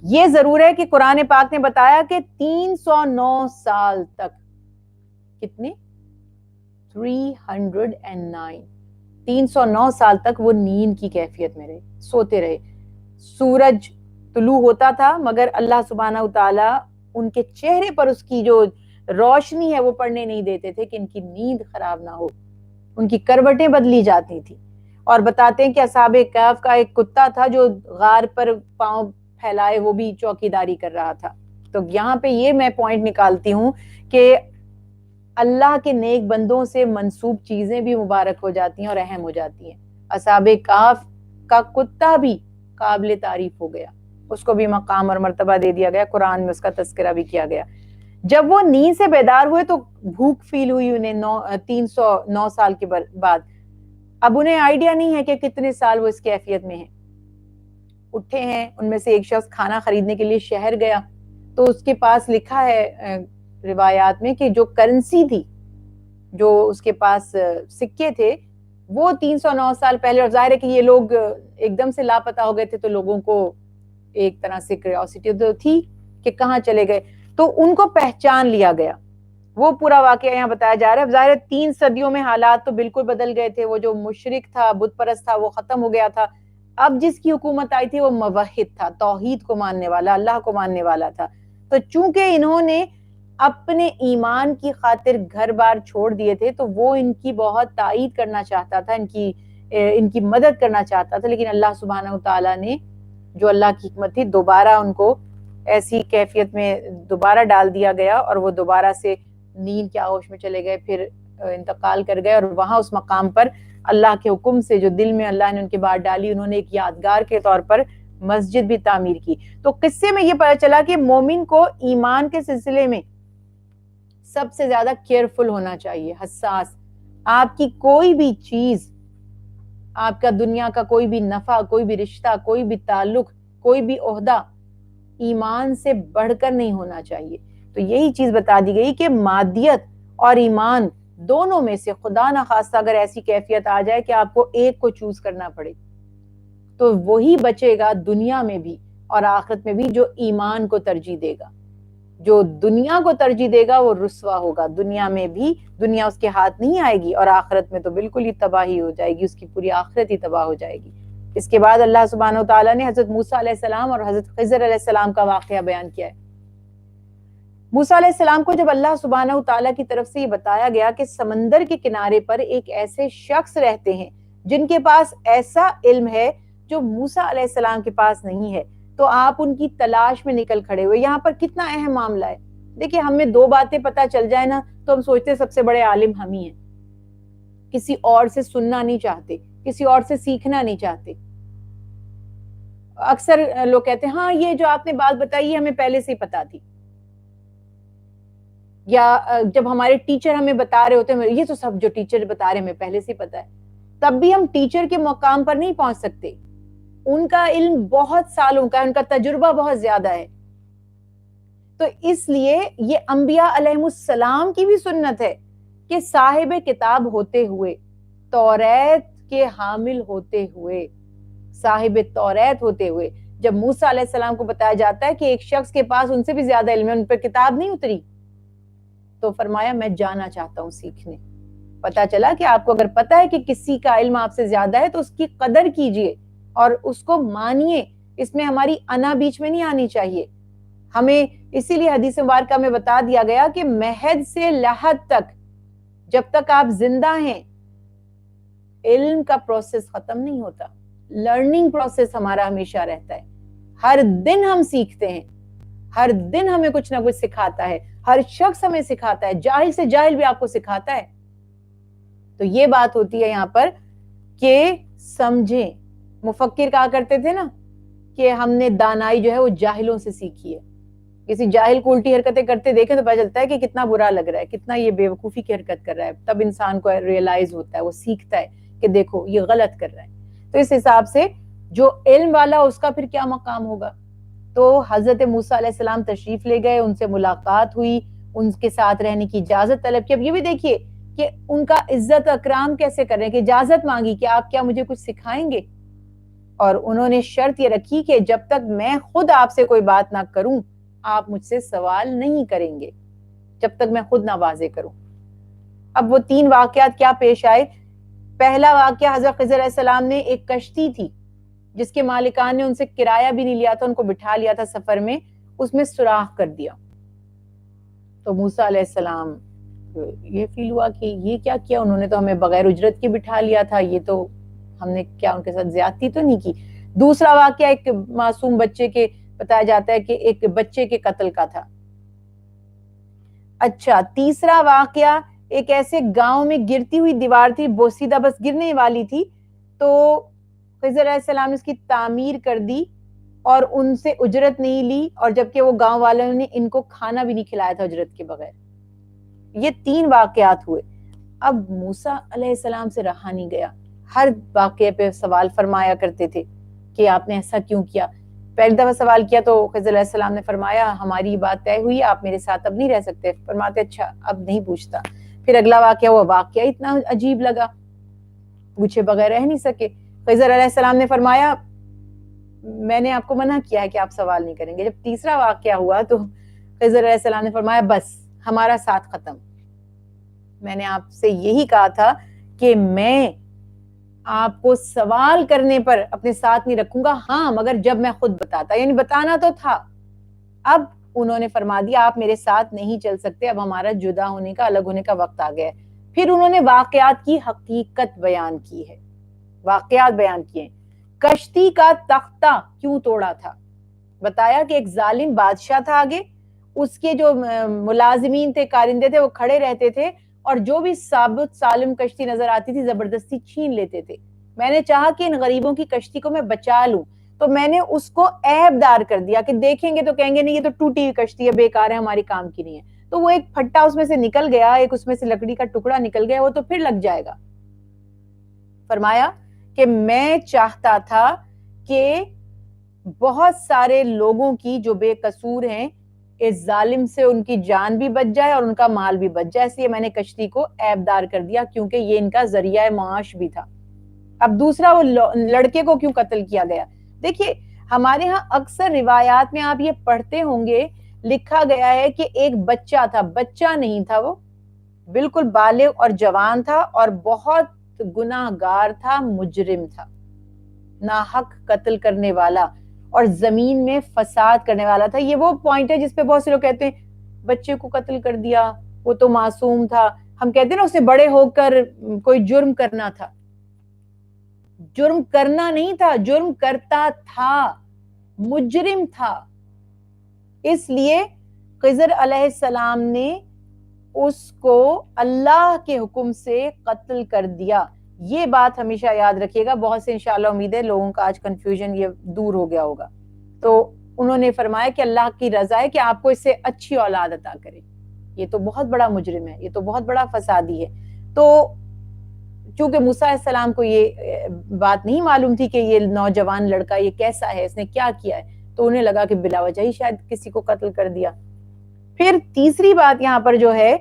یہ ضرور ہے کہ قرآن پاک نے بتایا کہ 309 سال تک، کتنے؟ 309 309 سال تک وہ نیند کی کیفیت میں رہے، سوتے رہے. سورج طلوع ہوتا تھا مگر اللہ سبحانہ وتعالی ان کے چہرے پر اس کی جو روشنی ہے وہ پڑنے نہیں دیتے تھے کہ ان کی نیند خراب نہ ہو. ان کی کروٹیں بدلی جاتی تھی. اور بتاتے ہیں کہ اصحاب کہف کا ایک کتا تھا جو غار پر پاؤں پھیلائے وہ بھی چوکیداری کر رہا تھا. تو یہاں پہ یہ میں پوائنٹ نکالتی ہوں کہ اللہ کے نیک بندوں سے منسوب چیزیں بھی مبارک ہو جاتی ہیں اور اہم ہو جاتی ہیں. اصحاب کہف کا کتا بھی قابل تعریف ہو گیا، اس کو بھی مقام اور مرتبہ دے دیا گیا، قرآن میں اس کا تذکرہ بھی کیا گیا. جب وہ نیند سے بیدار ہوئے تو بھوک فیل ہوئی انہیں 309 سال کے بعد. اب انہیں آئیڈیا نہیں ہے کہ کتنے سال وہ اس کیفیت میں ہیں. اٹھے ہیں، ان میں سے ایک شخص کھانا خریدنے کے لیے شہر گیا تو اس کے پاس لکھا ہے روایات میں کہ جو کرنسی تھی، جو اس کے پاس سکے تھے، وہ 309 سال پہلے، اور ظاہر ہے کہ یہ لوگ ایک دم سے لاپتہ ہو گئے تھے تو لوگوں کو ایک طرح سے کیوریوسٹی تو تھی کہ کہاں چلے گئے، تو ان کو پہچان لیا گیا. وہ پورا واقعہ یہاں بتایا جا رہا ہے. ظاہر ہے 3 صدیوں میں حالات تو بالکل بدل گئے تھے. وہ جو مشرک تھا، بت پرست تھا، وہ ختم ہو گیا تھا. اب جس کی حکومت آئی تھی وہ موحد تھا، توحید کو ماننے والا، اللہ کو ماننے والا تھا. تو چونکہ انہوں نے اپنے ایمان کی خاطر گھر بار چھوڑ دیے تھے تو وہ ان کی بہت تائید کرنا چاہتا تھا، ان کی مدد کرنا چاہتا تھا، لیکن اللہ سبحانہ وتعالیٰ نے، جو اللہ کی حکمت تھی، دوبارہ ان کو ایسی کیفیت میں دوبارہ ڈال دیا گیا اور وہ دوبارہ سے نیند کے آغوش میں چلے گئے، پھر انتقال کر گئے. اور وہاں اس مقام پر اللہ کے حکم سے جو دل میں اللہ نے ان کے بات ڈالی، انہوں نے ایک یادگار کے طور پر مسجد بھی تعمیر کی. تو قصے میں یہ پتہ چلا کہ مومن کو ایمان کے سلسلے میں سب سے زیادہ کیئرفل ہونا چاہیے، حساس. آپ کی کوئی بھی چیز، آپ کا دنیا کا کوئی بھی نفع، کوئی بھی رشتہ، کوئی بھی تعلق، کوئی بھی عہدہ ایمان سے بڑھ کر نہیں ہونا چاہیے. تو یہی چیز بتا دی گئی کہ مادیت اور ایمان دونوں میں سے خدا نخواستہ اگر ایسی کیفیت آ جائے کہ آپ کو ایک کو چوز کرنا پڑے تو وہی بچے گا دنیا میں بھی اور آخرت میں بھی جو ایمان کو ترجیح دے گا. جو دنیا کو ترجیح دے گا وہ رسوا ہوگا. دنیا میں بھی دنیا اس کے ہاتھ نہیں آئے گی، اور آخرت میں تو بالکل ہی تباہی ہو جائے گی، اس کی پوری آخرت ہی تباہ ہو جائے گی. اس کے بعد اللہ سبحانہ وتعالیٰ نے حضرت موسیٰ علیہ السلام اور حضرت خضر علیہ السلام کا واقعہ بیان کیا ہے. موسیٰ علیہ السلام کو جب اللہ سبحانہ وتعالیٰ کی طرف سے یہ بتایا گیا کہ سمندر کے کنارے پر ایک ایسے شخص رہتے ہیں جن کے پاس ایسا علم ہے جو موسیٰ علیہ السلام کے پاس نہیں ہے، تو آپ ان کی تلاش میں نکل کھڑے ہوئے. یہاں پر کتنا اہم معاملہ ہے. دیکھیں، ہمیں 2 باتیں پتہ چل جائے نا تو ہم سوچتے ہیں سب سے بڑے عالم ہم ہی ہیں. کسی اور سے سننا نہیں چاہتے، کسی اور سے سیکھنا نہیں چاہتے. اکثر لوگ کہتے ہیں ہاں یہ جو آپ نے بات بتائی ہے ہمیں پہلے سے ہی پتا تھی، یا جب ہمارے ٹیچر ہمیں بتا رہے ہوتے ہیں یہ تو سب جو ٹیچر بتا رہے ہیں ہمیں پہلے سے پتا ہے. تب بھی ہم ٹیچر کے مقام پر نہیں پہنچ سکتے. ان کا علم بہت سالوں کا ہے، ان کا تجربہ بہت زیادہ ہے. تو اس لیے یہ انبیاء علیہ السلام کی بھی سنت ہے کہ صاحب کتاب ہوتے ہوئے، توریت کے حامل ہوتے ہوئے، صاحب توریت ہوتے ہوئے، جب موسیٰ علیہ السلام کو بتایا جاتا ہے کہ ایک شخص کے پاس ان سے بھی زیادہ علم ہے، ان پر کتاب نہیں اتری، تو فرمایا میں جانا چاہتا ہوں سیکھنے. پتا چلا کہ آپ کو اگر پتا ہے کہ کسی کا علم آپ سے زیادہ ہے تو اس کی قدر کیجئے اور اس کو مانیے. اس میں ہماری انا بیچ میں نہیں آنی چاہیے. ہمیں اسی لیے حدیث مبارکہ میں بتا دیا گیا کہ مہد سے لحد تک جب تک آپ زندہ ہیں علم کا پروسیس ختم نہیں ہوتا. لرننگ پروسیس ہمارا ہمیشہ رہتا ہے. ہر دن ہم سیکھتے ہیں، ہر دن ہمیں کچھ نہ کچھ سکھاتا ہے، ہر شخص ہمیں سکھاتا ہے، جاہل سے جاہل بھی آپ کو سکھاتا ہے. تو یہ بات ہوتی ہے یہاں پر کہ سمجھیں. مفکر کہا کرتے تھے نا کہ ہم نے دانائی جو ہے وہ جاہلوں سے سیکھی ہے. کسی جاہل کو الٹی حرکتیں کرتے دیکھیں تو پتہ چلتا ہے کہ کتنا برا لگ رہا ہے، کتنا یہ بے وقوفی کی حرکت کر رہا ہے. تب انسان کو ریئلائز ہوتا ہے، وہ سیکھتا ہے کہ دیکھو یہ غلط کر رہا ہے. تو اس حساب سے جو علم والا اس کا پھر کیا مقام ہوگا. تو حضرت موسیٰ علیہ السلام تشریف لے گئے، ان سے ملاقات ہوئی، ان کے ساتھ رہنے کی اجازت طلب کی. اب یہ بھی دیکھیے کہ ان کا عزت اکرام کیسے کر رہے ہیں کہ اجازت مانگی کہ آپ کیا مجھے کچھ سکھائیں گے, اور انہوں نے شرط یہ رکھی کہ جب تک میں خود آپ سے کوئی بات نہ کروں آپ مجھ سے سوال نہیں کریں گے, جب تک میں خود نہ واضح کروں. اب وہ 3 واقعات کیا پیش آئے. پہلا واقعہ, حضرت خضر علیہ السلام نے ایک کشتی تھی جس کے مالکان نے ان سے کرایہ بھی نہیں لیا تھا, ان کو بٹھا لیا تھا سفر میں, اس میں سوراخ کر دیا. تو موسیٰ علیہ السلام یہ فیل ہوا کہ یہ کیا کیا انہوں نے, تو ہمیں بغیر اجرت کے بٹھا لیا تھا, یہ تو ہم نے کیا ان کے ساتھ زیادتی تو نہیں کی. دوسرا واقعہ ایک معصوم بچے کے بتایا جاتا ہے کہ ایک بچے کے قتل کا تھا. اچھا, تیسرا واقعہ ایک ایسے گاؤں میں گرتی ہوئی دیوار تھی, بوسیدہ بس گرنے والی تھی, تو خضر علیہ السلام نے اس کی تعمیر کر دی اور ان سے اجرت نہیں لی, اور جبکہ وہ گاؤں والوں نے ان کو کھانا بھی نہیں کھلایا تھا اجرت کے بغیر. یہ 3 واقعات ہوئے. اب موسیٰ علیہ السلام سے رہا نہیں گیا, ہر واقعے پہ سوال فرمایا کرتے تھے کہ آپ نے ایسا کیوں کیا. پہلی دفعہ سوال کیا تو خضر علیہ السلام نے فرمایا ہماری بات طے ہوئی, آپ میرے ساتھ اب نہیں رہ سکتے. فرماتے اچھا اب نہیں پوچھتا. پھر اگلا واقعہ ہوا, واقعہ اتنا عجیب لگا, پوچھے بغیر رہ نہیں سکے. خضر علیہ السلام نے فرمایا میں نے آپ کو منع کیا ہے کہ آپ سوال نہیں کریں گے. جب تیسرا واقعہ ہوا تو خضر علیہ السلام نے فرمایا بس ہمارا ساتھ ختم, میں نے آپ سے یہی کہا تھا کہ میں آپ کو سوال کرنے پر اپنے ساتھ نہیں رکھوں گا, ہاں مگر جب میں خود بتاتا, یعنی بتانا تو تھا. اب انہوں نے فرما دیا آپ میرے ساتھ نہیں چل سکتے, اب ہمارا جدا ہونے کا, الگ ہونے کا وقت آ گیا ہے. پھر انہوں نے واقعات کی حقیقت بیان کی ہے, واقعات بیان کیے. کشتی کا تختہ کیوں توڑا تھا, بتایا کہ ایک ظالم بادشاہ تھا آگے, اس کے جو ملازمین تھے, کارندے تھے, وہ کھڑے رہتے تھے اور جو بھی ثابت سالم کشتی نظر آتی تھی زبردستی چھین لیتے تھے. میں نے چاہا کہ ان غریبوں کی کشتی کو میں بچا لوں, تو میں نے اس کو عیب دار کر دیا کہ دیکھیں گے تو کہیں گے نہیں یہ تو ٹوٹی ہوئی کشتی ہے, بیکار ہے, ہماری کام کی نہیں ہے. تو وہ ایک پھٹا اس میں سے نکل گیا, ایک اس میں سے لکڑی کا ٹکڑا نکل گیا, وہ تو پھر لگ جائے گا. فرمایا کہ میں چاہتا تھا کہ بہت سارے لوگوں کی جو بے قصور ہیں اس ظالم سے ان کی جان بھی بچ جائے اور ان کا مال بھی بچ جائے, اس لیے میں نے کشتی کو عیب دار کر دیا کیونکہ یہ ان کا ذریعہ معاش بھی تھا. اب دوسرا, وہ لڑکے کو کیوں قتل کیا گیا. دیکھیے ہمارے ہاں اکثر روایات میں آپ یہ پڑھتے ہوں گے لکھا گیا ہے کہ ایک بچہ تھا, بچہ نہیں تھا, وہ بالکل بالغ اور جوان تھا اور بہت گناہگار تھا, مجرم تھا, ناحق قتل کرنے والا اور زمین میں فساد کرنے والا تھا. یہ وہ پوائنٹ ہے جس پہ بہت سے لوگ کہتے ہیں بچے کو قتل کر دیا, وہ تو معصوم تھا. ہم کہتے ہیں نا اسے بڑے ہو کر کوئی جرم کرنا تھا, جرم کرنا نہیں تھا, جرم کرتا تھا, مجرم تھا. اس لیے خضر علیہ السلام نے اس کو اللہ کے حکم سے قتل کر دیا. یہ بات ہمیشہ یاد رکھیے گا, بہت سے انشاءاللہ امید ہے لوگوں کا آج کنفیوژن یہ دور ہو گیا ہوگا. تو انہوں نے فرمایا کہ اللہ کی رضا ہے کہ آپ کو اس سے اچھی اولاد عطا کرے, یہ تو بہت بڑا مجرم ہے, یہ تو بہت بڑا فسادی ہے. تو چونکہ موسیٰ علیہ السلام کو یہ بات نہیں معلوم تھی کہ یہ نوجوان لڑکا یہ کیسا ہے, اس نے کیا کیا ہے, تو انہیں لگا کہ بلا وجہ ہی شاید کسی کو قتل کر دیا. پھر تیسری بات یہاں پر جو ہے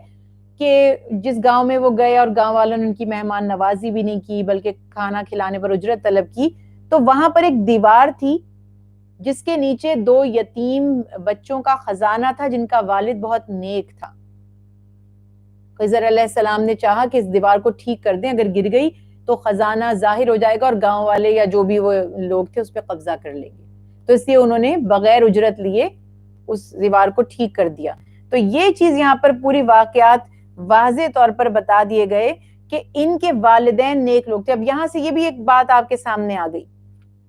کہ جس گاؤں میں وہ گئے اور گاؤں والوں نے ان کی مہمان نوازی بھی نہیں کی بلکہ کھانا کھلانے پر اجرت طلب کی, تو وہاں پر ایک دیوار تھی جس کے نیچے 2 یتیم بچوں کا خزانہ تھا جن کا والد بہت نیک تھا. خضر علیہ السلام نے چاہا کہ اس دیوار کو ٹھیک کر دیں, اگر گر گئی تو خزانہ ظاہر ہو جائے گا اور گاؤں والے یا جو بھی وہ لوگ تھے اس پہ قبضہ کر لیں گے. تو اس لیے انہوں نے بغیر اجرت لیے اس دیوار کو ٹھیک کر دیا. تو یہ چیز یہاں پر پوری واقعات واضح طور پر بتا دیے گئے کہ ان کے والدین نیک لوگ تھے. اب یہاں سے یہ بھی ایک بات آپ کے سامنے آ گئی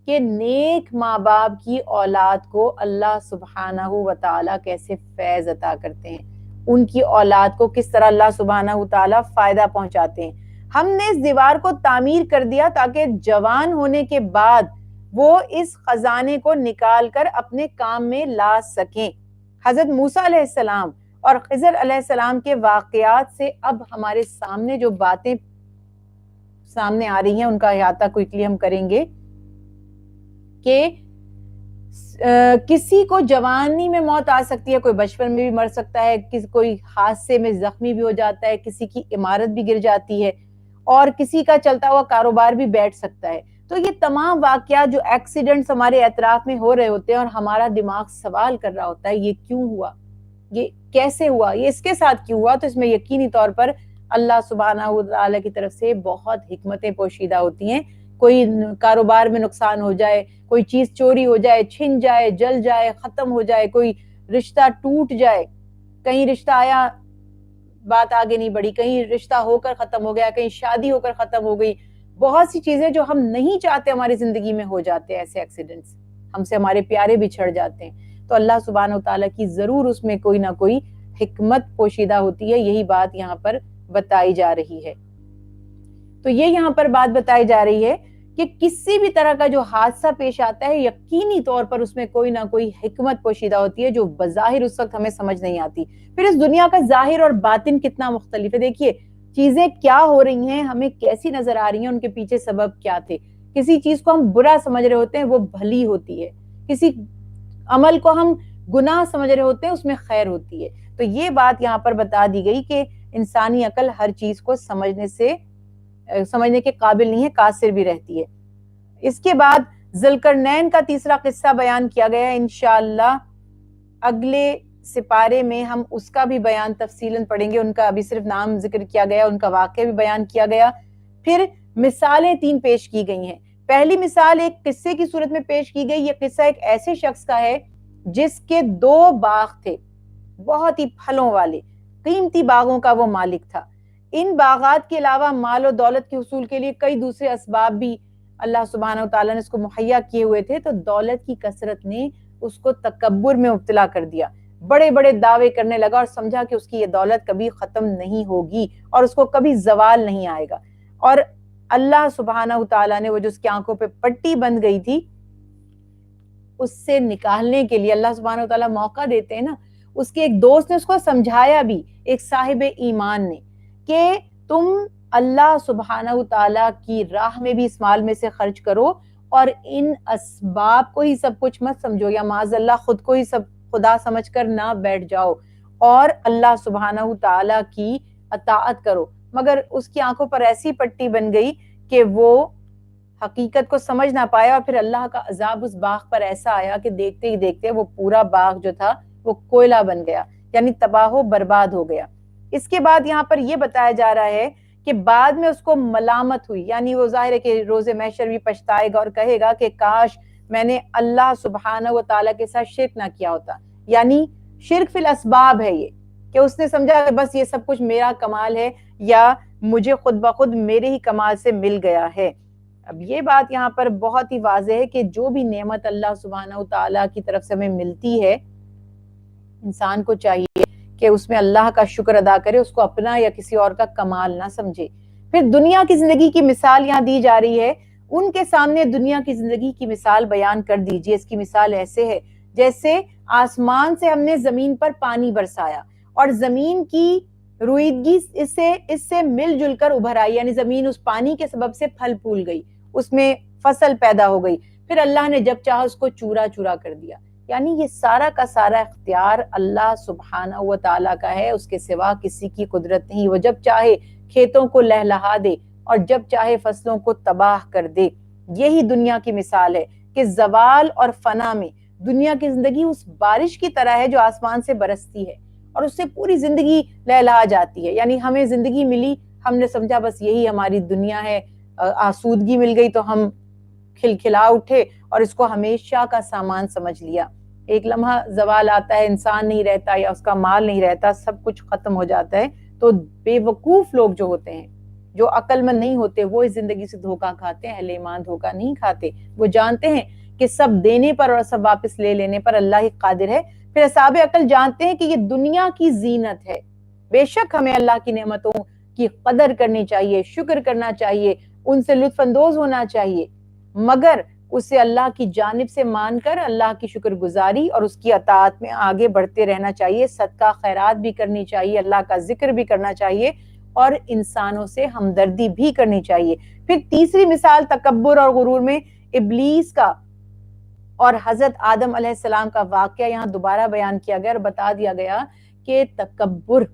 کہ نیک ماں باپ کی اولاد کو اللہ سبحانہ و تعالیٰ کیسے فیض عطا کرتے ہیں, ان کی اولاد کو کس طرح اللہ سبحانہ و تعالیٰ فائدہ پہنچاتے ہیں. ہم نے اس دیوار کو تعمیر کر دیا تاکہ جوان ہونے کے بعد وہ اس خزانے کو نکال کر اپنے کام میں لا سکیں. حضرت موسیٰ علیہ السلام اور خضر علیہ السلام کے واقعات سے اب ہمارے سامنے جو باتیں سامنے آ رہی ہیں ان کا احاطہ کوئکلی ہم کریں گے کہ کسی کو جوانی میں موت آ سکتی ہے، کوئی بچپن میں بھی مر سکتا ہے، کوئی حادثے میں زخمی بھی ہو جاتا ہے، کسی کی عمارت بھی گر جاتی ہے، اور کسی کا چلتا ہوا کاروبار بھی بیٹھ سکتا ہے۔ تو یہ تمام واقعات جو ایکسیڈنٹس ہمارے اطراف میں ہو رہے ہوتے ہیں اور ہمارا دماغ سوال کر رہا ہوتا ہے یہ کیوں ہوا، یہ کیسے ہوا، یہ اس کے ساتھ کیوں ہوا، تو اس میں یقینی طور پر اللہ سبحانہ وتعالی کی طرف سے بہت حکمتیں پوشیدہ ہوتی ہیں۔ کوئی کاروبار میں نقصان ہو جائے، کوئی چیز چوری ہو جائے، چھن جائے، جل جائے، ختم ہو جائے، کوئی رشتہ ٹوٹ جائے، کہیں رشتہ آیا بات آگے نہیں بڑھی، کہیں رشتہ ہو کر ختم ہو گیا، کہیں شادی ہو کر ختم ہو گئی، بہت سی چیزیں جو ہم نہیں چاہتے ہماری زندگی میں ہو جاتے ہیں، ایسے ایکسیڈنٹس ہم سے ہمارے پیارے بھی چھڑ جاتے ہیں، تو اللہ سبحانہ وتعالیٰ کی ضرور اس میں کوئی نہ کوئی حکمت پوشیدہ ہوتی ہے، یہی بات یہاں پر بتائی جا رہی ہے۔ تو یہ یہاں پر بات بتائی جا رہی ہے کہ کسی بھی طرح کا جو حادثہ پیش آتا ہے یقینی طور پر اس میں کوئی نہ کوئی حکمت پوشیدہ ہوتی ہے جو بظاہر اس وقت ہمیں سمجھ نہیں آتی۔ پھر اس دنیا کا ظاہر اور باطن کتنا مختلف ہے، دیکھیے چیزیں کیا ہو رہی ہیں، ہمیں کیسی نظر آ رہی ہیں، ان کے پیچھے سبب کیا تھے۔ کسی چیز کو ہم برا سمجھ رہے ہوتے ہیں وہ بھلی ہوتی ہے، کسی عمل کو ہم گناہ سمجھ رہے ہوتے ہیں اس میں خیر ہوتی ہے۔ تو یہ بات یہاں پر بتا دی گئی کہ انسانی عقل ہر چیز کو سمجھنے کے قابل نہیں ہے، قاصر بھی رہتی ہے۔ اس کے بعد ذوالقرنین کا تیسرا قصہ بیان کیا گیا ہے، انشاءاللہ اگلے سپارے میں ہم اس کا بھی بیان تفصیلاً پڑھیں گے، ان کا ابھی صرف نام ذکر کیا گیا، ان کا واقعہ بھی بیان کیا گیا۔ پھر مثالیں 3 پیش کی گئی ہیں۔ پہلی مثال ایک قصے کی صورت میں پیش کی گئی، یہ قصہ ایک ایسے شخص کا ہے جس کے 2 باغ تھے، بہت ہی پھلوں والے قیمتی باغوں کا وہ مالک تھا۔ ان باغات کے علاوہ مال و دولت کے حصول کے لیے کئی دوسرے اسباب بھی اللہ سبحانہ وتعالیٰ نے اس کو مہیا کیے ہوئے تھے، تو دولت کی کثرت نے اس کو تکبر میں مبتلا کر دیا، بڑے بڑے دعوے کرنے لگا اور سمجھا کہ اس کی یہ دولت کبھی ختم نہیں ہوگی اور اس کو کبھی زوال نہیں آئے گا۔ اور اللہ سبحانہ وتعالیٰ نے وہ جو اس کی آنکھوں پہ پٹی بند گئی تھی اس سے نکالنے کے لیے اللہ سبحانہ وتعالیٰ موقع دیتے ہیں نا، اس کے ایک دوست نے اس کو سمجھایا بھی، ایک صاحب ایمان نے، کہ تم اللہ سبحانہ وتعالیٰ کی راہ میں بھی اس مال میں سے خرچ کرو اور ان اسباب کو ہی سب کچھ مت سمجھو، یا معاذ اللہ خود کو ہی سب خدا سمجھ کر نہ بیٹھ جاؤ، اور اللہ سبحانہ وتعالیٰ کی اطاعت کرو۔ مگر اس کی آنکھوں پر ایسی پٹی بن گئی کہ وہ حقیقت کو سمجھ نہ پایا، اور پھر اللہ کا عذاب اس باغ پر ایسا آیا کہ دیکھتے ہی دیکھتے وہ پورا باغ جو تھا وہ کوئلہ بن گیا، یعنی تباہ و برباد ہو گیا۔ اس کے بعد یہاں پر یہ بتایا جا رہا ہے کہ بعد میں اس کو ملامت ہوئی، یعنی وہ ظاہر ہے کہ روز محشر بھی پچھتائے گا اور کہے گا کہ کاش میں نے اللہ سبحانہ وتعالیٰ کے ساتھ شرک نہ کیا ہوتا، یعنی شرک فی الاسباب ہے یہ، کہ اس نے سمجھا کہ بس یہ سب کچھ میرا کمال ہے یا مجھے خود بخود میرے ہی کمال سے مل گیا ہے۔ اب یہ بات یہاں پر بہت ہی واضح ہے کہ جو بھی نعمت اللہ سبحانہ وتعالیٰ کی طرف سے ہمیں ملتی ہے، انسان کو چاہیے کہ اس میں اللہ کا شکر ادا کرے، اس کو اپنا یا کسی اور کا کمال نہ سمجھے۔ پھر دنیا کی زندگی کی مثال یہاں دی جا رہی ہے، ان کے سامنے دنیا کی زندگی کی مثال بیان کر دیجئے۔ اس کی مثال ایسے ہے جیسے آسمان سے ہم نے زمین پر پانی برسایا اور زمین کی روئیدگی اس سے مل جل کر ابھر آئی، یعنی زمین اس پانی کے سبب سے پھل پھول گئی، اس میں فصل پیدا ہو گئی، پھر اللہ نے جب چاہا اس کو چورا چورا کر دیا۔ یعنی یہ سارا کا سارا اختیار اللہ سبحانہ و تعالیٰ کا ہے، اس کے سوا کسی کی قدرت نہیں۔ وہ جب چاہے کھیتوں کو لہلہا دے اور جب چاہے فصلوں کو تباہ کر دے۔ یہی دنیا کی مثال ہے کہ زوال اور فنا میں دنیا کی زندگی اس بارش کی طرح ہے جو آسمان سے برستی ہے اور اس سے پوری زندگی لہلہا جاتی ہے۔ یعنی ہمیں زندگی ملی، ہم نے سمجھا بس یہی ہماری دنیا ہے، آسودگی مل گئی تو ہم کھلکھلا اٹھے اور اس کو ہمیشہ کا سامان سمجھ لیا۔ ایک لمحہ زوال آتا ہے، انسان نہیں رہتا یا اس کا مال نہیں رہتا، سب کچھ ختم ہو جاتا ہے، تو بے وقوف لوگ جو ہوتے ہیں، جو عقل مند نہیں ہوتے، وہ اس زندگی سے دھوکہ کھاتے ہیں۔ اہل ایمان دھوکہ نہیں کھاتے، وہ جانتے ہیں کہ سب دینے پر اور سب واپس لے لینے پر اللہ ہی قادر ہے۔ پھر اصحاب عقل جانتے ہیں کہ یہ دنیا کی زینت ہے، بے شک ہمیں اللہ کی نعمتوں کی قدر کرنی چاہیے، شکر کرنا چاہیے، ان سے لطف اندوز ہونا چاہیے، مگر اسے اللہ کی جانب سے مان کر اللہ کی شکر گزاری اور اس کی اطاعت میں آگے بڑھتے رہنا چاہیے، صدقہ خیرات بھی کرنی چاہیے، اللہ کا ذکر بھی کرنا چاہیے اور انسانوں سے ہمدردی بھی کرنی چاہیے۔ پھر تیسری مثال تکبر اور غرور میں ابلیس کا اور حضرت آدم علیہ السلام کا واقعہ یہاں دوبارہ بیان کیا گیا اور بتا دیا گیا کہ تکبر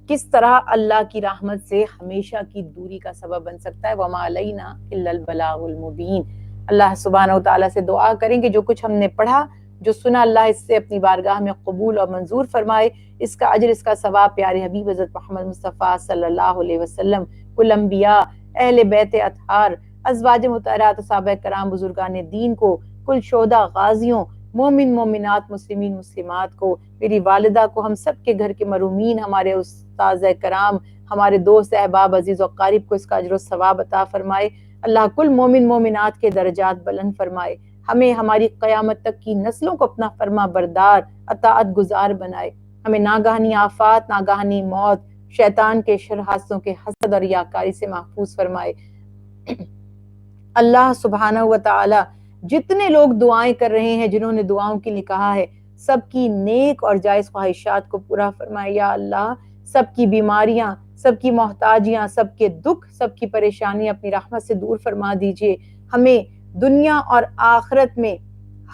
کس طرح اللہ کی رحمت سے ہمیشہ کی دوری کا سبب بن سکتا ہے. وَمَا عَلَيْنَا إِلَّا الْبَلَاغُ الْمُبِينُ. اللہ سبحانہ وتعالیٰ سے دعا کریں کہ جو کچھ ہم نے پڑھا، جو سنا، اللہ اس سے اپنی بارگاہ میں قبول اور منظور فرمائے. اس کا اجر، اس کا ثواب پیارے حبیب حضرت محمد مصطفیٰ صلی اللہ علیہ وسلم، کل انبیاء، اہل بیت اطہار، ازواج مطہرات، صحابہ کرام، بزرگان دین کو، کل شہداء، غازیوں، مومن مومنات، مسلمین مسلمات کو، میری والدہ کو، ہم سب کے گھر کے مرحومین، ہمارے استاذ کرام، ہمارے دوست احباب عزیز و قارب کو اس کا اجر و ثواب عطا فرمائے. اللہ کل مومن مومنات کے درجات بلند فرمائے. ہمیں ہماری قیامت تک کی نسلوں کو اپنا فرما بردار، اطاعت گزار بنائے. ہمیں ناگہانی آفات، ناگہانی موت، شیطان کے شر حاسدوں کے حسد اور ریاکاری سے محفوظ فرمائے. اللہ سبحانہ و تعالی جتنے لوگ دعائیں کر رہے ہیں، جنہوں نے دعاؤں کے لیے کہا ہے، سب کی نیک اور جائز خواہشات کو پورا فرمائے. یا اللہ سب کی بیماریاں، سب کی محتاجیاں، سب کے دکھ، سب کی پریشانیاں اپنی رحمت سے دور فرما دیجئے. ہمیں دنیا اور آخرت میں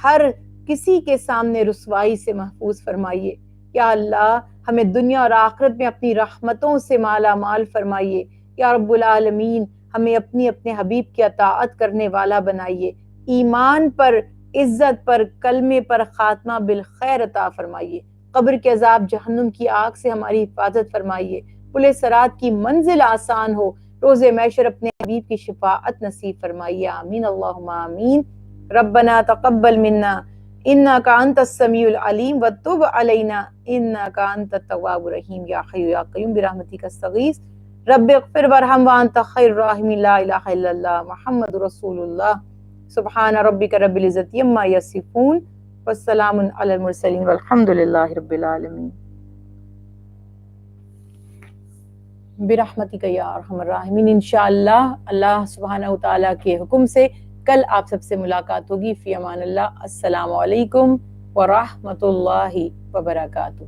ہر کسی کے سامنے رسوائی سے محفوظ فرمائیے. یا اللہ ہمیں دنیا اور آخرت میں اپنی رحمتوں سے مالا مال فرمائیے. یا رب العالمین ہمیں اپنے حبیب کی اطاعت کرنے والا بنائیے. ایمان پر، عزت پر، کلمے پر خاتمہ بالخیر عطا فرمائیے. قبر کے عذاب، جہنم کی آگ سے ہماری حفاظت فرمائیے. پل صراط کی منزل آسان ہو. روز محشر اپنے حبیب کی شفاعت نصیب فرمائیے. آمین اللہم آمین. ربنا تقبل منا انک انت السمیع العلیم وتب علینا انک انت التواب الرحیم. یا حی یا قیوم برحمتک استغیث رب اغفر وارحم وانت خیر الراحمین. لا الہ الا اللہ محمد رسول اللہ. سبحان ربک رب العزت عما یصفون والسلام علی المرسلین والحمد للہ رب العالمین. برحمتک یا ارحم الراحمین. انشاءاللہ اللہ سبحانہ وتعالیٰ کے حکم سے کل آپ سب سے ملاقات ہوگی. فی امان اللہ. السلام علیکم ورحمۃ اللہ وبرکاتہ.